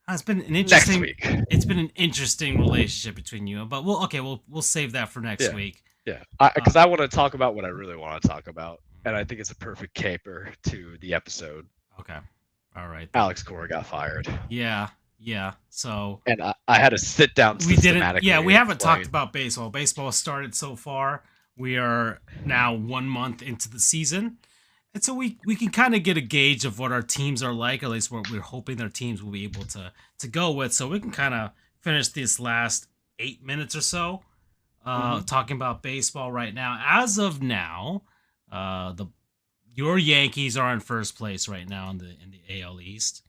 A: It's been an
B: Next
A: interesting.
B: week.
A: It's been an interesting relationship between you, but we'll save that for next week.
B: Yeah, because I want to talk about what I really want to talk about, and I think it's a perfect caper to the episode.
A: Okay. All right.
B: Alex Cora got fired.
A: Yeah. So
B: and I had to sit down.
A: We didn't. Yeah, we haven't talked about baseball. Baseball started so far. We are now 1 month into the season, and so we can kind of get a gauge of what our teams are like. At least what we're hoping their teams will be able to go with. So we can kind of finish this last 8 minutes or so talking about baseball right now. As of now, your Yankees are in first place right now in the AL East,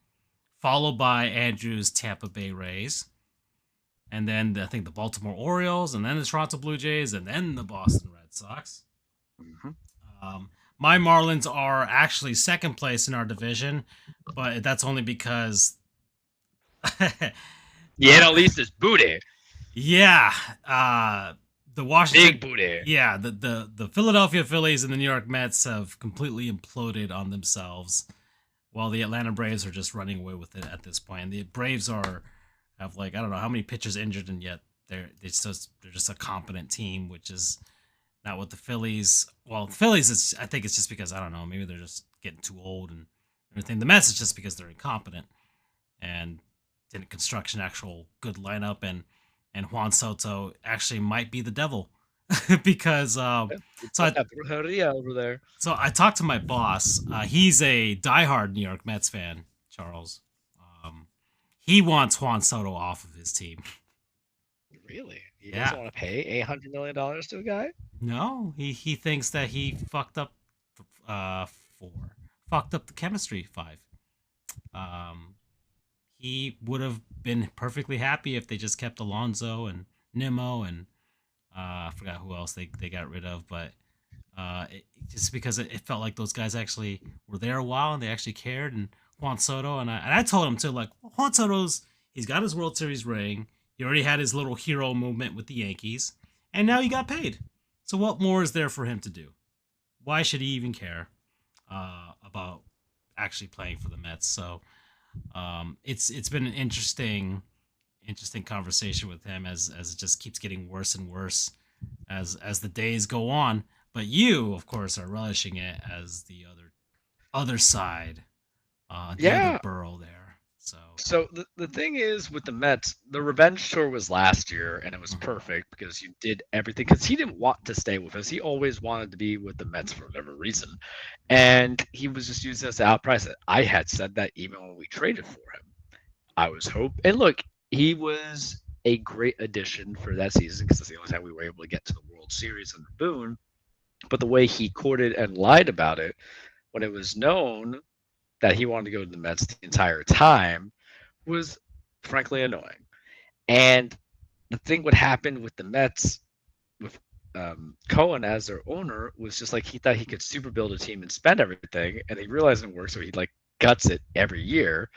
A: followed by Andrew's Tampa Bay Rays, and then I think the Baltimore Orioles, and then the Toronto Blue Jays, and then the Boston Red Sox. My Marlins are actually second place in our division, but that's only because
B: the NL East is booty.
A: Yeah, the Washington
B: big booty.
A: Yeah, the Philadelphia Phillies and the New York Mets have completely imploded on themselves, while the Atlanta Braves are just running away with it at this point. And the Braves have like I don't know how many pitchers injured, and yet they're just a competent team, which is not what the Phillies. Well, the Phillies I think it's just because I don't know, maybe they're just getting too old and everything. The Mets is just because they're incompetent and didn't construct an actual good lineup, and Juan Soto actually might be the devil because so
B: over there.
A: So I talked to my boss. He's a diehard New York Mets fan, Charles. He wants Juan Soto off of his team.
B: Really? He doesn't want to pay $800 million to a guy?
A: No, he thinks that he fucked up fucked up the chemistry 5. He would have been perfectly happy if they just kept Alonso and Nimmo and I forgot who else they got rid of, but just because it felt like those guys actually were there a while and they actually cared. And Juan Soto, and I told him too, like, Juan Soto's, he's got his World Series ring. He already had his little hero movement with the Yankees, and now he got paid. So what more is there for him to do? Why should he even care about actually playing for the Mets? So it's been an interesting conversation with him as it just keeps getting worse and worse as the days go on. But you, of course, are relishing it as the other side, the other burrow there.
B: So the thing is with the Mets, the revenge tour was last year, and it was perfect because you did everything. Because he didn't want to stay with us; he always wanted to be with the Mets for whatever reason, and he was just using us to outprice it. I had said that even when we traded for him. I was hoping, and look, he was a great addition for that season because that's the only time we were able to get to the World Series under Boone. But the way he courted and lied about it when it was known that he wanted to go to the Mets the entire time was frankly annoying. And the thing what happened with the Mets with Cohen as their owner was just like he thought he could super build a team and spend everything, and he realized it didn't work, so he like guts it every year.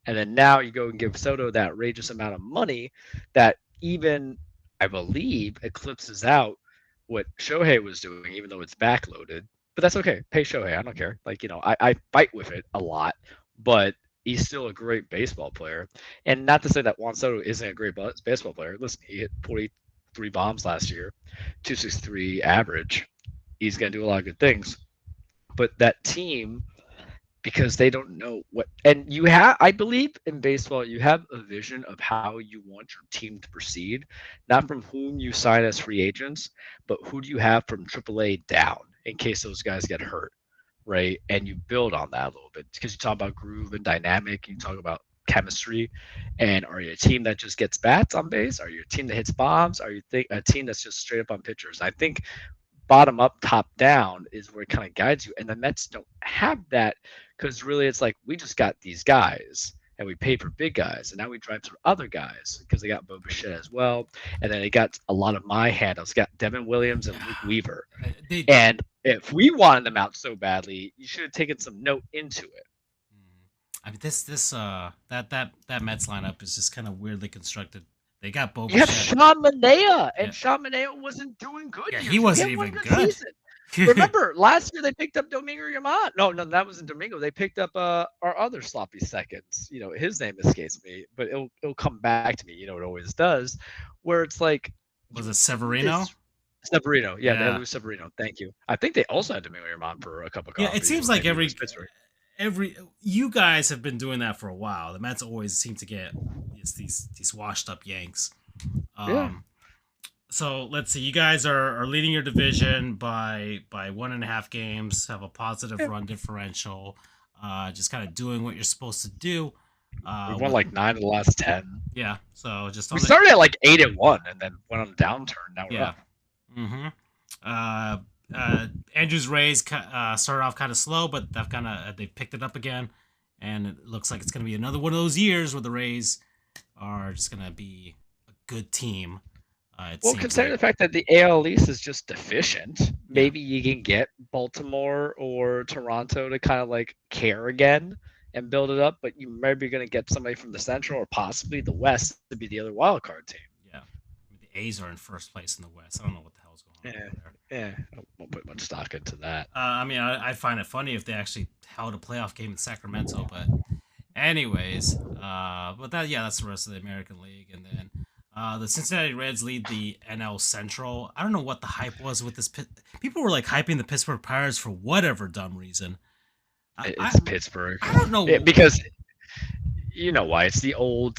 B: And then now you go and give Soto that outrageous amount of money that even, I believe, eclipses out what Shohei was doing, even though it's backloaded. But that's okay. Pay Shohei. I don't care. Like, I fight with it a lot, but he's still a great baseball player. And not to say that Juan Soto isn't a great baseball player. Listen, he hit 43 bombs last year, 263 average. He's going to do a lot of good things. But that team, because they don't know what, and you have, I believe in baseball, you have a vision of how you want your team to proceed, not from whom you sign as free agents, but who do you have from AAA down in case those guys get hurt, right? And you build on that a little bit because you talk about groove and dynamic, you talk about chemistry, and are you a team that just gets bats on base? Are you a team that hits bombs? Are you a team that's just straight up on pitchers? I think bottom up, top down is where it kind of guides you. And the Mets don't have that because really it's like we just got these guys and we paid for big guys, and now we drive through other guys because they got Bo Bichette as well, and then they got a lot of my handles. Got Devin Williams and Luke Weaver, and if we wanted them out so badly, you should have taken some note into it.
A: I mean, that Mets lineup is just kind of weirdly constructed. They got Bo
B: You have
A: Bichette.
B: Sean Manaea, and Sean Manaea wasn't doing good.
A: Yeah, he wasn't even good.
B: Remember, last year they picked up Domingo Yaman. No, that wasn't Domingo. They picked up our other sloppy seconds. You know, his name escapes me, but it'll come back to me. You know, it always does. Where it's like,
A: was it Severino?
B: Severino, yeah, they had Luis Severino. Thank you. I think they also had Domingo Yaman for a cup of coffee.
A: Yeah, it seems like every you guys have been doing that for a while. The Mets always seem to get these washed up Yanks. So let's see. You guys are leading your division by 1.5 games. Have a positive run differential. Just kind of doing what you're supposed to do.
B: We won like 9 of the last 10.
A: Yeah. So just
B: we started at like 8-1 and then went on a downturn. Now we're up.
A: Andrew's Rays started off kind of slow, but they picked it up again, and it looks like it's going to be another one of those years where the Rays are just going to be a good team.
B: Considering the fact that the AL East is just deficient, maybe you can get Baltimore or Toronto to kind of like care again and build it up, but you maybe going to get somebody from the Central or possibly the West to be the other wild card team.
A: Yeah, I mean, the A's are in first place in the West. I don't know what the hell's going on there.
B: Yeah, I won't put much stock into that.
A: I mean, I find it funny if they actually held a playoff game in Sacramento, but anyways, that's the rest of the American League, and then the Cincinnati Reds lead the NL Central. I don't know what the hype was with this. People were like hyping the Pittsburgh Pirates for whatever dumb reason.
B: It's Pittsburgh.
A: I don't know
B: because you know why. It's the old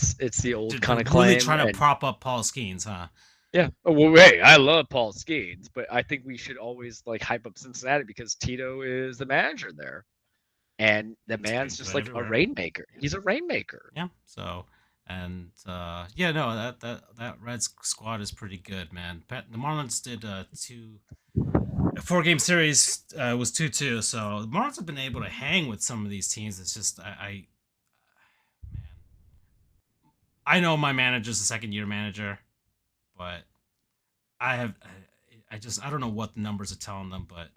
B: kind of claim.
A: Really trying to prop up Paul Skeens, huh?
B: Yeah. Well, hey, I love Paul Skeens, but I think we should always like hype up Cincinnati because Tito is the manager there, and the man's just like a rainmaker. He's a rainmaker.
A: Yeah. So. And that Reds squad is pretty good, man. The Marlins did 4-game series. Was 2-2, so the Marlins have been able to hang with some of these teams. It's just man, I know my manager's a second-year manager, but I don't know what the numbers are telling them, but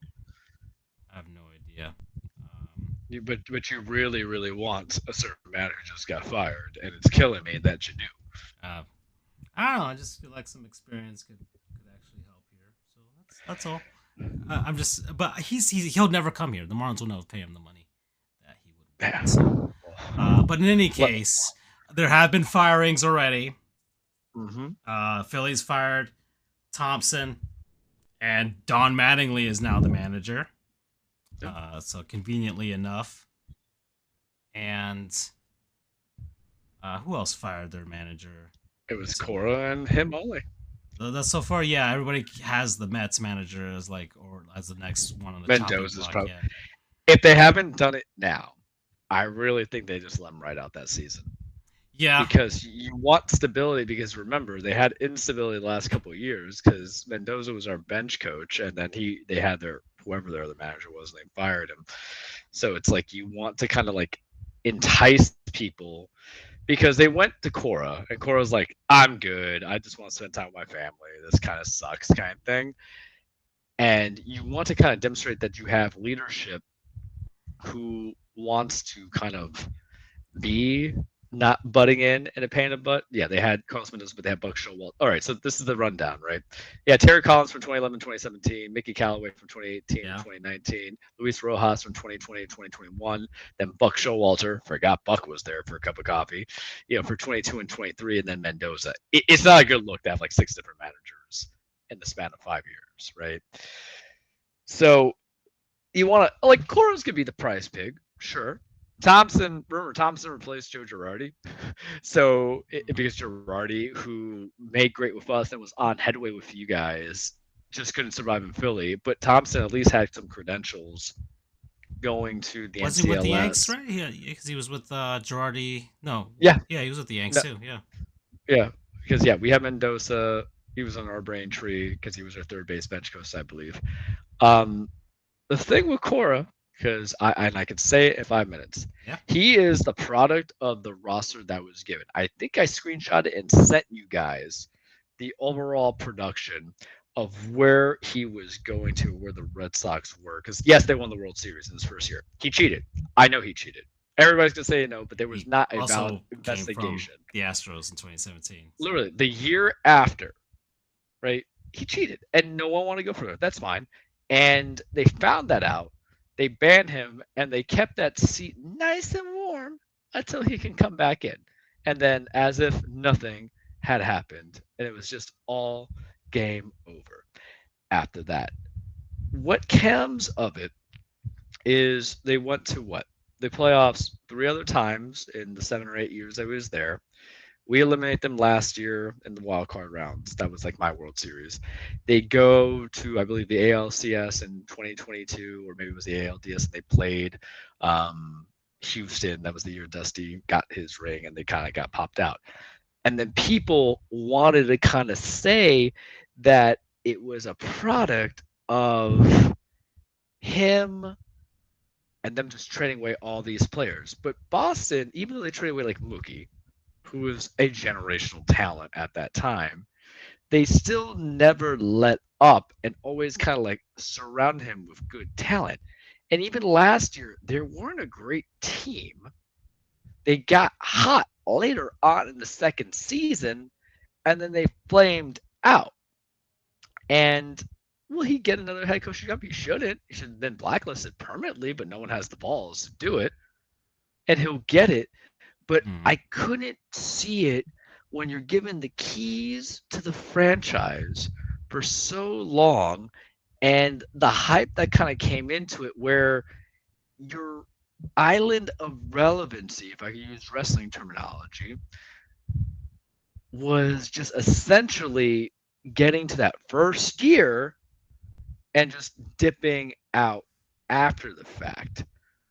A: I have no idea.
B: But you really, really want a certain manager who just got fired, and it's killing me that you do.
A: I don't know. I just feel like some experience could actually help here. So that's all. But he'll never come here. The Marlins will never pay him the money that he would.
B: Yeah.
A: So, but in any case, there have been firings already. Phillies fired Thompson, and Don Mattingly is now the manager. So conveniently enough, and who else fired their manager?
B: It was Cora and him only.
A: That's so far, yeah. Everybody has the Mets manager as the next one on the
B: Mendoza's probably. Yeah. If they haven't done it now, I really think they just let him ride out that season.
A: Yeah,
B: because you want stability. Because remember, they had instability the last couple of years because Mendoza was our bench coach, and then they had whoever their other manager was, and they fired him. So it's like you want to kind of like entice people because they went to Cora, and Cora's like, I'm good. I just want to spend time with my family. This kind of sucks kind of thing. And you want to kind of demonstrate that you have leadership who wants to kind of be not butting in a pain in the butt. Yeah, they had Carlos Mendoza, but they had Buck Showalter. All right, so this is the rundown, right? Yeah, Terry Collins from 2011 2017, Mickey Callaway from 2018 and 2019, Luis Rojas from 2020 and 2021, then Buck Showalter, forgot Buck was there for a cup of coffee, for 22 and 23, and then Mendoza. It's not a good look to have like 6 different managers in the span of 5 years, right? So you want to, like, Cora's could be the prize pig, sure. Thompson replaced Joe Girardi. So because Girardi, who made great with us and was on headway with you guys, just couldn't survive in Philly. But Thompson at least had some credentials going to the
A: Was he with the Yanks,
B: NCLS.
A: right? Yeah, because he was with Girardi. No,
B: Yeah,
A: yeah, he was with the Yanks
B: no,
A: too. Yeah.
B: yeah, because yeah, we have Mendoza. He was on our brain tree because he was our third base bench coach, I believe. Um, the thing with Cora, because I could say it in 5 minutes,
A: Yeah.
B: he is the product of the roster that was given. I think I screenshot it and sent you guys the overall production of where he was going to, where the Red Sox were. Because yes, they won the World Series in his first year. He cheated. I know he cheated. Everybody's gonna say no, but there was
A: He
B: not a valid
A: also came from
B: investigation.
A: the Astros in 2017. So.
B: Literally, the year after, right? He cheated, and no one wanted to go for it. That's fine. And they found that out. They banned him, and they kept that seat nice and warm until he can come back in. And then, as if nothing had happened, and it was just all game over after that. What comes of it is they went to what? The playoffs 3 other times in the 7 or 8 years I was there. We eliminate them last year in the wild card rounds. That was like my World Series. They go to, I believe, the ALCS in 2022, or maybe it was the ALDS, and they played Houston. That was the year Dusty got his ring, and they kind of got popped out. And then people wanted to kind of say that it was a product of him and them just trading away all these players. But Boston, even though they traded away like Mookie, who was a generational talent at that time, they still never let up and always kind of like surround him with good talent. And even last year, they weren't a great team. They got hot later on in the second season, and then they flamed out. And will he get another head coaching job? He shouldn't. He should have been blacklisted permanently, but no one has the balls to do it. And he'll get it. But
A: Hmm.
B: I couldn't see it when you're given the keys to the franchise for so long and the hype that kind of came into it where your island of relevancy, if I could use wrestling terminology, was just essentially getting to that first year and just dipping out after the fact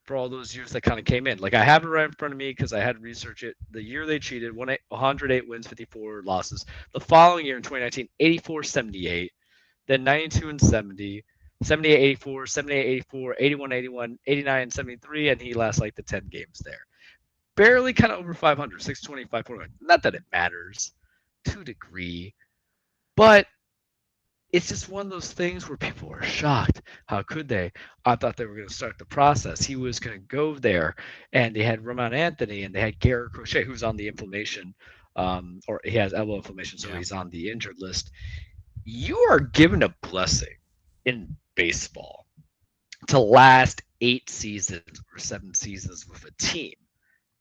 B: for all those years that kind of came in. Like I have it right in front of me because I had to research it. The year they cheated, 108 wins, 54 losses. The following year in 2019, 84, 78, then 92 and 70, 78, 84, 78, 84, 81, 81, 89, 73, and he lasts like the 10 games there. Barely kind of over 500, 620, 541. Not that it matters to a degree, but it's just one of those things where people were shocked. How could they? I thought they were going to start the process. He was going to go there, and they had Roman Anthony, and they had Garrett Crochet, who's on the inflammation, or he has elbow inflammation, so he's on the injured list. You are given a blessing in baseball to last 8 seasons or 7 seasons with a team.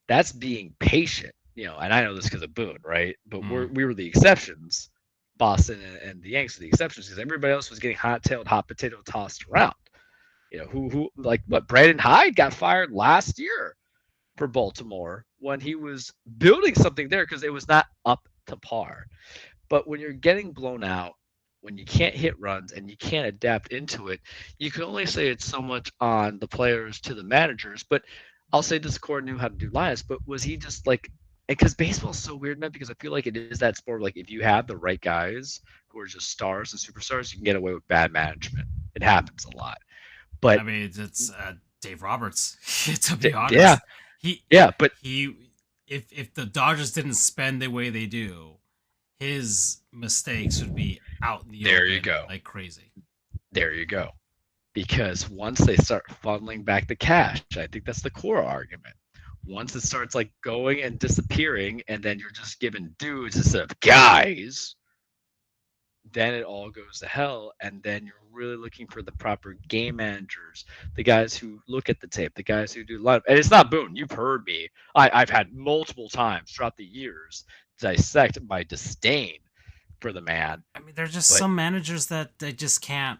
B: That's being patient, and I know this because of Boone, right? But we were the exceptions. Boston and the Yanks were the exceptions because everybody else was getting hot-tailed, hot potato tossed around. Who like what? Brandon Hyde got fired last year for Baltimore when he was building something there because it was not up to par. But when you're getting blown out, when you can't hit runs and you can't adapt into it, you can only say it's so much on the players to the managers. But I'll say this: Cora knew how to do lines, but was he just like? Because baseball's so weird, man. Because I feel like it is that sport. Like if you have the right guys who are just stars and superstars, you can get away with bad management. It happens a lot. But
A: I mean, it's Dave Roberts. To be
B: yeah,
A: honest, he
B: but
A: he if the Dodgers didn't spend the way they do, his mistakes would be out in the
B: there
A: open
B: you go.
A: like crazy.
B: There you go. Because once they start funneling back the cash, I think that's the core argument. Once it starts like going and disappearing, and then you're just giving dudes instead of guys, then it all goes to hell. And then you're really looking for the proper game managers, the guys who look at the tape, the guys who do live. And it's not Boone. You've heard me. I've had multiple times throughout the years dissect my disdain for the man.
A: I mean, there's just some managers that they just can't.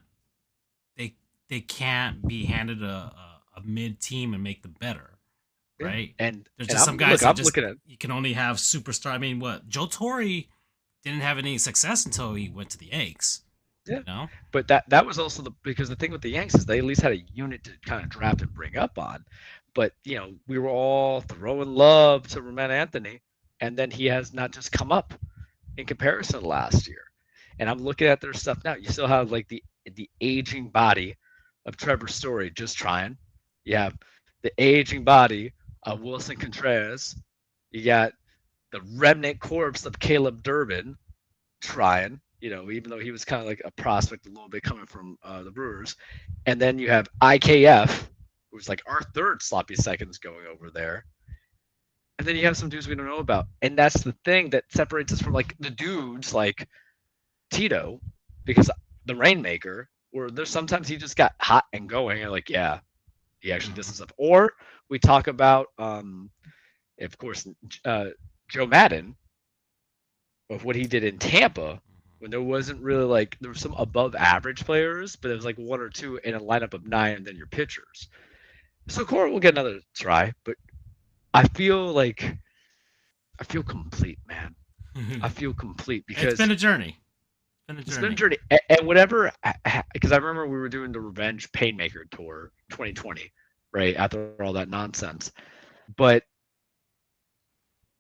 A: They can't be handed a mid team and make them better, right?
B: And
A: there's just some guys
B: I'm looking at.
A: You can only have superstar. I mean, what Joe Torre didn't have any success until he went to the Yanks.
B: Yeah.
A: You know.
B: But that was also because the thing with the Yanks is they at least had a unit to kind of draft and bring up on. But we were all throwing love to Roman Anthony, and then he has not just come up in comparison to last year. And I'm looking at their stuff now. You still have like the aging body of Trevor Story just trying. You have the aging body of Wilson Contreras. You got the remnant corpse of Caleb Durbin trying, even though he was kind of like a prospect a little bit coming from the Brewers. And then you have IKF, who's like our third sloppy seconds going over there. And then you have some dudes we don't know about. And that's the thing that separates us from like the dudes like Tito, because the Rainmaker, where there's sometimes he just got hot and going and like, yeah, he actually does stuff. Or we talk about, of course, Joe Madden, of what he did in Tampa when there wasn't really like there were some above average players, but it was like one or two in a lineup of 9 and then your pitchers. So Cora will get another try, but I feel complete, man. I feel complete because
A: it's been a journey.
B: It's been a journey. And whatever, because I remember we were doing the Revenge Painmaker tour 2020, right? After all that nonsense. But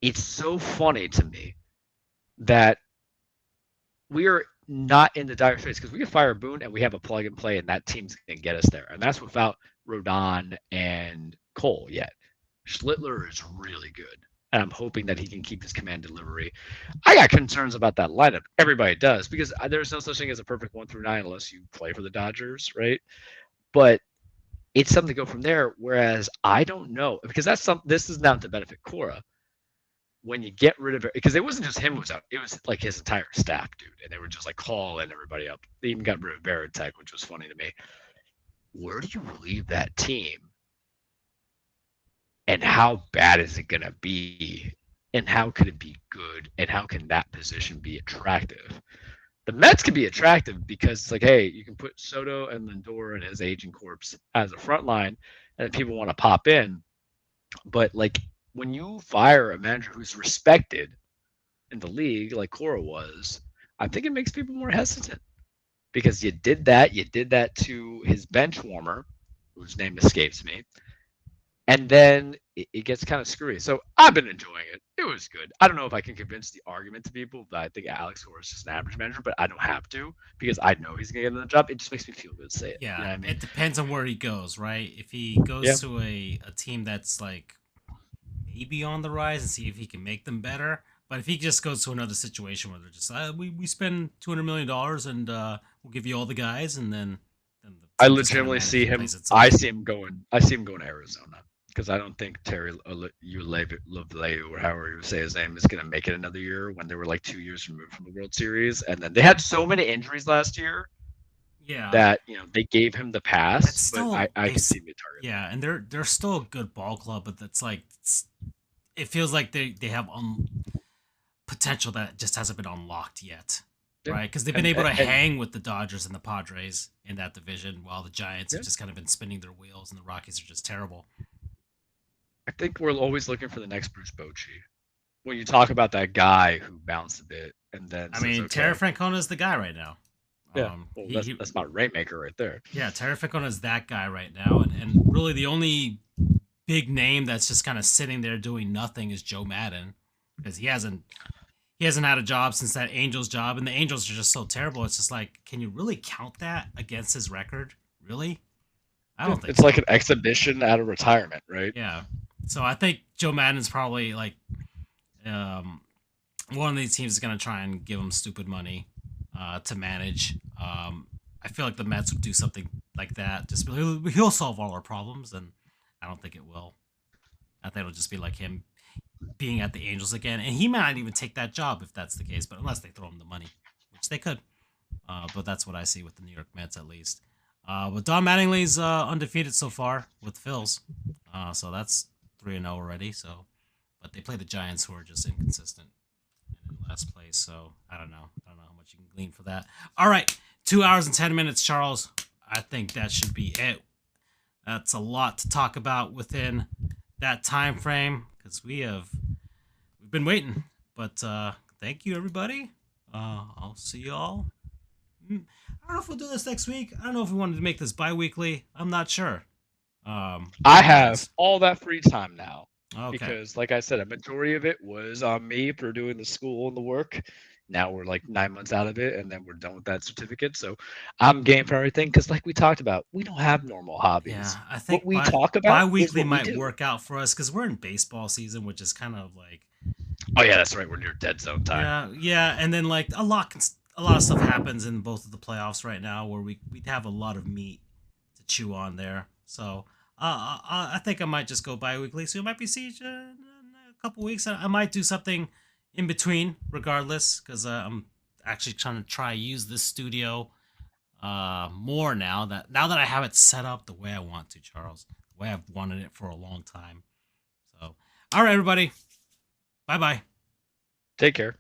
B: it's so funny to me that we are not in the dire straits because we can fire Boone and we have a plug and play and that team's going to get us there. And that's without Rodon and Cole yet. Schlittler is really good. And I'm hoping that he can keep his command delivery. I got concerns about that lineup. Everybody does because there's no such thing as a perfect 1 through 9 unless you play for the Dodgers, right? But it's something to go from there. Whereas I don't know because this is not to benefit Cora. When you get rid of it, because it wasn't just him who was out, it was like his entire staff, dude. And they were just like calling everybody up. They even got rid of Veritek, which was funny to me. Where do you leave that team? And how bad is it going to be? And how could it be good? And how can that position be attractive? The Mets can be attractive because it's like, hey, you can put Soto and Lindor and his aging corpse as a front line, and people want to pop in. But like, when you fire a manager who's respected in the league like Cora was, I think it makes people more hesitant because you did that. You did that to his bench warmer, whose name escapes me. And then it gets kind of screwy. So I've been enjoying it. It was good. I don't know if I can convince the argument to people that I think Alex Cora is just an average manager, but I don't have to because I know he's going to get another job. It just makes me feel good to say it.
A: Yeah,
B: you know what I mean?
A: It depends on where he goes, right? If he goes to a team that's like maybe on the rise and see if he can make them better. But if he just goes to another situation where they're just we spend $200 million and we'll give you all the guys, and then the
B: I
A: team just kinda
B: legitimately see him.
A: plays itself.
B: I see him going to Arizona because I don't think Terry Lovellay or however you say his name is going to make it another year when they were like 2 years removed from the World Series, and then they had so many injuries last year.
A: Yeah,
B: That they gave him the pass,
A: still,
B: but I can see me target.
A: Yeah, and they're still a good ball club, but that's like it feels like they have potential that just hasn't been unlocked yet, right? Because they've been able to hang with the Dodgers and the Padres in that division, while the Giants have just kind of been spinning their wheels, and the Rockies are just terrible.
B: I think we're always looking for the next Bruce Bochy. When you talk about that guy who bounced a bit and then
A: Terry Francona is the guy right now.
B: Yeah, that's my Rainmaker right there.
A: Yeah, Terry Francona is that guy right now, and really the only big name that's just kind of sitting there doing nothing is Joe Madden, because he hasn't had a job since that Angels job, and the Angels are just so terrible. It's just like, can you really count that against his record? Really? I don't think
B: it's like an exhibition out of retirement, right?
A: Yeah. So I think Joe Madden's probably like one of these teams is going to try and give him stupid money to manage. I feel like the Mets would do something like that. Just he'll solve all our problems, and I don't think it will. I think it'll just be like him being at the Angels again, and he might not even take that job if that's the case. But unless they throw him the money, which they could. But that's what I see with the New York Mets, at least. But Don Mattingly's undefeated so far with Phils, so that's 3-0 already. So, but they play the Giants, who are just inconsistent and in last place. So I don't know how much you can glean for that. All right, 2 hours and 10 minutes, Charles. I think that should be it. That's a lot to talk about within that time frame because we've been waiting. But thank you, everybody. I'll see y'all I don't know if we'll do this next week. I don't know if we wanted to make this bi-weekly. I'm not sure.
B: I have all that free time now.
A: Okay.
B: Because, like I said, a majority of it was on me for doing the school and the work. Now we're like 9 months out of it, and then we're done with that certificate. So I'm game for everything. Because, like we talked about, we don't have normal hobbies.
A: Yeah, I
B: What
A: think
B: we talk about is
A: bi-weekly
B: what we
A: might
B: do.
A: work out for us because we're in baseball season, which is kind of like
B: Oh yeah, that's right. We're near dead zone time.
A: yeah, and then like a lot of stuff happens in both of the playoffs right now where we have a lot of meat to chew on there. So I think I might just go bi-weekly. So you might be seeing each other in a couple weeks. I might do something in between, regardless, because I'm actually trying to use this studio more now that I have it set up the way I want to, Charles, the way I've wanted it for a long time. So, all right, everybody, bye bye.
B: Take care.